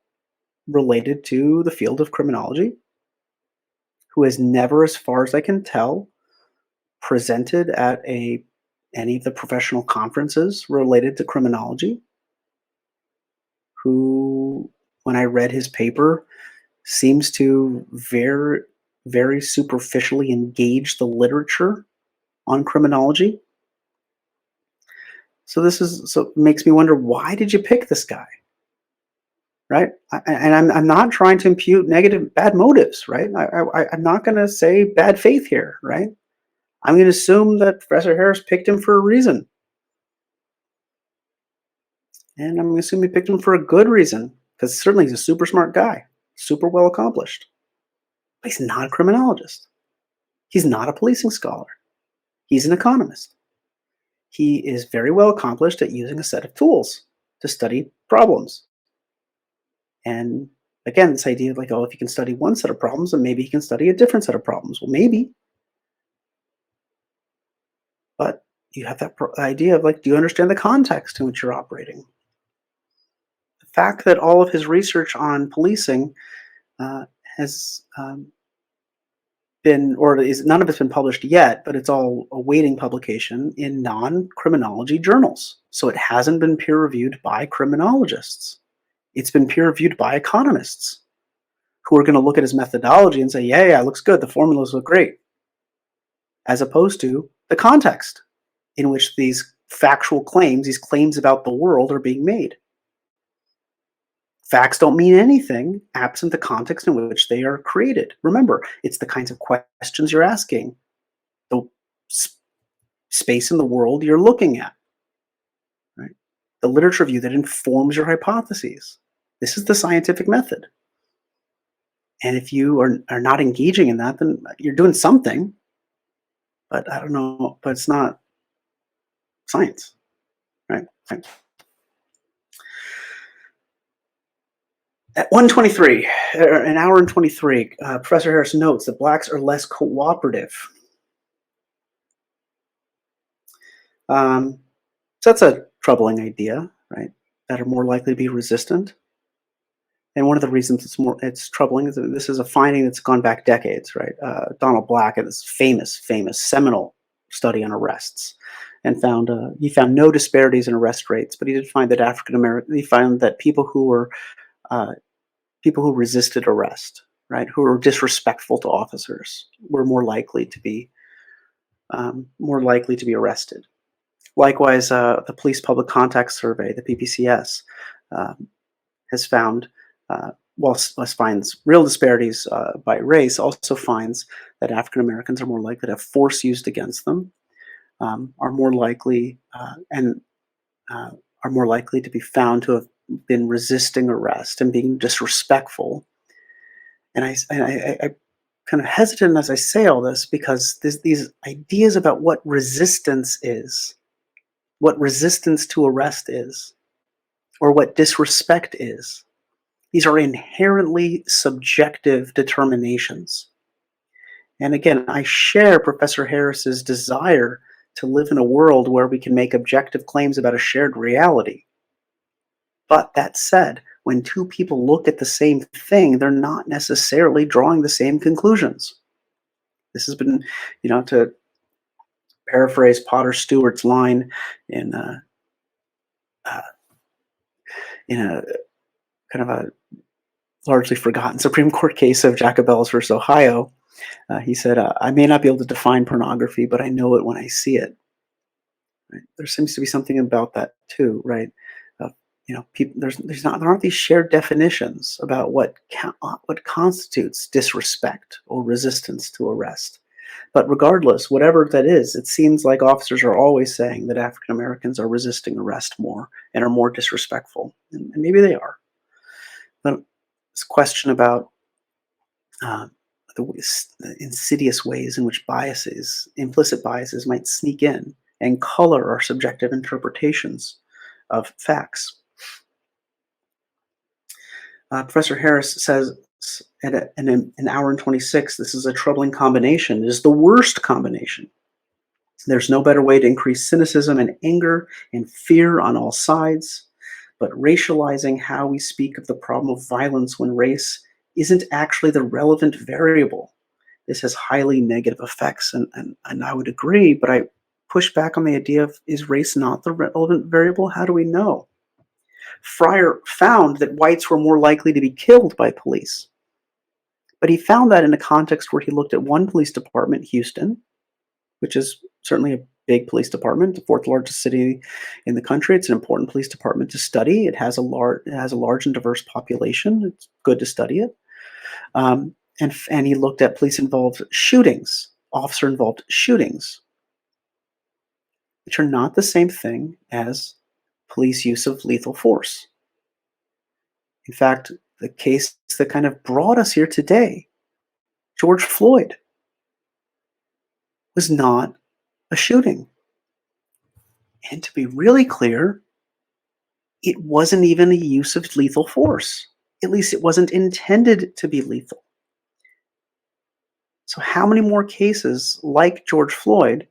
related to the field of criminology, who has never, as far as I can tell, presented at any of the professional conferences related to criminology, who, when I read his paper, seems to very superficially engage the literature on criminology. So it makes me wonder, why did you pick this guy? Right? I'm not trying to impute bad motives, right? I'm not going to say bad faith here, right? I'm going to assume that Professor Harris picked him for a reason. And I'm going to assume he picked him for a good reason, because certainly he's a super smart guy, super well accomplished. But he's not a criminologist. He's not a policing scholar. He's an economist. He is very well accomplished at using a set of tools to study problems. And again, this idea of like, oh, if you can study one set of problems, then maybe he can study a different set of problems. Well, maybe. But you have that idea of like, do you understand the context in which you're operating? The fact that all of his research on policing has none of it's been published yet, but it's all awaiting publication in non-criminology journals. So it hasn't been peer reviewed by criminologists. It's been peer reviewed by economists who are going to look at his methodology and say, yeah, it looks good. The formulas look great. As opposed to the context in which these factual claims, these claims about the world, are being made. Facts don't mean anything absent the context in which they are created. Remember, it's the kinds of questions you're asking, the space in the world you're looking at, right? The literature review that informs your hypotheses. This is the scientific method. And if you are not engaging in that, then you're doing something, but I don't know, but it's not science, right? At 1:23, an hour and 23, Professor Harris notes that Blacks are less cooperative. So that's a troubling idea, right? That are more likely to be resistant. And one of the reasons it's troubling is that this is a finding that's gone back decades, right? Donald Black in his famous seminal study on arrests, and he found no disparities in arrest rates, but he did find that he found that people who resisted arrest, right, who were disrespectful to officers, were more likely to be arrested. Likewise, the Police Public Contact Survey, the PPCS, has found, whilst finds real disparities by race, also finds that African Americans are more likely to have force used against them, are more likely to be found to have been resisting arrest and being disrespectful. And I kind of hesitant as I say all this, because these ideas about what resistance is, what resistance to arrest is, or what disrespect is, these are inherently subjective determinations. And again, I share Professor Harris's desire to live in a world where we can make objective claims about a shared reality. But that said, when two people look at the same thing, they're not necessarily drawing the same conclusions. This has been, to paraphrase Potter Stewart's line in a kind of a largely forgotten Supreme Court case of Jacobellis versus Ohio, He said, "I may not be able to define pornography, but I know it when I see it." Right? There seems to be something about that too, right? Uh, people, there aren't these shared definitions about what constitutes disrespect or resistance to arrest. But regardless, whatever that is, it seems like officers are always saying that African Americans are resisting arrest more and are more disrespectful, and maybe they are. But this question about uh, the insidious ways in which implicit biases, might sneak in and color our subjective interpretations of facts. Professor Harris says in an hour and 26, this is a troubling combination. It is the worst combination. There's no better way to increase cynicism and anger and fear on all sides, but racializing how we speak of the problem of violence when race isn't actually the relevant variable. This has highly negative effects, and I would agree, but I push back on the idea of, is race not the relevant variable? How do we know? Fryer found that whites were more likely to be killed by police, but he found that in a context where he looked at one police department, Houston, which is certainly a big police department, the fourth largest city in the country. It's an important police department to study. It has a large and diverse population. It's good to study it. And he looked at officer involved shootings, which are not the same thing as police use of lethal force. In fact, the case that kind of brought us here today, George Floyd, was not a shooting. And to be really clear, it wasn't even a use of lethal force. At least it wasn't intended to be lethal. So how many more cases like George Floyd,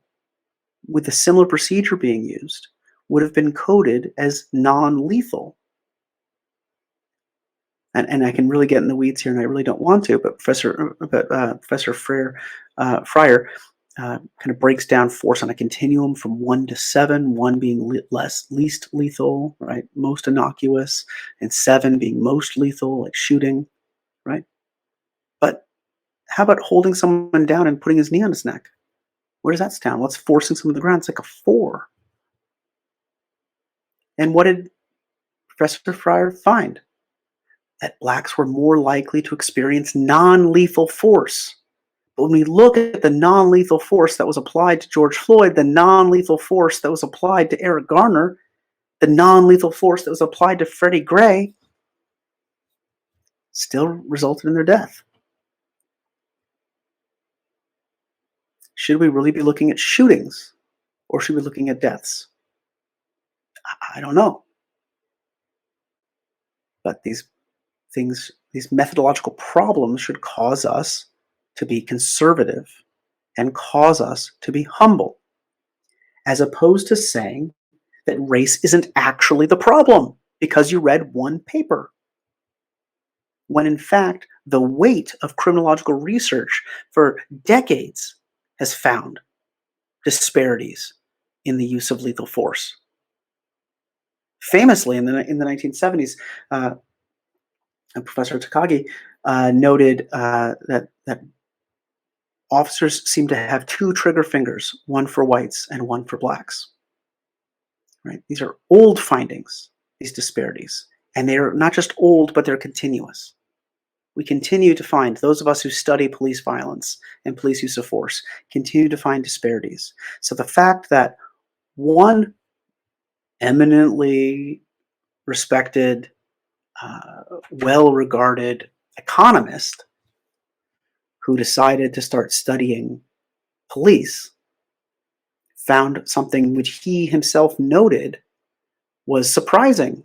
with a similar procedure being used, would have been coded as non-lethal? And I can really get in the weeds here, and I really don't want to, but Professor Fryer kind of breaks down force on a continuum from 1 to 7, 1 being least lethal, right, most innocuous, and 7 being most lethal, like shooting, right? But how about holding someone down and putting his knee on his neck? Where does that stand? What's forcing someone to the ground? It's like a 4. And what did Professor Fryer find? That blacks were more likely to experience non-lethal force. But when we look at the non-lethal force that was applied to George Floyd, the non-lethal force that was applied to Eric Garner, the non-lethal force that was applied to Freddie Gray, still resulted in their death. Should we really be looking at shootings, or should we be looking at deaths? I don't know. But these methodological problems should cause us to be conservative and cause us to be humble, as opposed to saying that race isn't actually the problem because you read one paper. When in fact, the weight of criminological research for decades has found disparities in the use of lethal force. Famously, in the 1970s, Professor Takagi noted that officers seem to have 2 trigger fingers, one for whites and one for blacks. Right? These are old findings, these disparities, and they're not just old, but they're continuous. We continue to find, those of us who study police violence and police use of force, continue to find disparities. So the fact that one eminently respected, well-regarded economist who decided to start studying police found something which he himself noted was surprising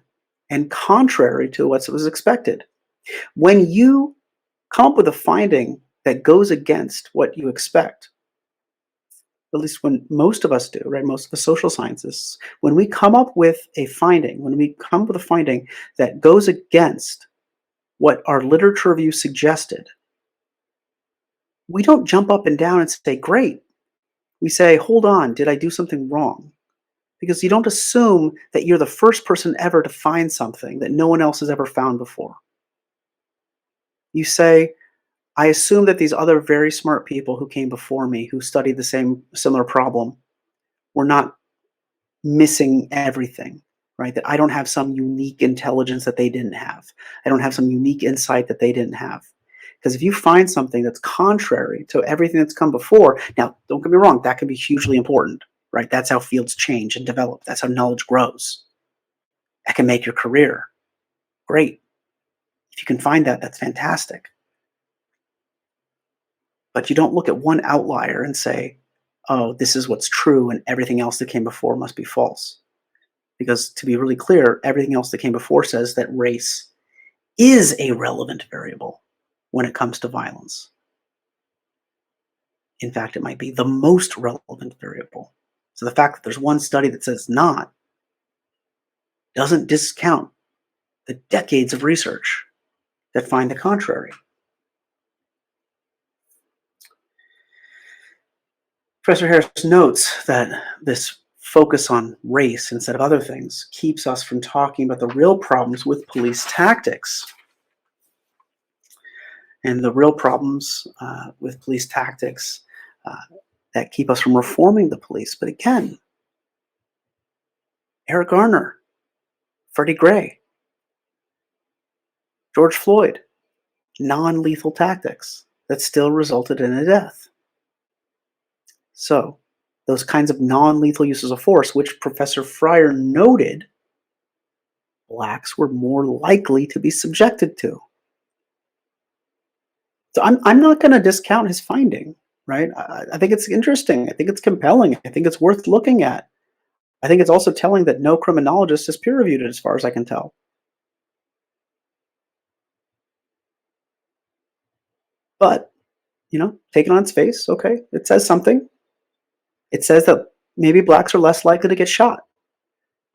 and contrary to what was expected. When you come up with a finding that goes against what you expect, at least when most of us do, right? Most of the social scientists, when we come up with a finding, that goes against what our literature review suggested, we don't jump up and down and say, great. We say, hold on, did I do something wrong? Because you don't assume that you're the first person ever to find something that no one else has ever found before. You say, I assume that these other very smart people who came before me, who studied the same similar problem, were not missing everything, right? That I don't have some unique intelligence that they didn't have. I don't have some unique insight that they didn't have. Because if you find something that's contrary to everything that's come before, now don't get me wrong, that can be hugely important, right? That's how fields change and develop. That's how knowledge grows. That can make your career. Great. If you can find that, that's fantastic. But you don't look at one outlier and say, oh, this is what's true and everything else that came before must be false. Because to be really clear, everything else that came before says that race is a relevant variable when it comes to violence. In fact, it might be the most relevant variable. So the fact that there's one study that says not doesn't discount the decades of research that find the contrary. Professor Harris notes that this focus on race instead of other things keeps us from talking about the real problems with police tactics. And the real problems with police tactics uh, that keep us from reforming the police. But again, Eric Garner, Freddie Gray, George Floyd, non-lethal tactics that still resulted in a death. So those kinds of non-lethal uses of force, which Professor Fryer noted blacks were more likely to be subjected to. So I'm not going to discount his finding, right? I think it's interesting. I think it's compelling. I think it's worth looking at. I think it's also telling that no criminologist has peer reviewed it, as far as I can tell. But, take it on its face. Okay, it says something. It says that maybe blacks are less likely to get shot.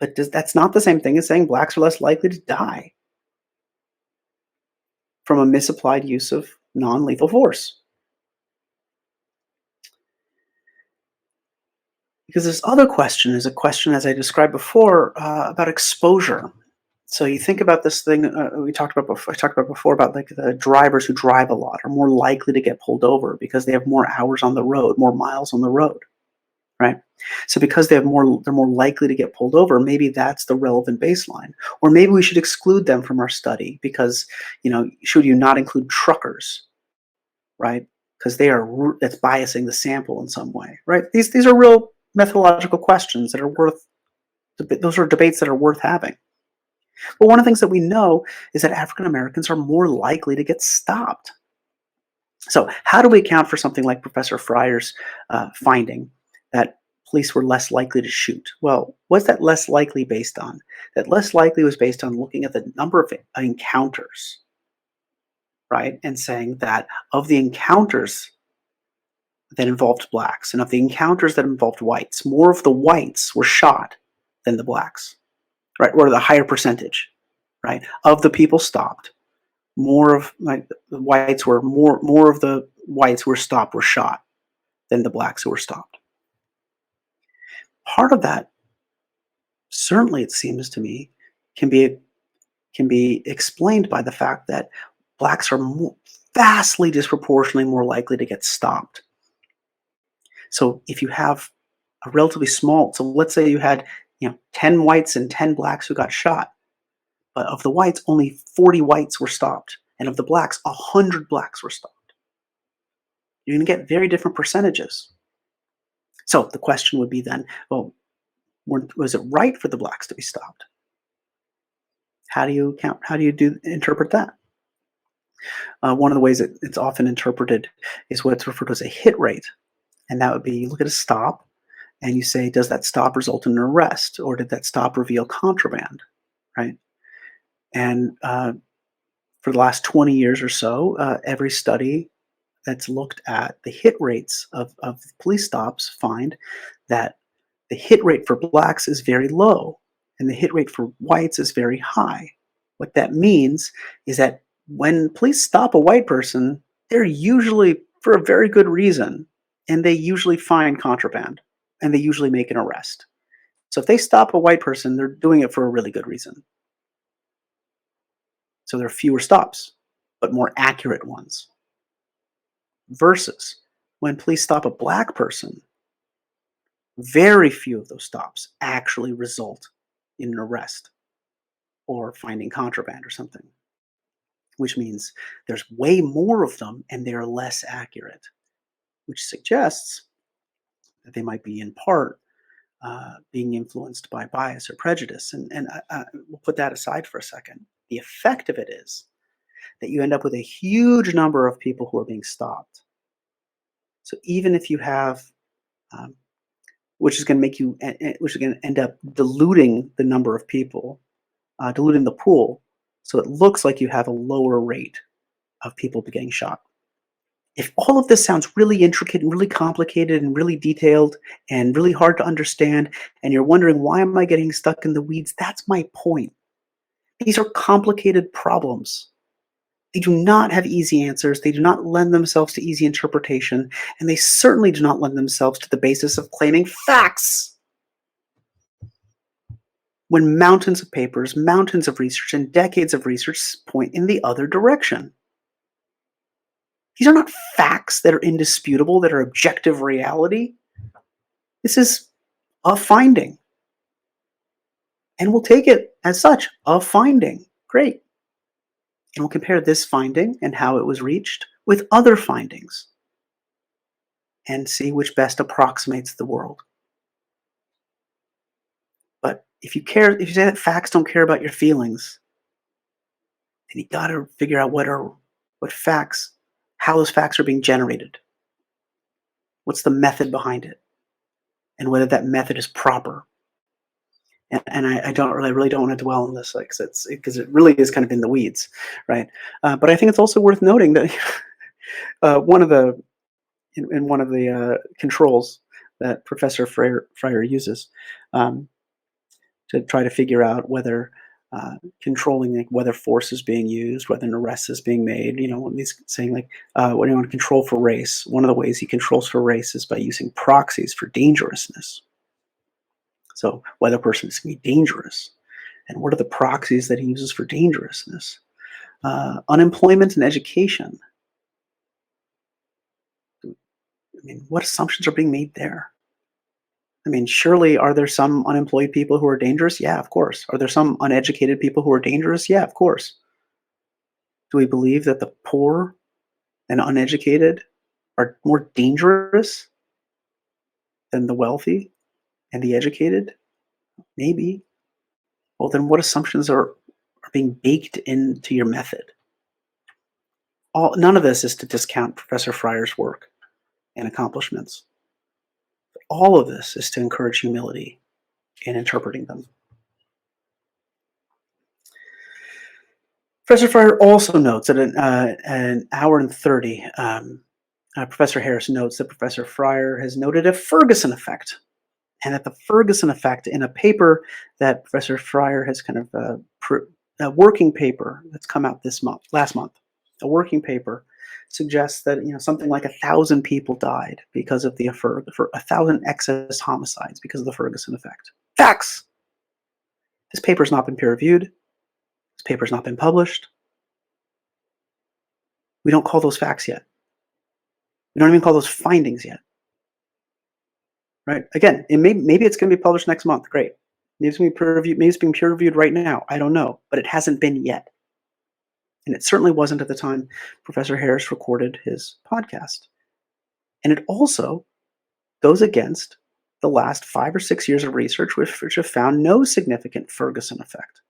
But that's not the same thing as saying blacks are less likely to die from a misapplied use of non-lethal force. Because this other question is a question, as I described before, about exposure. So you think about this thing we talked about before. I talked about before about like the drivers who drive a lot are more likely to get pulled over because they have more hours on the road, more miles on the road, right? So because they're more likely to get pulled over. Maybe that's the relevant baseline, or maybe we should exclude them from our study because should you not include truckers, right? Because that's biasing the sample in some way, right? These are real methodological questions that are worth. Those are debates that are worth having. But one of the things that we know is that African Americans are more likely to get stopped. So, how do we account for something like Professor Fryer's finding that police were less likely to shoot? Well, what's that less likely based on? That less likely was based on looking at the number of encounters, right? And saying that of the encounters that involved blacks and of the encounters that involved whites, more of the whites were shot than the blacks, right? Or the higher percentage, right? Of the people stopped, more of like the whites were more of the whites who were stopped were shot than the blacks who were stopped. Part of that, certainly it seems to me, can be explained by the fact that blacks are vastly disproportionately more likely to get stopped. So if you have a relatively small, so let's say you had 10 whites and 10 blacks who got shot, but of the whites, only 40 whites were stopped, and of the blacks, 100 blacks were stopped. You're going to get very different percentages. So the question would be then, well, was it right for the blacks to be stopped? How do you count? How do you interpret that? One of the ways that it's often interpreted is what's referred to as a hit rate, and that would be you look at a stop and you say, does that stop result in an arrest, or did that stop reveal contraband, right? And for the last 20 years or so, every study that's looked at the hit rates of police stops find that the hit rate for blacks is very low and the hit rate for whites is very high. What that means is that when police stop a white person, they're usually for a very good reason, and they usually find contraband and they usually make an arrest. So if they stop a white person, they're doing it for a really good reason. So there are fewer stops, but more accurate ones. versus when police stop a black person, very few of those stops actually result in an arrest or finding contraband or something, which means there's way more of them and they're less accurate, which suggests that they might be in part being influenced by bias or prejudice. And we'll put that aside for a second. The effect of it is that you end up with a huge number of people who are being stopped. So even if you have, um, which is going to make you, which is going to end up diluting the number of people, diluting the pool, so it looks like you have a lower rate of people getting shot. If all of this sounds really intricate and really complicated and really detailed and really hard to understand, and you're wondering, why am I getting stuck in the weeds? That's my point. These are complicated problems. They do not have easy answers. They do not lend themselves to easy interpretation, and they certainly do not lend themselves to the basis of claiming facts. When mountains of papers, mountains of research, and decades of research point in the other direction. These are not facts that are indisputable, that are objective reality. This is a finding. And we'll take it as such, a finding. Great. And we'll compare this finding and how it was reached with other findings and see which best approximates the world. But if you say that facts don't care about your feelings, then you got to figure out what facts, how those facts are being generated. What's the method behind it? And whether that method is proper. And I really don't want to dwell on this, like, because it really is kind of in the weeds, right? But I think it's also worth noting that one of the in one of the controls that Professor Fryer uses to try to figure out whether controlling, like, whether force is being used, whether an arrest is being made. When he's saying, like, when you want to control for race, one of the ways he controls for race is by using proxies for dangerousness. So whether a person is going to be dangerous, and what are the proxies that he uses for dangerousness? Unemployment and education. I mean, what assumptions are being made there? I mean, surely, are there some unemployed people who are dangerous? Yeah, of course. Are there some uneducated people who are dangerous? Yeah, of course. Do we believe that the poor and uneducated are more dangerous than the wealthy and the educated? Maybe. Well, then what assumptions are being baked into your method? None of this is to discount Professor Fryer's work and accomplishments. All of this is to encourage humility in interpreting them. Professor Fryer also notes that an hour and 30, Professor Harris notes that Professor Fryer has noted a Ferguson effect, and that the Ferguson effect, in a paper that Professor Fryer has kind of a working paper that's come out last month, a working paper suggests that something like 1,000 people died because of the 1,000 excess homicides because of the Ferguson effect. Facts. This paper's not been peer reviewed. This paper's not been published. We don't call those facts yet. We don't even call those findings yet. Right? Again, maybe it's going to be published next month. Great. Maybe it's going to be peer reviewed. Maybe it's being peer reviewed right now. I don't know, but it hasn't been yet. And it certainly wasn't at the time Professor Harris recorded his podcast. And it also goes against the last 5 or 6 years of research, which have found no significant Ferguson effect.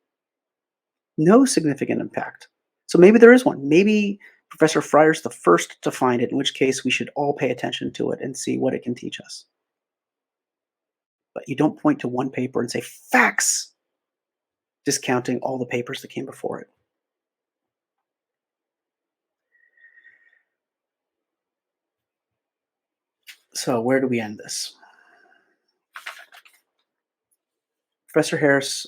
No significant impact. So maybe there is one. Maybe Professor Fryer's the first to find it, in which case we should all pay attention to it and see what it can teach us. But you don't point to one paper and say, facts, discounting all the papers that came before it. So where do we end this? Professor Harris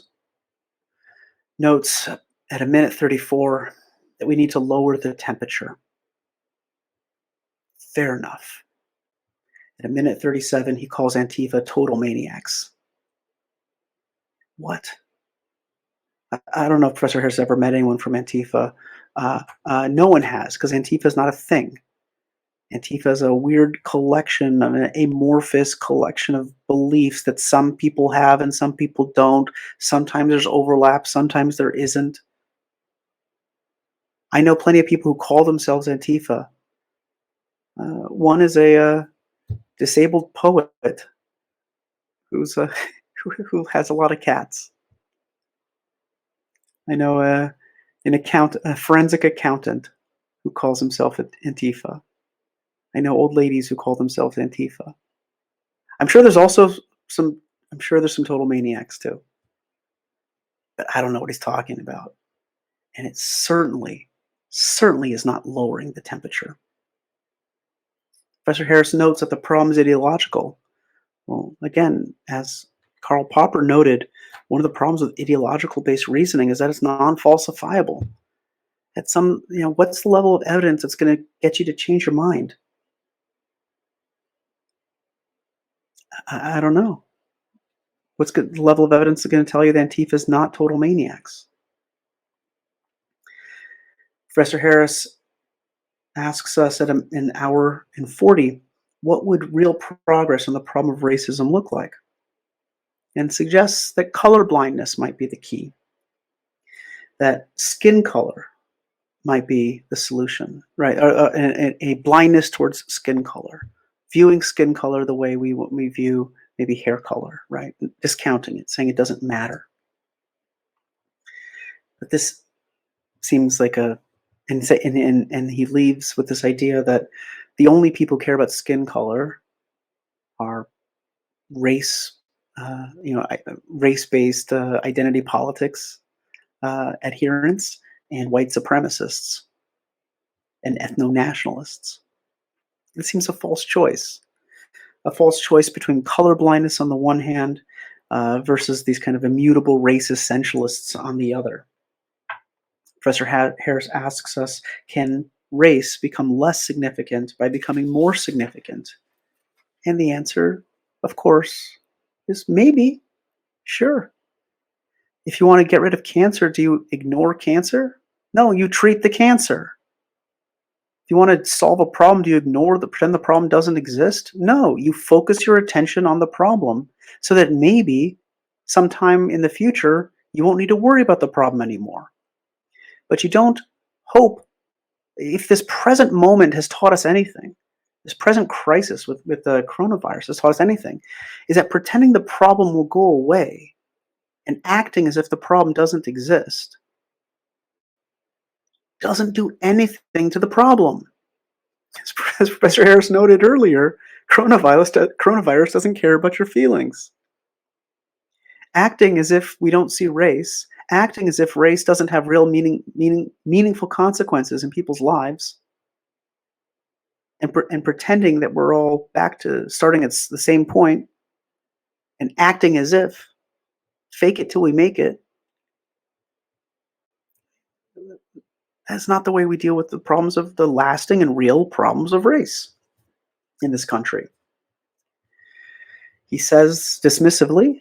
notes at a minute 34 that we need to lower the temperature. Fair enough. At a minute 37, he calls Antifa total maniacs. What? I don't know if Professor Harris ever met anyone from Antifa. No one has, because Antifa is not a thing. Antifa is a weird collection of an amorphous collection of beliefs that some people have and some people don't. Sometimes there's overlap, sometimes there isn't. I know plenty of people who call themselves Antifa. One is a disabled poet who's who has a lot of cats. I know a forensic accountant who calls himself Antifa. I know old ladies who call themselves Antifa. I'm sure there's also some. I'm sure there's some total maniacs too, but I don't know what he's talking about, and it certainly is not lowering the temperature. Professor Harris notes that the problem is ideological. Well, again, as Karl Popper noted, one of the problems with ideological-based reasoning is that it's non-falsifiable. At some, what's the level of evidence that's going to get you to change your mind? I don't know. What's the level of evidence that's going to tell you that Antifa is not total maniacs? Professor Harris asks us at an hour and 40, what would real progress on the problem of racism look like? And suggests that color blindness might be the key, that skin color might be the solution, right? A blindness towards skin color, viewing skin color the way we view maybe hair color, right? Discounting it, saying it doesn't matter. But this seems like and he leaves with this idea that the only people who care about skin color are race, race-based identity politics adherents and white supremacists and ethno-nationalists. It seems a false choice between color blindness on the one hand versus these kind of immutable race essentialists on the other. Professor Harris asks us, can race become less significant by becoming more significant? And the answer, of course, is maybe, sure. If you want to get rid of cancer, do you ignore cancer? No, you treat the cancer. If you want to solve a problem, do you pretend the problem doesn't exist? No, you focus your attention on the problem so that maybe sometime in the future, you won't need to worry about the problem anymore. But you don't hope, if this present moment has taught us anything, this present crisis with the coronavirus has taught us anything, is that pretending the problem will go away and acting as if the problem doesn't exist doesn't do anything to the problem. As Professor Harris noted earlier, coronavirus doesn't care about your feelings. Acting as if we don't see race, acting as if race doesn't have real meaningful consequences in people's lives, and pretending that we're all back to starting at the same point, and acting as if, fake it till we make it. That's not the way we deal with the lasting and real problems of race in this country. He says dismissively,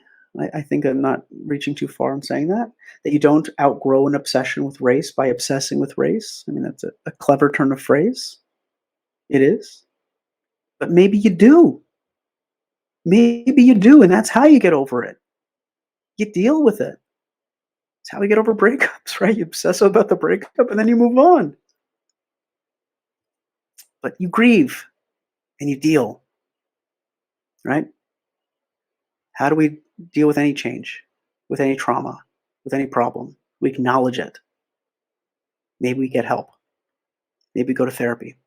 I think I'm not reaching too far in saying that you don't outgrow an obsession with race by obsessing with race. I mean, that's a clever turn of phrase. It is. But maybe you do. Maybe you do, and that's how you get over it. You deal with it. It's how we get over breakups, right? You obsess about the breakup and then you move on. But you grieve and you deal, right? How do we deal with any change, with any trauma, with any problem? We acknowledge it. Maybe we get help. Maybe we go to therapy.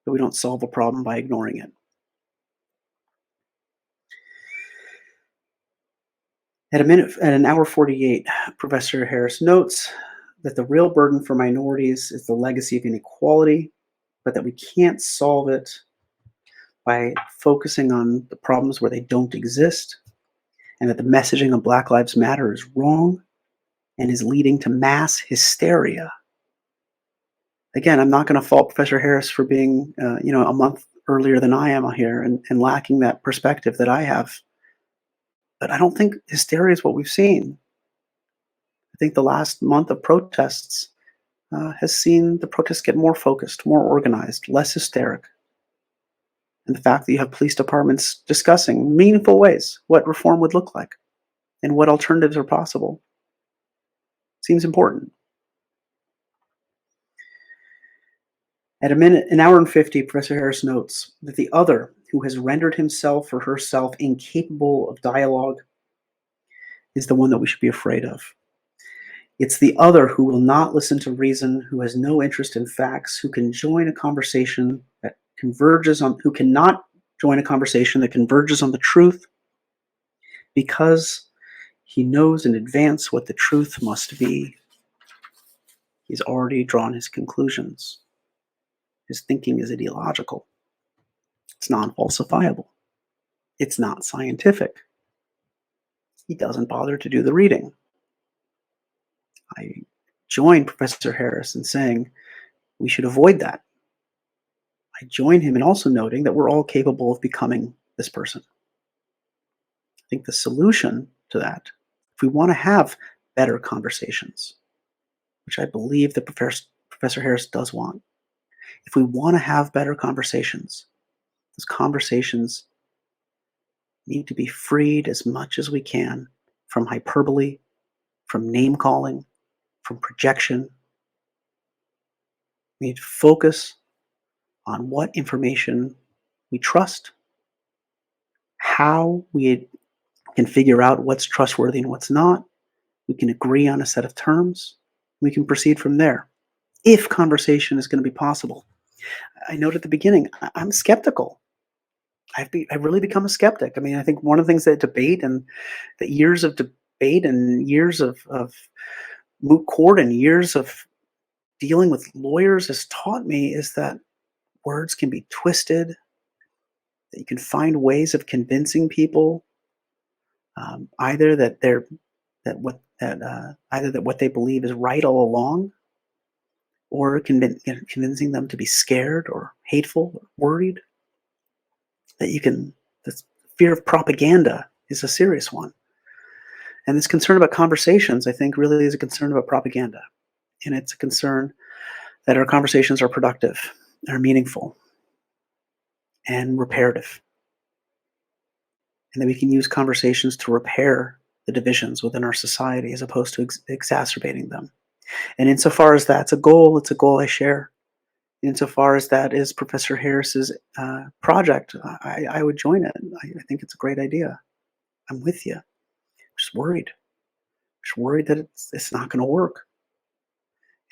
But we don't solve a problem by ignoring it. At an hour 48, Professor Harris notes that the real burden for minorities is the legacy of inequality, but that we can't solve it by focusing on the problems where they don't exist, and that the messaging of Black Lives Matter is wrong and is leading to mass hysteria. Again, I'm not going to fault Professor Harris for being, a month earlier than I am here and lacking that perspective that I have. But I don't think hysteria is what we've seen. I think the last month of protests has seen the protests get more focused, more organized, less hysteric. And the fact that you have police departments discussing meaningful ways what reform would look like and what alternatives are possible seems important. At an hour and 50, Professor Harris notes that the other, who has rendered himself or herself incapable of dialogue, is the one that we should be afraid of. It's the other who will not listen to reason, who has no interest in facts, who can join a conversation that converges on, who cannot join a conversation that converges on the truth because he knows in advance what the truth must be. He's already drawn his conclusions. His thinking is ideological. It's non-falsifiable. It's not scientific. He doesn't bother to do the reading. I join Professor Harris in saying we should avoid that. I join him in also noting that we're all capable of becoming this person. I think the solution to that, if we want to have better conversations, which I believe that Professor Harris does want, if we want to have better conversations, those conversations need to be freed as much as we can from hyperbole, from name calling, from projection. We need to focus on what information we trust, how we can figure out what's trustworthy and what's not. We can agree on a set of terms. We can proceed from there. If conversation is going to be possible. I noted at the beginning, I'm skeptical. I've really become a skeptic. I mean, I think one of the things that debate and the years of debate and years of moot court and years of dealing with lawyers has taught me is that words can be twisted, that you can find ways of convincing people either that what they believe is right all along, or convincing them to be scared or hateful or worried. The fear of propaganda is a serious one. And this concern about conversations, I think, really is a concern about propaganda. And it's a concern that our conversations are productive, are meaningful, and reparative. And that we can use conversations to repair the divisions within our society as opposed to exacerbating them. And insofar as that's a goal, it's a goal I share. Insofar as that is Professor Harris's project, I would join it. I think it's a great idea. I'm with you. I'm just worried. That it's not going to work.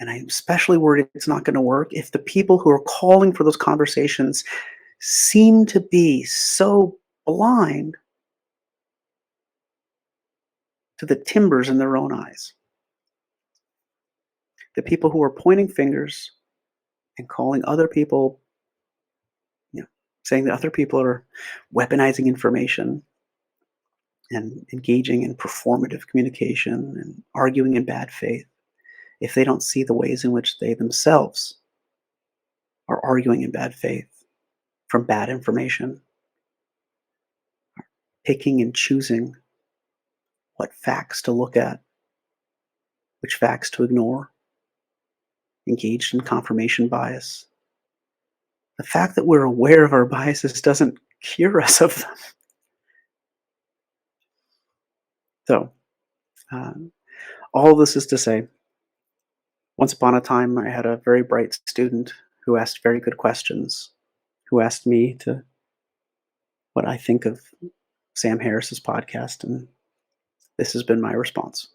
And I'm especially worried it's not going to work if the people who are calling for those conversations seem to be so blind to the timbers in their own eyes. The people who are pointing fingers and calling other people, saying that other people are weaponizing information and engaging in performative communication and arguing in bad faith, if they don't see the ways in which they themselves are arguing in bad faith from bad information, picking and choosing what facts to look at, which facts to ignore, engaged in confirmation bias. The fact that we're aware of our biases doesn't cure us of them. So, all of this is to say, once upon a time, I had a very bright student who asked very good questions, who asked me to what I think of Sam Harris's podcast, and this has been my response.